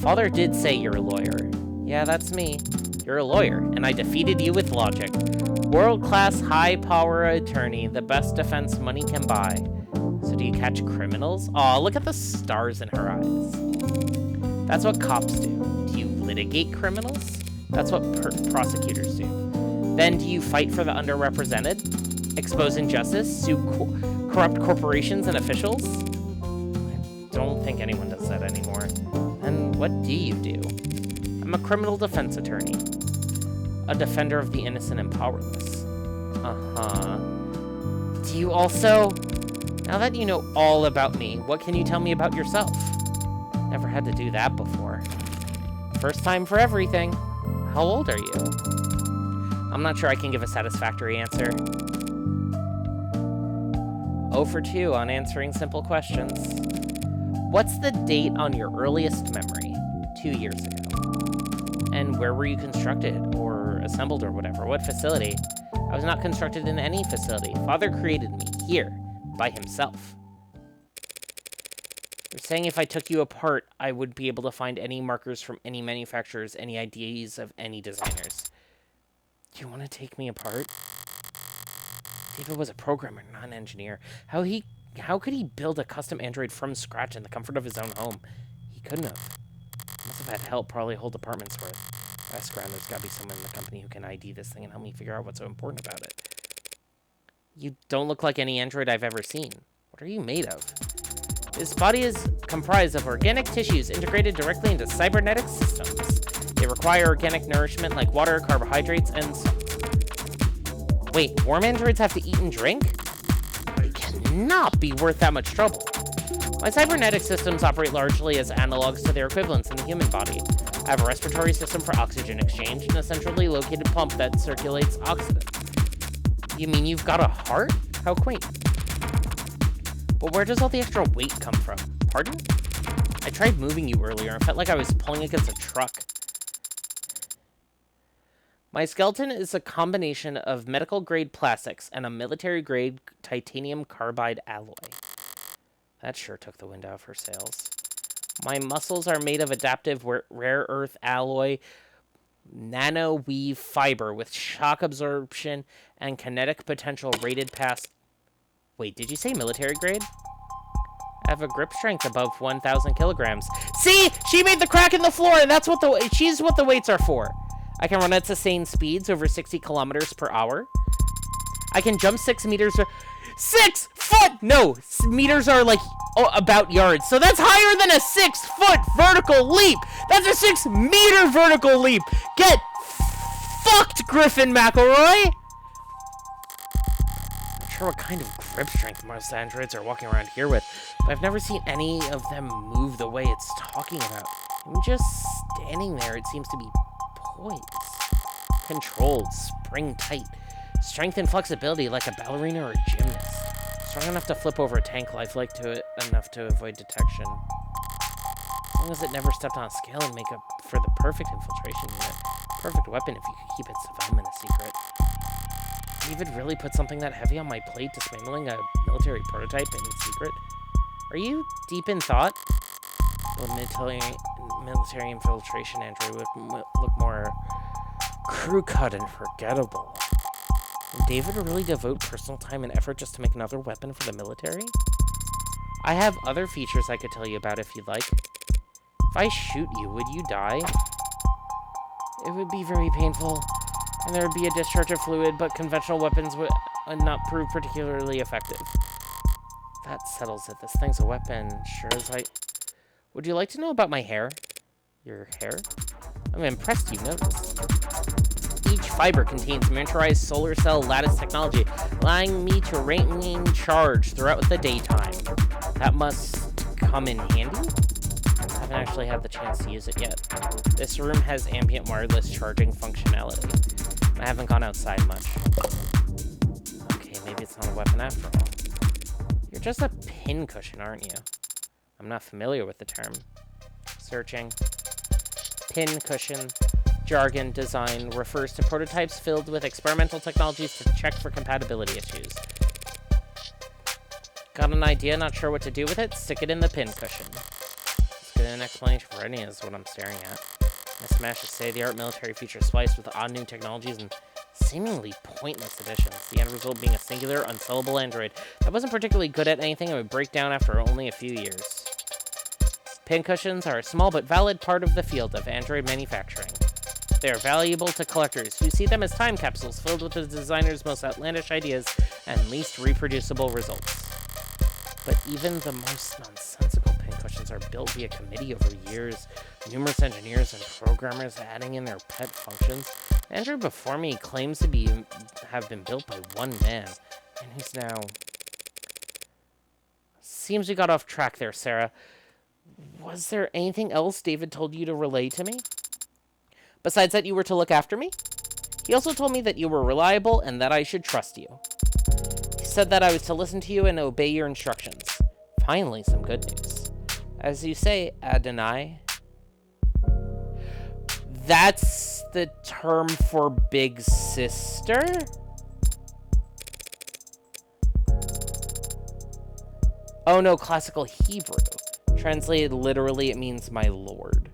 Father did say you're a lawyer. Yeah, that's me. You're a lawyer, and I defeated you with logic. World-class, high-power attorney, the best defense money can buy. So do you catch criminals? Aw, look at the stars in her eyes. That's what cops do. Do you litigate criminals? That's what prosecutors do. Then do you fight for the underrepresented? Expose injustice? Sue corrupt corporations and officials? I don't think anyone does that anymore. And what do you do? I'm a criminal defense attorney. A defender of the innocent and powerless. Uh-huh. Do you also... Now that you know all about me, what can you tell me about yourself? Never had to do that before. First time for everything. How old are you? I'm not sure I can give a satisfactory answer. 0 for 2 on answering simple questions. What's the date on your earliest memory? 2 years ago. And where were you constructed or assembled or whatever? What facility? I was not constructed in any facility. Father created me here by himself. You're saying if I took you apart, I would be able to find any markers from any manufacturers, any ideas of any designers. Do you want to take me apart? David was a programmer, not an engineer. How could he build a custom android from scratch in the comfort of his own home? He couldn't have. Must have had help, probably a whole department's worth. I asked around, there's got to be someone in the company who can ID this thing and help me figure out what's so important about it. You don't look like any android I've ever seen. What are you made of? His body is comprised of organic tissues integrated directly into cybernetic systems. They require organic nourishment like water, carbohydrates, and salt. Wait, warm androids have to eat and drink? It cannot be worth that much trouble. My cybernetic systems operate largely as analogs to their equivalents in the human body. I have a respiratory system for oxygen exchange and a centrally located pump that circulates oxygen. You mean you've got a heart? How quaint. But where does all the extra weight come from? Pardon? I tried moving you earlier and felt like I was pulling against a truck. My skeleton is a combination of medical-grade plastics and a military-grade titanium carbide alloy. That sure took the wind out of her sails. My muscles are made of adaptive rare earth alloy nano-weave fiber with shock absorption and kinetic potential rated past... Wait, did you say military grade? I have a grip strength above 1,000 kilograms. See? She made the crack in the floor, and she's what the weights are for. I can run at sustained speeds over 60 kilometers per hour. I can jump 6 meters... 6 foot! No, meters are like about yards. So that's higher than a 6 foot vertical leap. That's a 6 meter vertical leap. Get fucked, Griffin McElroy. Not sure what kind of grip strength most androids are walking around here with, but I've never seen any of them move the way it's talking about. I'm just standing there. It seems to be poised, controlled, spring tight. Strength and flexibility like a ballerina or a gymnast. Strong enough to flip over a tank, lifelike to it enough to avoid detection. As long as it never stepped on a scale and make up for the perfect infiltration unit. Perfect weapon if you could keep its development a secret. David really put something that heavy on my plate, dismantling a military prototype in secret? Are you deep in thought? The military infiltration android would look more crew-cut and forgettable. Would David really devote personal time and effort just to make another weapon for the military? I have other features I could tell you about if you'd like. If I shoot you, would you die? It would be very painful, and there would be a discharge of fluid, but conventional weapons would not prove particularly effective. That settles it. This thing's a weapon, sure as I... Would you like to know about my hair? Your hair? I'm impressed you noticed. Each fiber contains miniaturized solar cell lattice technology, allowing me to remain charged throughout the daytime. That must come in handy? I haven't actually had the chance to use it yet. This room has ambient wireless charging functionality. I haven't gone outside much. Okay, maybe it's not a weapon after all. You're just a pincushion, aren't you? I'm not familiar with the term. Searching. Pincushion. Jargon design refers to prototypes filled with experimental technologies to check for compatibility issues. Got an idea, not sure what to do with it? Stick it in the pincushion. Let's get an explanation for any is what I'm staring at. I smash a state-of-the-art military feature spliced with odd new technologies and seemingly pointless additions. The end result being a singular, unsellable android that wasn't particularly good at anything and would break down after only a few years. Pincushions are a small but valid part of the field of android manufacturing. They are valuable to collectors who see them as time capsules filled with the designer's most outlandish ideas and least reproducible results. But even the most nonsensical pincushions are built via committee over years, numerous engineers and programmers adding in their pet functions. The android before me claims to have been built by one man, and who's now... Seems we got off track there, Sarah. Was there anything else David told you to relay to me? Besides that you were to look after me? He also told me that you were reliable and that I should trust you. He said that I was to listen to you and obey your instructions. Finally, some good news. As you say, Adonai. That's the term for big sister? Oh no, classical Hebrew. Translated literally, it means my lord.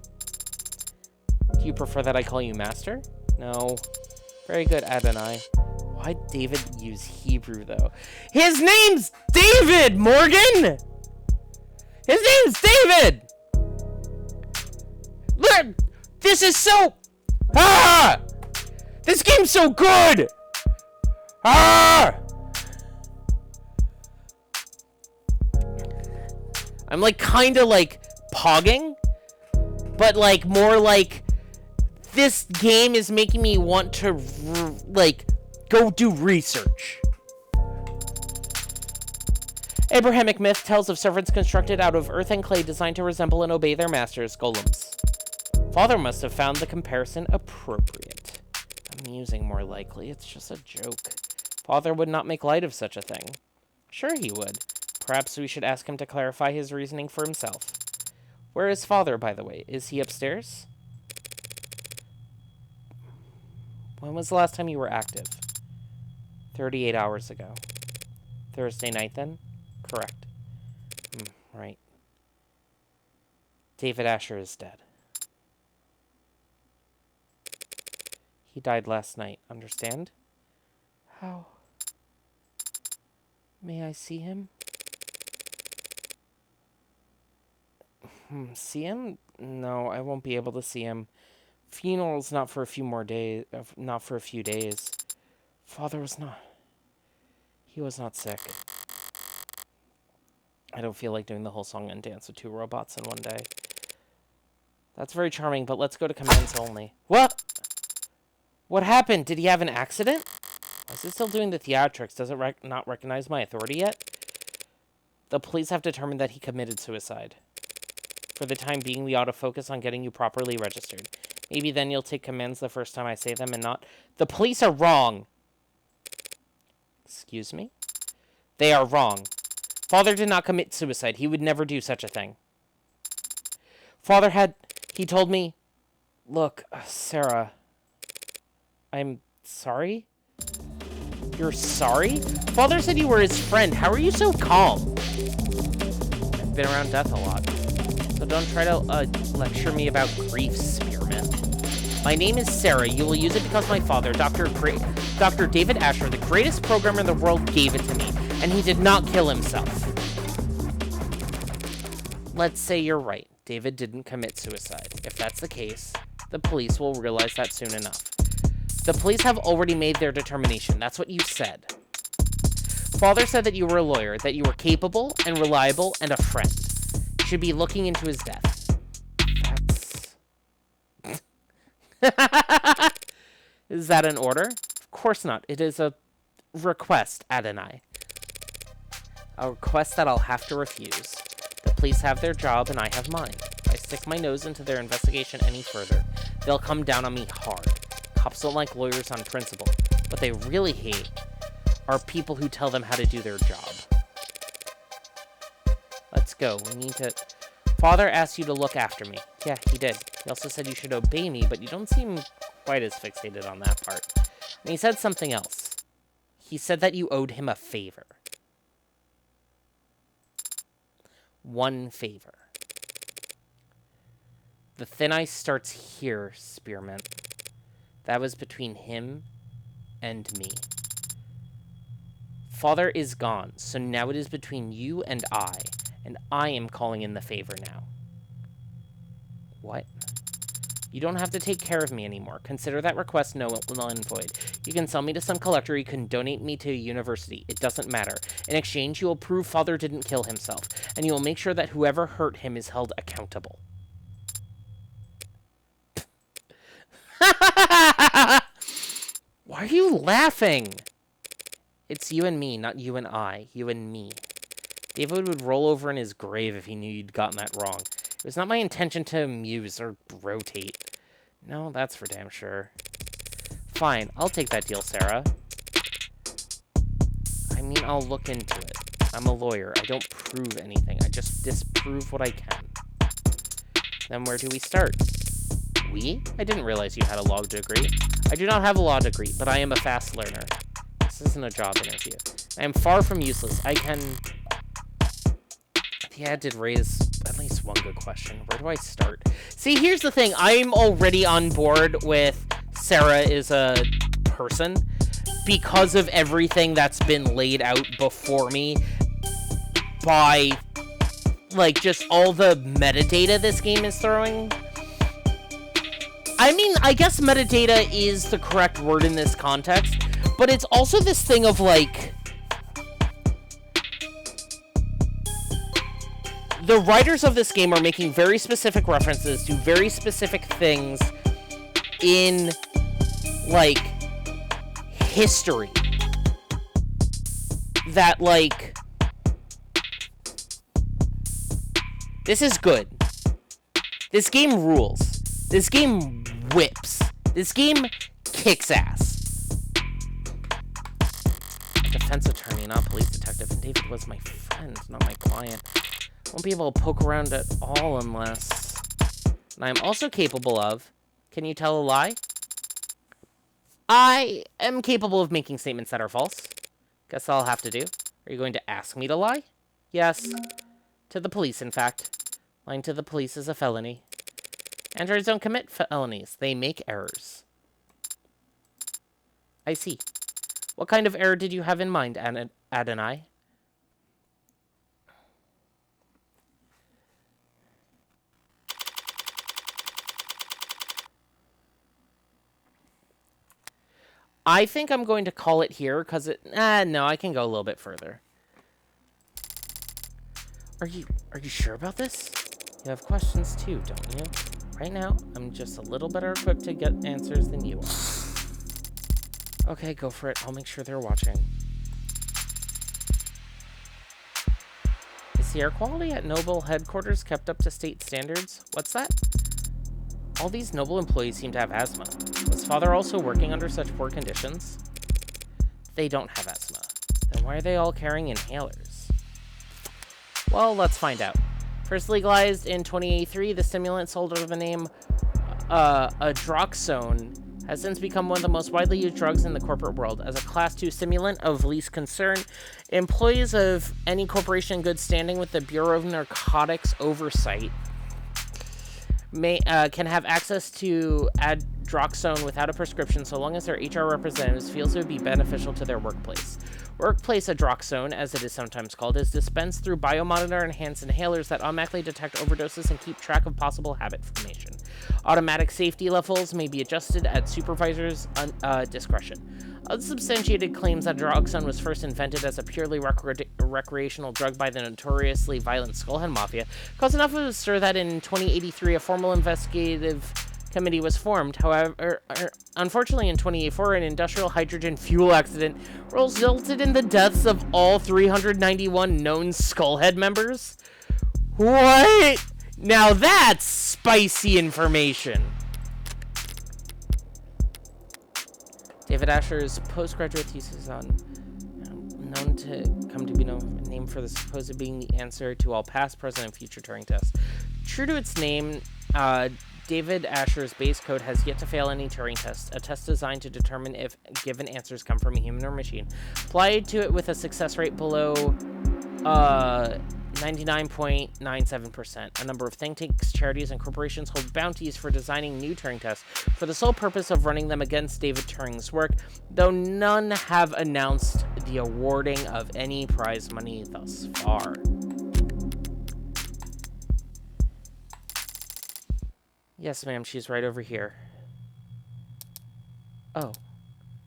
Do you prefer that I call you master? No. Very good, Adonai. Why'd David use Hebrew, though? His name's David, Morgan! His name's David! Look! This is so... Ah! This game's so good! Ah! I'm like kinda like pogging, but like more like this game is making me want to like go do research. Abrahamic myth tells of servants constructed out of earth and clay designed to resemble and obey their masters, golems. Father must have found the comparison appropriate. Amusing, more likely. It's just a joke. Father would not make light of such a thing. Sure he would. Perhaps we should ask him to clarify his reasoning for himself. Where is Father, by the way? Is he upstairs? When was the last time you were active? 38 hours ago. Thursday night, then? Correct. Right. David Asher is dead. He died last night. Understand? How? May I see him? See him? No, I won't be able to see him. Funeral's not for a few more days. Not for a few days. Father was not. He was not sick. I don't feel like doing the whole song and dance with 2 robots in one day. That's very charming, but let's go to commands only. What? What happened? Did he have an accident? Why is it still doing the theatrics? Does it not recognize my authority yet? The police have determined that he committed suicide. For the time being, we ought to focus on getting you properly registered. Maybe then you'll take commands the first time I say them and not... The police are wrong! Excuse me? They are wrong. Father did not commit suicide. He would never do such a thing. Father had... He told me... Look, Sarah... I'm sorry? You're sorry? Father said you were his friend. How are you so calm? I've been around death a lot. So don't try to lecture me about grief, Spearman. My name is Sarah. You will use it because my father, Dr. David Asher, the greatest programmer in the world, gave it to me. And he did not kill himself. Let's say you're right. David didn't commit suicide. If that's the case, the police will realize that soon enough. The police have already made their determination. That's what you said. Father said that you were a lawyer, that you were capable and reliable and a friend. You should be looking into his death. That's... Is that an order? Of course not. It is a request, Adonai. A request that I'll have to refuse. The police have their job and I have mine. If I stick my nose into their investigation any further, they'll come down on me hard. Cops don't like lawyers on principle. What they really hate are people who tell them how to do their job. Let's go. We need to... Father asked you to look after me. Yeah, he did. He also said you should obey me, but you don't seem quite as fixated on that part. And he said something else. He said that you owed him a favor. One favor. The thin ice starts here, Spearman. That was between him and me. Father is gone, so now it is between you and I am calling in the favor now. What? You don't have to take care of me anymore. Consider that request null and void. You can sell me to some collector, you can donate me to a university. It doesn't matter. In exchange, you will prove Father didn't kill himself, and you will make sure that whoever hurt him is held accountable. Why are you laughing? It's you and me, not you and I. You and me. David would roll over in his grave if he knew you'd gotten that wrong. It was not my intention to amuse or rotate. No, that's for damn sure. Fine, I'll take that deal, Sarah. I mean, I'll look into it. I'm a lawyer. I don't prove anything. I just disprove what I can. Then where do we start? We? I didn't realize you had a law degree. I do not have a law degree, but I am a fast learner. This isn't a job interview. I am far from useless. I can... The ad did raise at least one good question. Where do I start? See, here's the thing. I'm already on board with Sarah is a person because of everything that's been laid out before me by, like, just all the metadata this game is throwing. I mean, I guess metadata is the correct word in this context, but it's also this thing of, like... The writers of this game are making very specific references to very specific things in, like, history. That, like... This is good. This game rules. This game whips. This game kicks ass. Defense attorney, not police detective, and David was my friend, not my client. Won't be able to poke around at all unless... And I'm also capable of... Can you tell a lie? I am capable of making statements that are false. Guess I'll have to do. Are you going to ask me to lie? Yes. To the police, in fact. Lying to the police is a felony. Androids don't commit felonies. They make errors. I see. What kind of error did you have in mind, Adonai? I think I'm going to call it here, because it... no, I can go a little bit further. Are you sure about this? You have questions too, don't you? Right now, I'm just a little better equipped to get answers than you are. Okay, go for it. I'll make sure they're watching. Is the air quality at Noble headquarters kept up to state standards? What's that? All these Noble employees seem to have asthma. Was Father also working under such poor conditions? They don't have asthma. Then why are they all carrying inhalers? Well, let's find out. First legalized in 2083, the stimulant sold under the name Adroxone has since become one of the most widely used drugs in the corporate world. As a Class 2 stimulant of least concern, employees of any corporation in good standing with the Bureau of Narcotics Oversight can have access to Adroxone without a prescription so long as their HR representatives feels it would be beneficial to their workplace. Workplace Adroxone, as it is sometimes called, is dispensed through biomonitor-enhanced inhalers that automatically detect overdoses and keep track of possible habit formation. Automatic safety levels may be adjusted at supervisors' discretion. Unsubstantiated claims that Adroxone was first invented as a purely recreational drug by the notoriously violent Skullhead Mafia caused enough of a stir that in 2083 a formal investigative committee was formed. However, unfortunately in 2084 an industrial hydrogen fuel accident resulted in the deaths of all 391 known Skullhead members. What? Now that's spicy information. David Asher's postgraduate thesis on known to come to be named for the supposed being the answer to all past, present, and future Turing tests. True to its name, David Asher's base code has yet to fail any Turing test, a test designed to determine if given answers come from a human or machine. Applied to it with a success rate below 99.97%. A number of think tanks, charities, and corporations hold bounties for designing new Turing tests for the sole purpose of running them against David Turing's work, though none have announced the awarding of any prize money thus far. Yes, ma'am, she's right over here. Oh,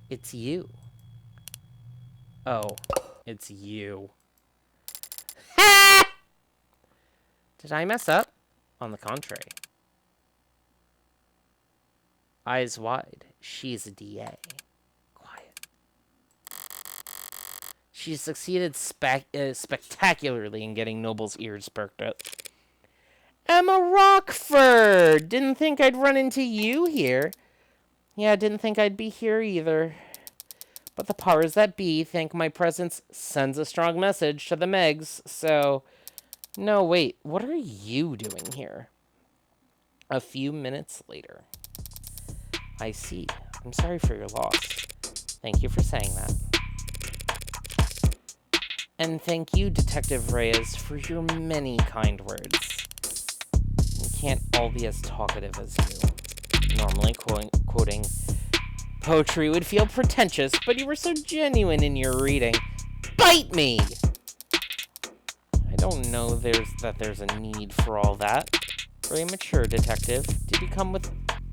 it's you. Oh, it's you. Did I mess up? On the contrary. Eyes wide. She's a DA. Quiet. She succeeded spectacularly in getting Noble's ears perked up. Emma Rockford! Didn't think I'd run into you here. Yeah, didn't think I'd be here either. But the powers that be think my presence sends a strong message to the Megs, so... No, wait, what are you doing here? A few minutes later. I see. I'm sorry for your loss. Thank you for saying that. And thank you, Detective Reyes, for your many kind words. We can't all be as talkative as you. Normally, quoting poetry would feel pretentious, but you were so genuine in your reading. Bite me! I don't know that there's a need for all that. Very mature, Detective. Did you come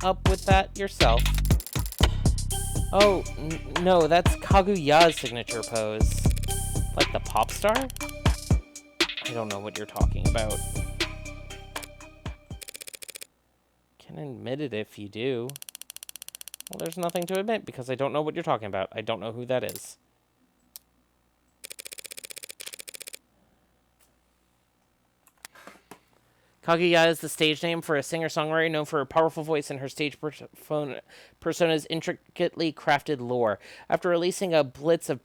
up with that yourself? Oh, no, that's Kaguya's signature pose. Like the pop star? I don't know what you're talking about. Can admit it if you do. Well, there's nothing to admit because I don't know what you're talking about. I don't know who that is. Kaguya is the stage name for a singer-songwriter known for her powerful voice and her stage persona's intricately crafted lore. After releasing a blitz of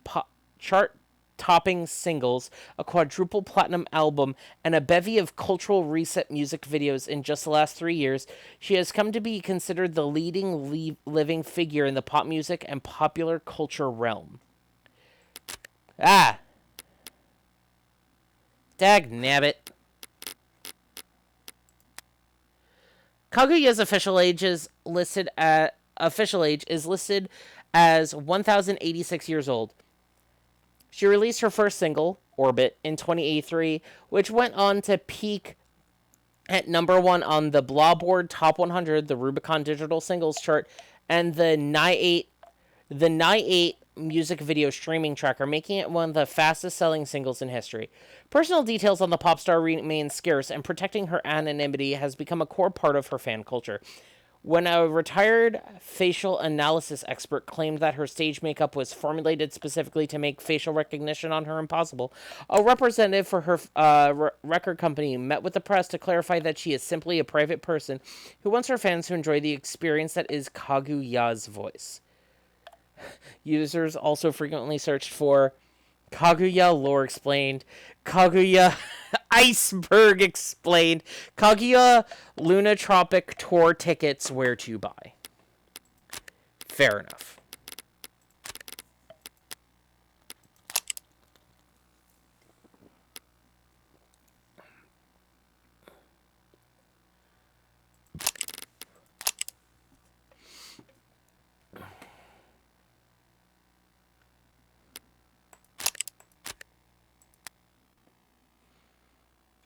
chart-topping singles, a quadruple platinum album, and a bevy of cultural reset music videos in just the last 3 years, she has come to be considered the leading living figure in the pop music and popular culture realm. Ah! Dagnabbit. Kaguya's official age is listed as 1,086 years old. She released her first single, Orbit, in 2083, which went on to peak at number 1 on the Billboard Top 100, the Rubicon Digital Singles Chart, and the Night 8 music video streaming tracker, making it one of the fastest-selling singles in history. Personal details on the pop star remain scarce, and protecting her anonymity has become a core part of her fan culture. When a retired facial analysis expert claimed that her stage makeup was formulated specifically to make facial recognition on her impossible, a representative for her record company met with the press to clarify that she is simply a private person who wants her fans to enjoy the experience that is Kaguya's voice. Users also frequently searched for Kaguya lore explained, Kaguya iceberg explained, Kaguya Lunatropic tour tickets where to buy. Fair enough.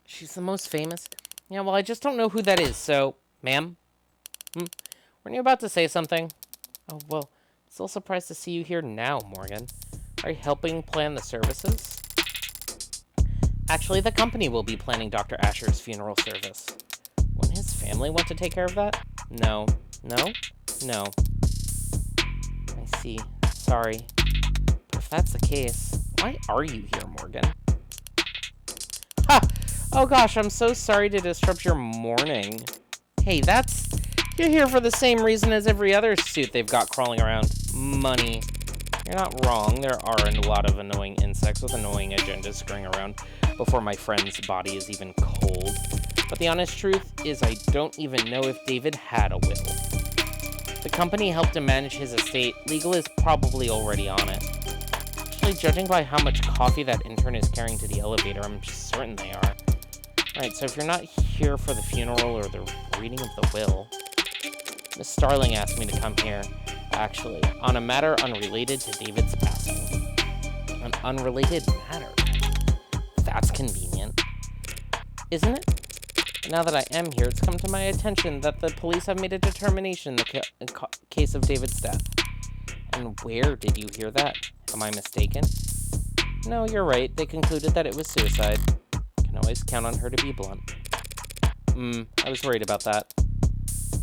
She's the most famous? Yeah, well, I just don't know who that is, so... Ma'am? Weren't you about to say something? Oh, well, still surprised to see you here now, Morgan. Are you helping plan the services? Actually, the company will be planning Dr. Asher's funeral service. Wouldn't his family want to take care of that? No. No? No. I see. Sorry. But if that's the case, why are you here, Morgan? Ha! Oh gosh, I'm so sorry to disrupt your morning. Hey, you're here for the same reason as every other suit they've got crawling around. Money. You're not wrong, there are a lot of annoying insects with annoying agendas scurrying around before my friend's body is even cold. But the honest truth is I don't even know if David had a will. The company helped him manage his estate. Legal is probably already on it. Actually, judging by how much coffee that intern is carrying to the elevator, I'm certain they are. Alright, so if you're not here for the funeral or the reading of the will... Miss Starling asked me to come here, actually, on a matter unrelated to David's passing. An unrelated matter? That's convenient. Isn't it? Now that I am here, it's come to my attention that the police have made a determination in the case of David's death. And where did you hear that? Am I mistaken? No, you're right. They concluded that it was suicide. Can always count on her to be blunt. I was worried about that.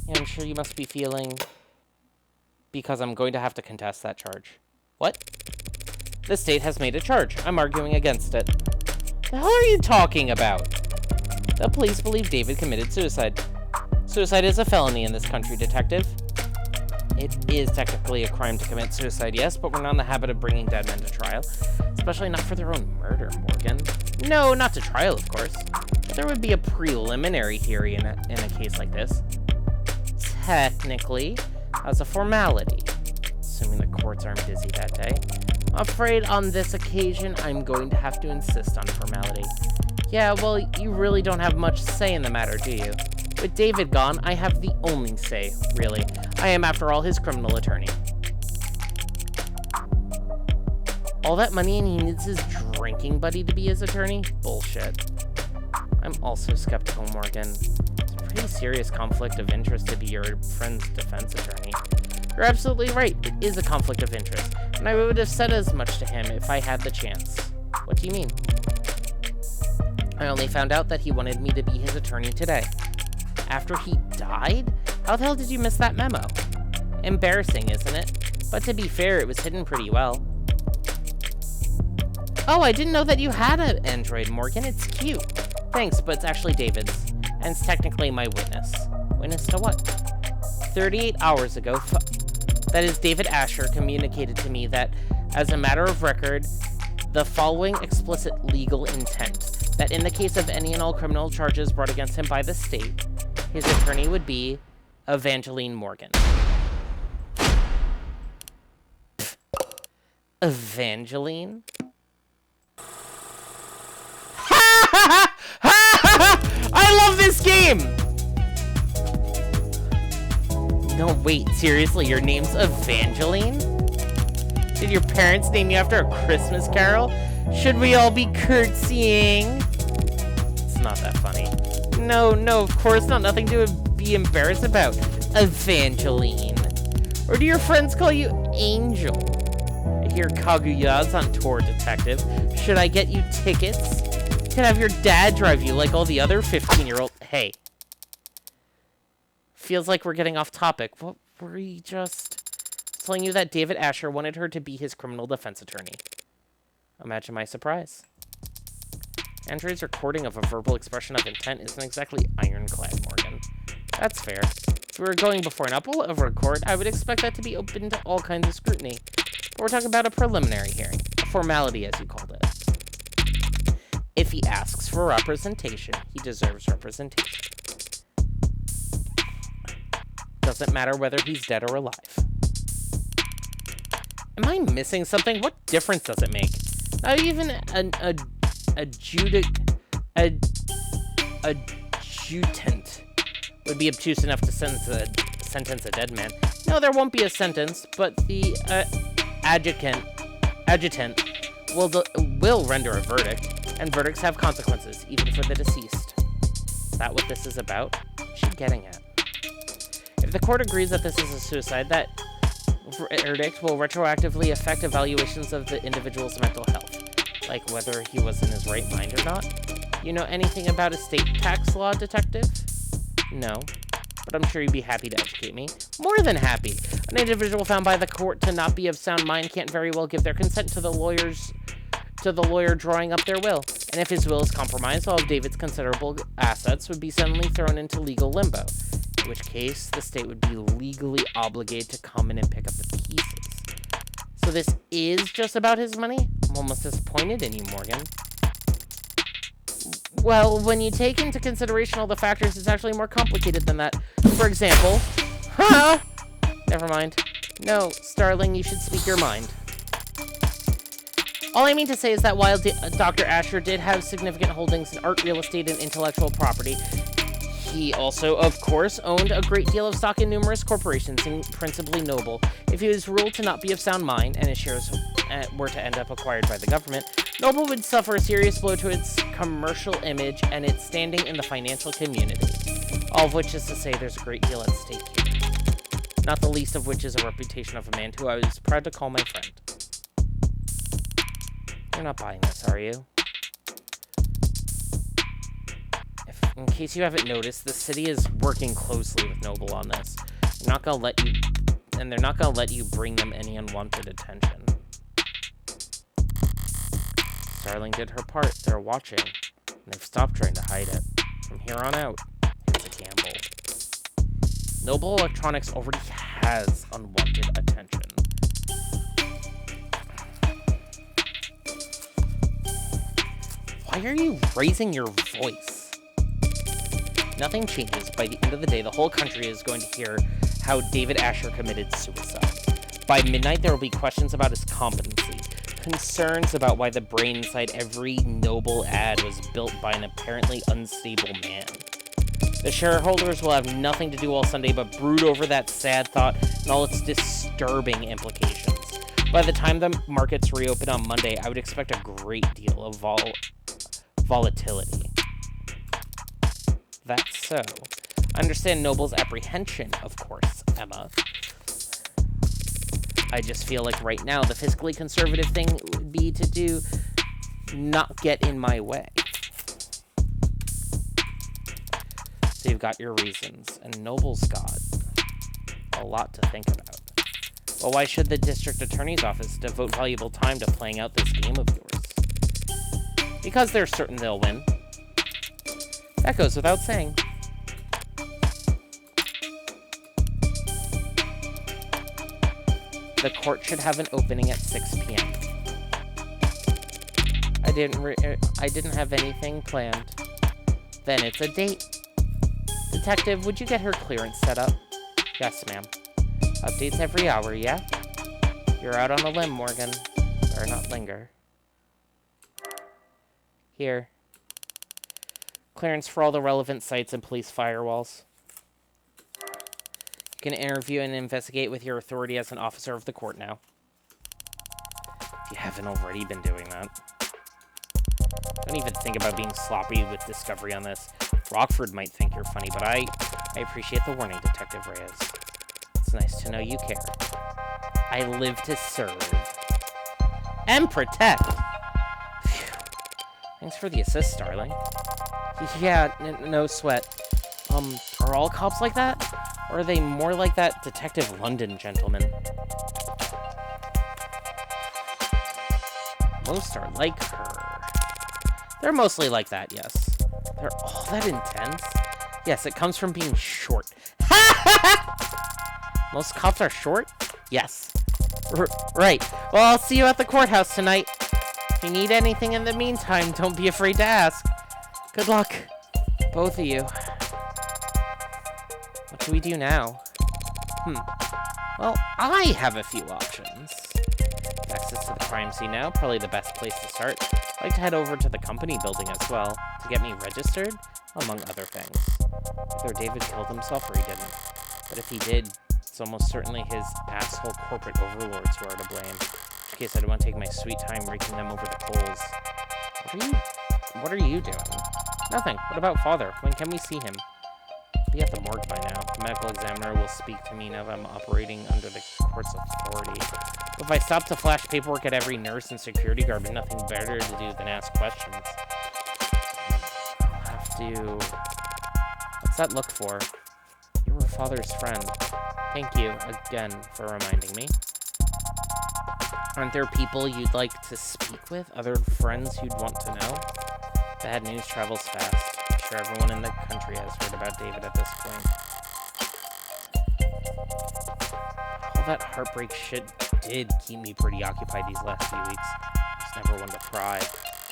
Yeah, I'm sure you must be feeling... Because I'm going to have to contest that charge. What? The state has made a charge. I'm arguing against it. The hell are you talking about? The police believe David committed suicide. Suicide is a felony in this country, detective. It is technically a crime to commit suicide, yes, but we're not in the habit of bringing dead men to trial. Especially not for their own murder, Morgan. No, not to trial, of course. But there would be a preliminary hearing in a case like this. Technically, as a formality. Assuming the courts aren't busy that day. I'm afraid on this occasion, I'm going to have to insist on formality. Yeah, well, you really don't have much say in the matter, do you? With David gone, I have the only say, really. I am, after all, his criminal attorney. All that money and he needs his drinking buddy to be his attorney? Bullshit. I'm also skeptical, Morgan. It's a pretty serious conflict of interest to be your friend's defense attorney. You're absolutely right. It is a conflict of interest. And I would have said as much to him if I had the chance. What do you mean? I only found out that he wanted me to be his attorney today. After he died? How the hell did you miss that memo? Embarrassing, isn't it? But to be fair, it was hidden pretty well. Oh, I didn't know that you had an Android, Morgan. It's cute. Thanks, but it's actually David's. hence technically my witness. Witness to what? 38 hours ago, that is, David Asher communicated to me that, as a matter of record, the following explicit legal intent, that in the case of any and all criminal charges brought against him by the state, his attorney would be Evangeline Morgan. Evangeline? I love this game! No, wait, seriously, your name's Evangeline? Did your parents name you after a Christmas carol? Should we all be curtsying? It's not that funny. No, of course not. Nothing to be embarrassed about, Evangeline. Or do your friends call you Angel? I hear Kaguya's on tour, detective. Should I get you tickets? Could have your dad drive you like all the other 15-year-old... Hey. Feels like we're getting off topic. What were we just... telling you that David Asher wanted her to be his criminal defense attorney. Imagine my surprise. Andre's recording of a verbal expression of intent isn't exactly ironclad, Morgan. That's fair. If we were going before an appellate court, I would expect that to be open to all kinds of scrutiny. But we're talking about a preliminary hearing. A formality, as you called it. If he asks for representation, he deserves representation. Doesn't matter whether he's dead or alive. Am I missing something? What difference does it make? Not even an adjutant would be obtuse enough to sentence a dead man. No, there won't be a sentence, but the adjutant will render a verdict, and verdicts have consequences, even for the deceased. Is that what this is about? What's she getting at? If the court agrees that this is a suicide, that verdict will retroactively affect evaluations of the individual's mental health, like whether he was in his right mind or not. You know anything about estate tax law, detective? No, but I'm sure you'd be happy to educate me. More than happy. An individual found by the court to not be of sound mind can't very well give their consent to the lawyer drawing up their will, and if his will is compromised, all of David's considerable assets would be suddenly thrown into legal limbo, in which case the state would be legally obligated to come in and pick up the pieces. So this is just about his money? I'm almost disappointed in you, Morgan. Well, when you take into consideration all the factors, it's actually more complicated than that. For example... Huh? Never mind. No, Starling, you should speak your mind. All I mean to say is that while Dr. Asher did have significant holdings in art, real estate, and intellectual property, he also, of course, owned a great deal of stock in numerous corporations, principally Noble. If he was ruled to not be of sound mind, and his shares were to end up acquired by the government, Noble would suffer a serious blow to its commercial image and its standing in the financial community. All of which is to say there's a great deal at stake here. Not the least of which is a reputation of a man who I was proud to call my friend. You're not buying this, are you? In case you haven't noticed, the city is working closely with Noble on this. They're not gonna let you bring them any unwanted attention. Starling did her part. They're watching, and they've stopped trying to hide it. From here on out, it's a gamble. Noble Electronics already has unwanted attention. Why are you raising your voice? Nothing changes. By the end of the day, the whole country is going to hear how David Asher committed suicide. By midnight, there will be questions about his competency, concerns about why the brain inside every Noble ad was built by an apparently unstable man. The shareholders will have nothing to do all Sunday but brood over that sad thought and all its disturbing implications. By the time the markets reopen on Monday, I would expect a great deal of volatility. That's so. I understand Noble's apprehension, of course, Emma. I just feel like right now the fiscally conservative thing would be to not get in my way. So you've got your reasons, and Noble's got a lot to think about. Well, why should the district attorney's office devote valuable time to playing out this game of yours? Because they're certain they'll win. That goes without saying. The court should have an opening at 6 p.m. I didn't have anything planned. Then it's a date. Detective, would you get her clearance set up? Yes, ma'am. Updates every hour, yeah? You're out on a limb, Morgan. Better not linger. Here. Clearance for all the relevant sites and police firewalls. You can interview and investigate with your authority as an officer of the court now. If you haven't already been doing that. Don't even think about being sloppy with discovery on this. Rockford might think you're funny, but I appreciate the warning, Detective Reyes. It's nice to know you care. I live to serve. And protect! Phew. Thanks for the assist, darling. Yeah, no sweat. Are all cops like that? Or are they more like that Detective London gentleman? Most are like her. They're mostly like that, yes. They're all that intense? Yes, it comes from being short. Most cops are short? Yes. Right. Well, I'll see you at the courthouse tonight. If you need anything in the meantime, don't be afraid to ask. Good luck, both of you. What do we do now? Well, I have a few options. Access to the crime scene now, probably the best place to start. I'd like to head over to the company building as well, to get me registered, among other things. Either David killed himself or he didn't. But if he did, it's almost certainly his asshole corporate overlords who are to blame. In which case, I'd want to take my sweet time raking them over the coals. What are you doing? Nothing. What about Father? When can we see him? Be at the morgue by now. The medical examiner will speak to me now that I'm operating under the court's authority. If I stop to flash paperwork at every nurse and security guard, but nothing better to do than ask questions. I'll have to... What's that look for? You were Father's friend. Thank you again for reminding me. Aren't there people you'd like to speak with? Other friends you'd want to know? Bad news travels fast. I'm sure everyone in the country has heard about David at this point. All that heartbreak shit did keep me pretty occupied these last few weeks. I just never one to pry.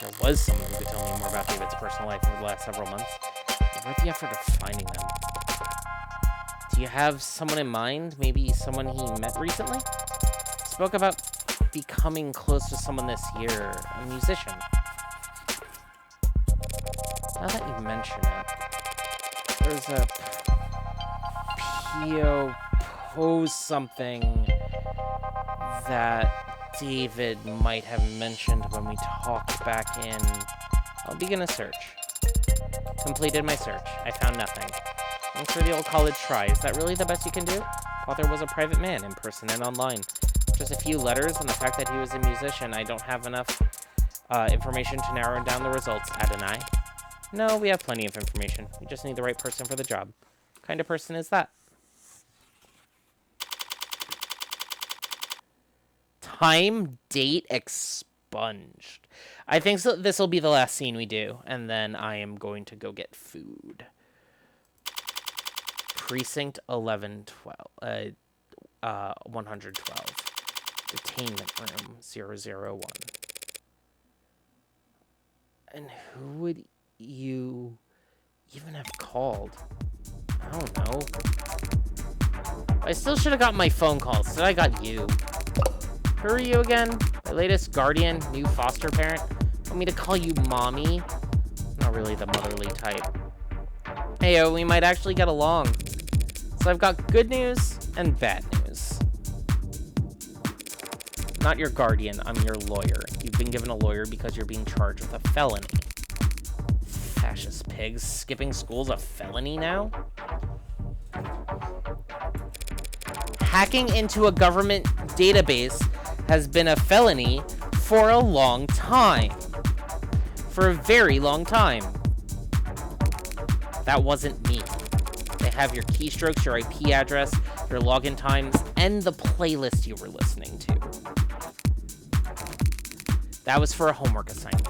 There was someone who could tell me more about David's personal life over the last several months. It's worth the effort of finding them. Do you have someone in mind? Maybe someone he met recently? Spoke about becoming close to someone this year. A musician. Now that you mention it, there's a P.O. Pose something that David might have mentioned when we talked back in... I'll begin a search. Completed my search. I found nothing. Thanks for the old college try. Is that really the best you can do? Father was a private man, in person and online. Just a few letters and the fact that he was a musician. I don't have enough information to narrow down the results, Adonai. No, we have plenty of information. We just need the right person for the job. What kind of person is that? Time, date, expunged. I think so. This will be the last scene we do, and then I am going to go get food. Precinct 112. 112. Detainment room 001. And who would you even have called? I don't know. I still should have got my phone calls. So I got you. Who are you again? My latest guardian, new foster parent? Want me to call you mommy? Not really the motherly type. Heyo, we might actually get along. So I've got good news and bad news. Not your guardian, I'm your lawyer. You've been given a lawyer because you're being charged with a felony. Fascist pigs. Skipping school's a felony now? Hacking into a government database has been a felony for a long time. For a very long time. That wasn't me. They have your keystrokes, your IP address, your login times, and the playlist you were listening to. That was for a homework assignment.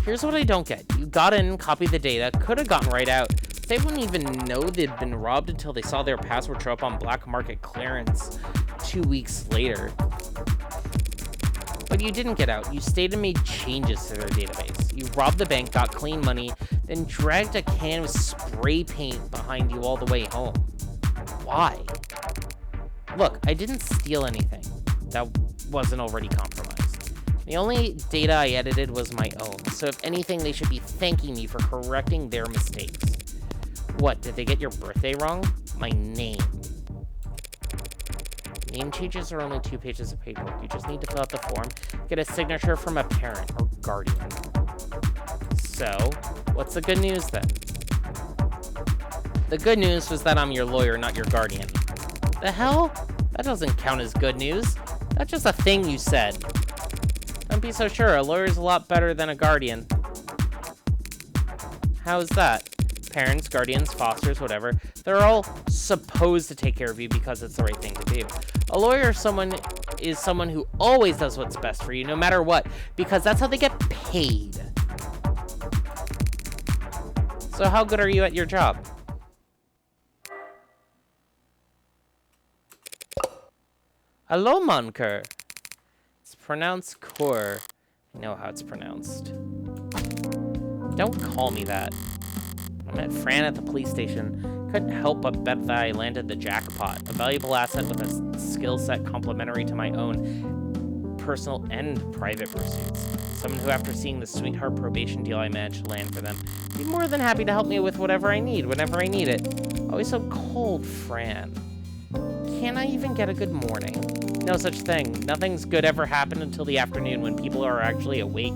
Here's what I don't get. You got in, copied the data, could have gotten right out. They wouldn't even know they'd been robbed until they saw their password show up on black market clearance 2 weeks later. But you didn't get out. You stayed and made changes to their database. You robbed the bank, got clean money, then dragged a can of spray paint behind you all the way home. Why? Look, I didn't steal anything that wasn't already compromised. The only data I edited was my own, so if anything, they should be thanking me for correcting their mistakes. What, did they get your birthday wrong? My name. Name changes are only 2 pages of paperwork. You just need to fill out the form, get a signature from a parent or guardian. So, what's the good news then? The good news was that I'm your lawyer, not your guardian. The hell? That doesn't count as good news. That's just a thing you said. Don't be so sure. A lawyer's a lot better than a guardian. How's that? Parents, guardians, fosters, whatever. They're all supposed to take care of you because it's the right thing to do. A lawyer is someone who always does what's best for you, no matter what, because that's how they get paid. So how good are you at your job? Hello, Monker. It's pronounced Core. I know how it's pronounced. Don't call me that. I met Fran at the police station. Couldn't help but bet that I landed the jackpot. A valuable asset with a skill set complementary to my own personal and private pursuits. Someone who, after seeing the sweetheart probation deal I managed to land for them, would be more than happy to help me with whatever I need, whenever I need it. Always so cold, Fran. Can't I even get a good morning? No such thing. Nothing's good ever happened until the afternoon when people are actually awake.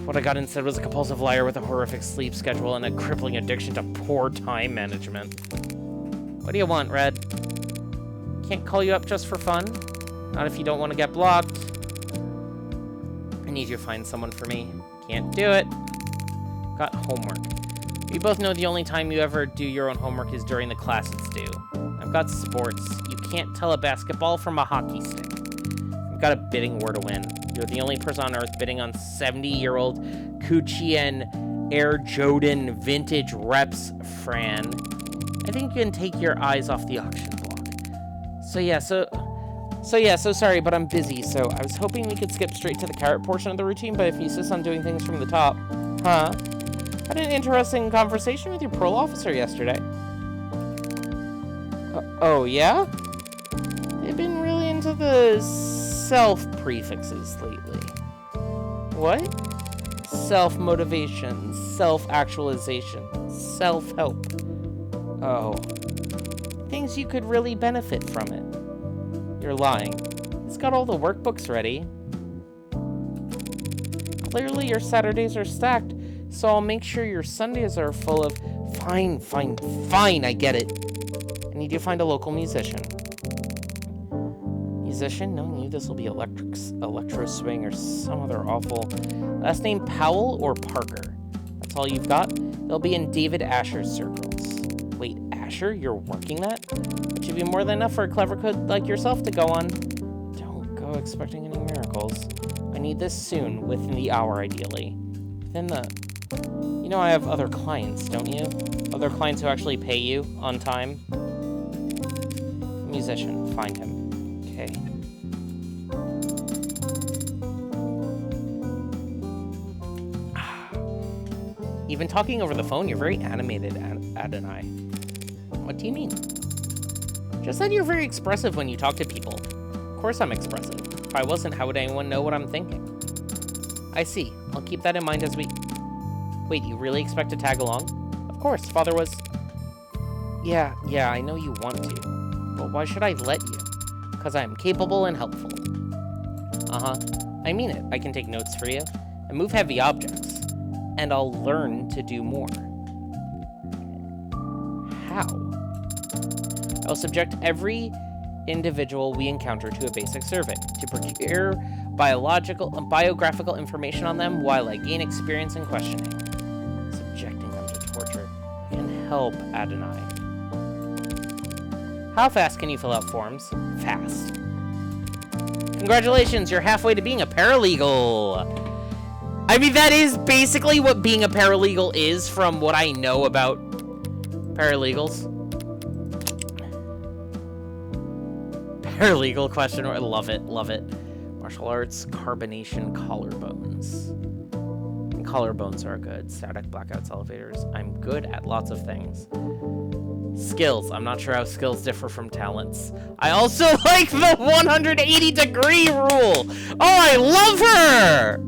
What I got instead was a compulsive liar with a horrific sleep schedule and a crippling addiction to poor time management. What do you want, Red? Can't call you up just for fun? Not if you don't want to get blocked. I need you to find someone for me. Can't do it. Got homework. We both know the only time you ever do your own homework is during the class it's due. I've got sports. You can't tell a basketball from a hockey stick. I've got a bidding war to win. You're the only person on Earth bidding on 70-year-old Coochie and Air Jordan vintage reps, Fran. I think you can take your eyes off the auction block. So sorry, but I'm busy, so I was hoping we could skip straight to the carrot portion of the routine, but if you insist on doing things from the top. Huh? I had an interesting conversation with your parole officer yesterday. Oh, yeah? They've been really into the self-prefixes lately. What? Self-motivation, self-actualization, self-help. Oh. Things you could really benefit from it. You're lying. It's got all the workbooks ready. Clearly your Saturdays are stacked, so I'll make sure your Sundays are full of... Fine, I get it. I need you to find a local musician. Musician? Knowing you, this will be electro swing or some other awful... Last name Powell or Parker? That's all you've got? They'll be in David Asher's circles. Wait, Asher? You're working that? It should be more than enough for a clever kid like yourself to go on. Don't go expecting any miracles. I need this soon, within the hour ideally. Within the... You know I have other clients, don't you? Other clients who actually pay you on time? Musician, find him. Okay. Even talking over the phone, you're very animated, Adonai. What do you mean? Just that you're very expressive when you talk to people. Of course I'm expressive. If I wasn't, how would anyone know what I'm thinking? I see. I'll keep that in mind as we... Wait, you really expect to tag along? Of course, Father was... Yeah, I know you want to. But why should I let you? Because I am capable and helpful. Uh-huh. I mean it. I can take notes for you. And move heavy objects. And I'll learn to do more. How? I'll subject every individual we encounter to a basic survey to procure biographical information on them while I gain experience in questioning. Subjecting them to torture. I can help, Adonai. How fast can you fill out forms? Fast. Congratulations, you're halfway to being a paralegal. I mean, that is basically what being a paralegal is from what I know about paralegals. Paralegal question. I love it. Love it. Martial arts, carbonation, collarbones. And collarbones are good. Static, blackouts, elevators. I'm good at lots of things. Skills. I'm not sure how skills differ from talents. I also like the 180-degree rule. Oh, I love her!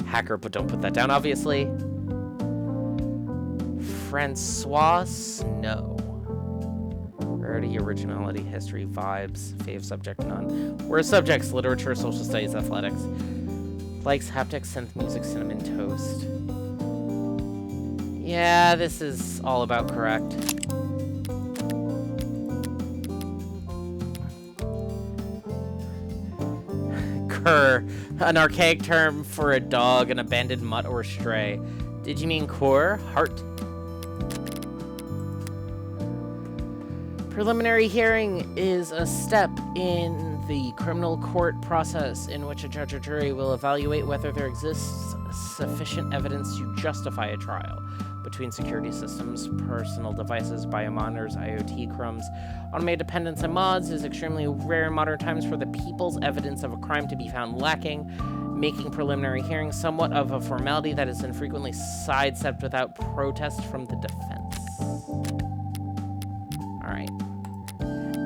Hacker, but don't put that down, obviously. Francois Snow. Rarity, originality, history, vibes, fave subject, none. Where subjects? Literature, social studies, athletics. Likes, haptics, synth music, cinnamon toast. Yeah, this is all about correct. Cur, an archaic term for a dog, an abandoned mutt, or stray. Did you mean core? Heart. Preliminary hearing is a step in the criminal court process in which a judge or jury will evaluate whether there exists sufficient evidence to justify a trial. Between security systems, personal devices, biomonitors, IoT crumbs, automated dependence, and mods is extremely rare in modern times for the people's evidence of a crime to be found lacking, making preliminary hearings somewhat of a formality that is infrequently sidestepped without protest from the defense. Alright.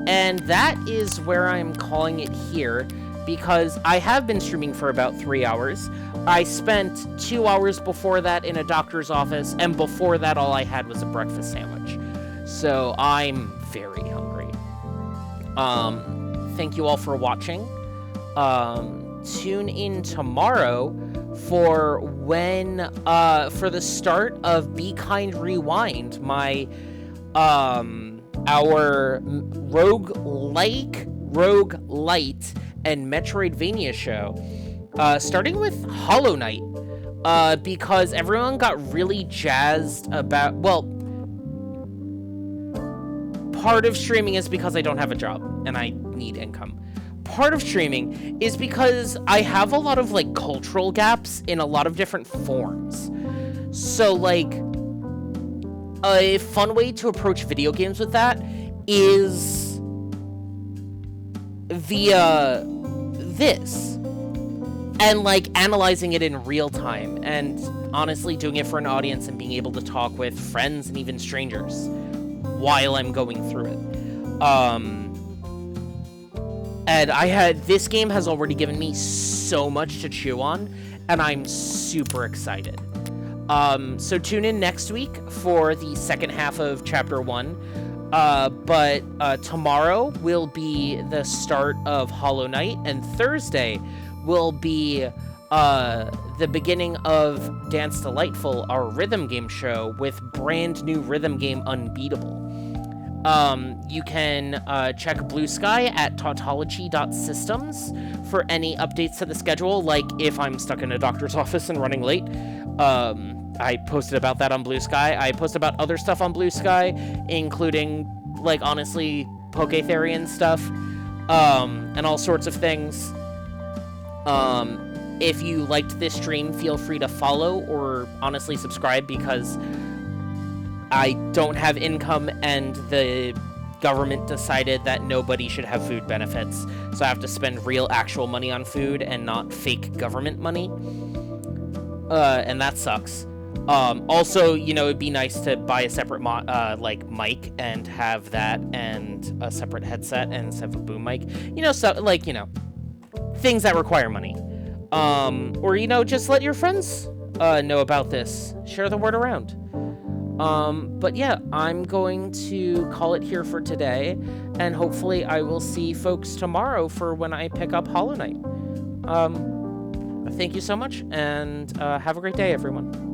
And that is where I'm calling it here, because I have been streaming for about 3 hours. I spent 2 hours before that in a doctor's office, and before that all I had was a breakfast sandwich. So I'm very hungry. Thank you all for watching. Tune in tomorrow for for the start of Be Kind Rewind, my our roguelite and Metroidvania show, starting with Hollow Knight, because everyone got really jazzed about, well, part of streaming is because I don't have a job and I need income. Part of streaming is because I have a lot of, like, cultural gaps in a lot of different forms. So, like, a fun way to approach video games with that is via this. And, like, analyzing it in real time. And honestly doing it for an audience and being able to talk with friends and even strangers while I'm going through it. And this game has already given me so much to chew on, and I'm super excited. So tune in next week for the second half of Chapter 1. But tomorrow will be the start of Hollow Knight, and Thursday will be the beginning of Dance Delightful, our rhythm game show, with brand new rhythm game Unbeatable. You can check Blue Sky at tautology.systems for any updates to the schedule, like if I'm stuck in a doctor's office and running late. I posted about that on Blue Sky. I post about other stuff on Blue Sky, including, like, honestly, Poketherian stuff, and all sorts of things. If you liked this stream, feel free to follow or honestly subscribe, because I don't have income and the government decided that nobody should have food benefits. So I have to spend real actual money on food and not fake government money. And that sucks. Also, you know, it'd be nice to buy a separate like mic and have that, and a separate headset and instead of a boom mic. You know, so, like, you know, things that require money. Or, you know, just let your friends know about this. Share the word around. But yeah, I'm going to call it here for today, and hopefully I will see folks tomorrow for when I pick up Hollow Knight. Thank you so much, and have a great day, everyone.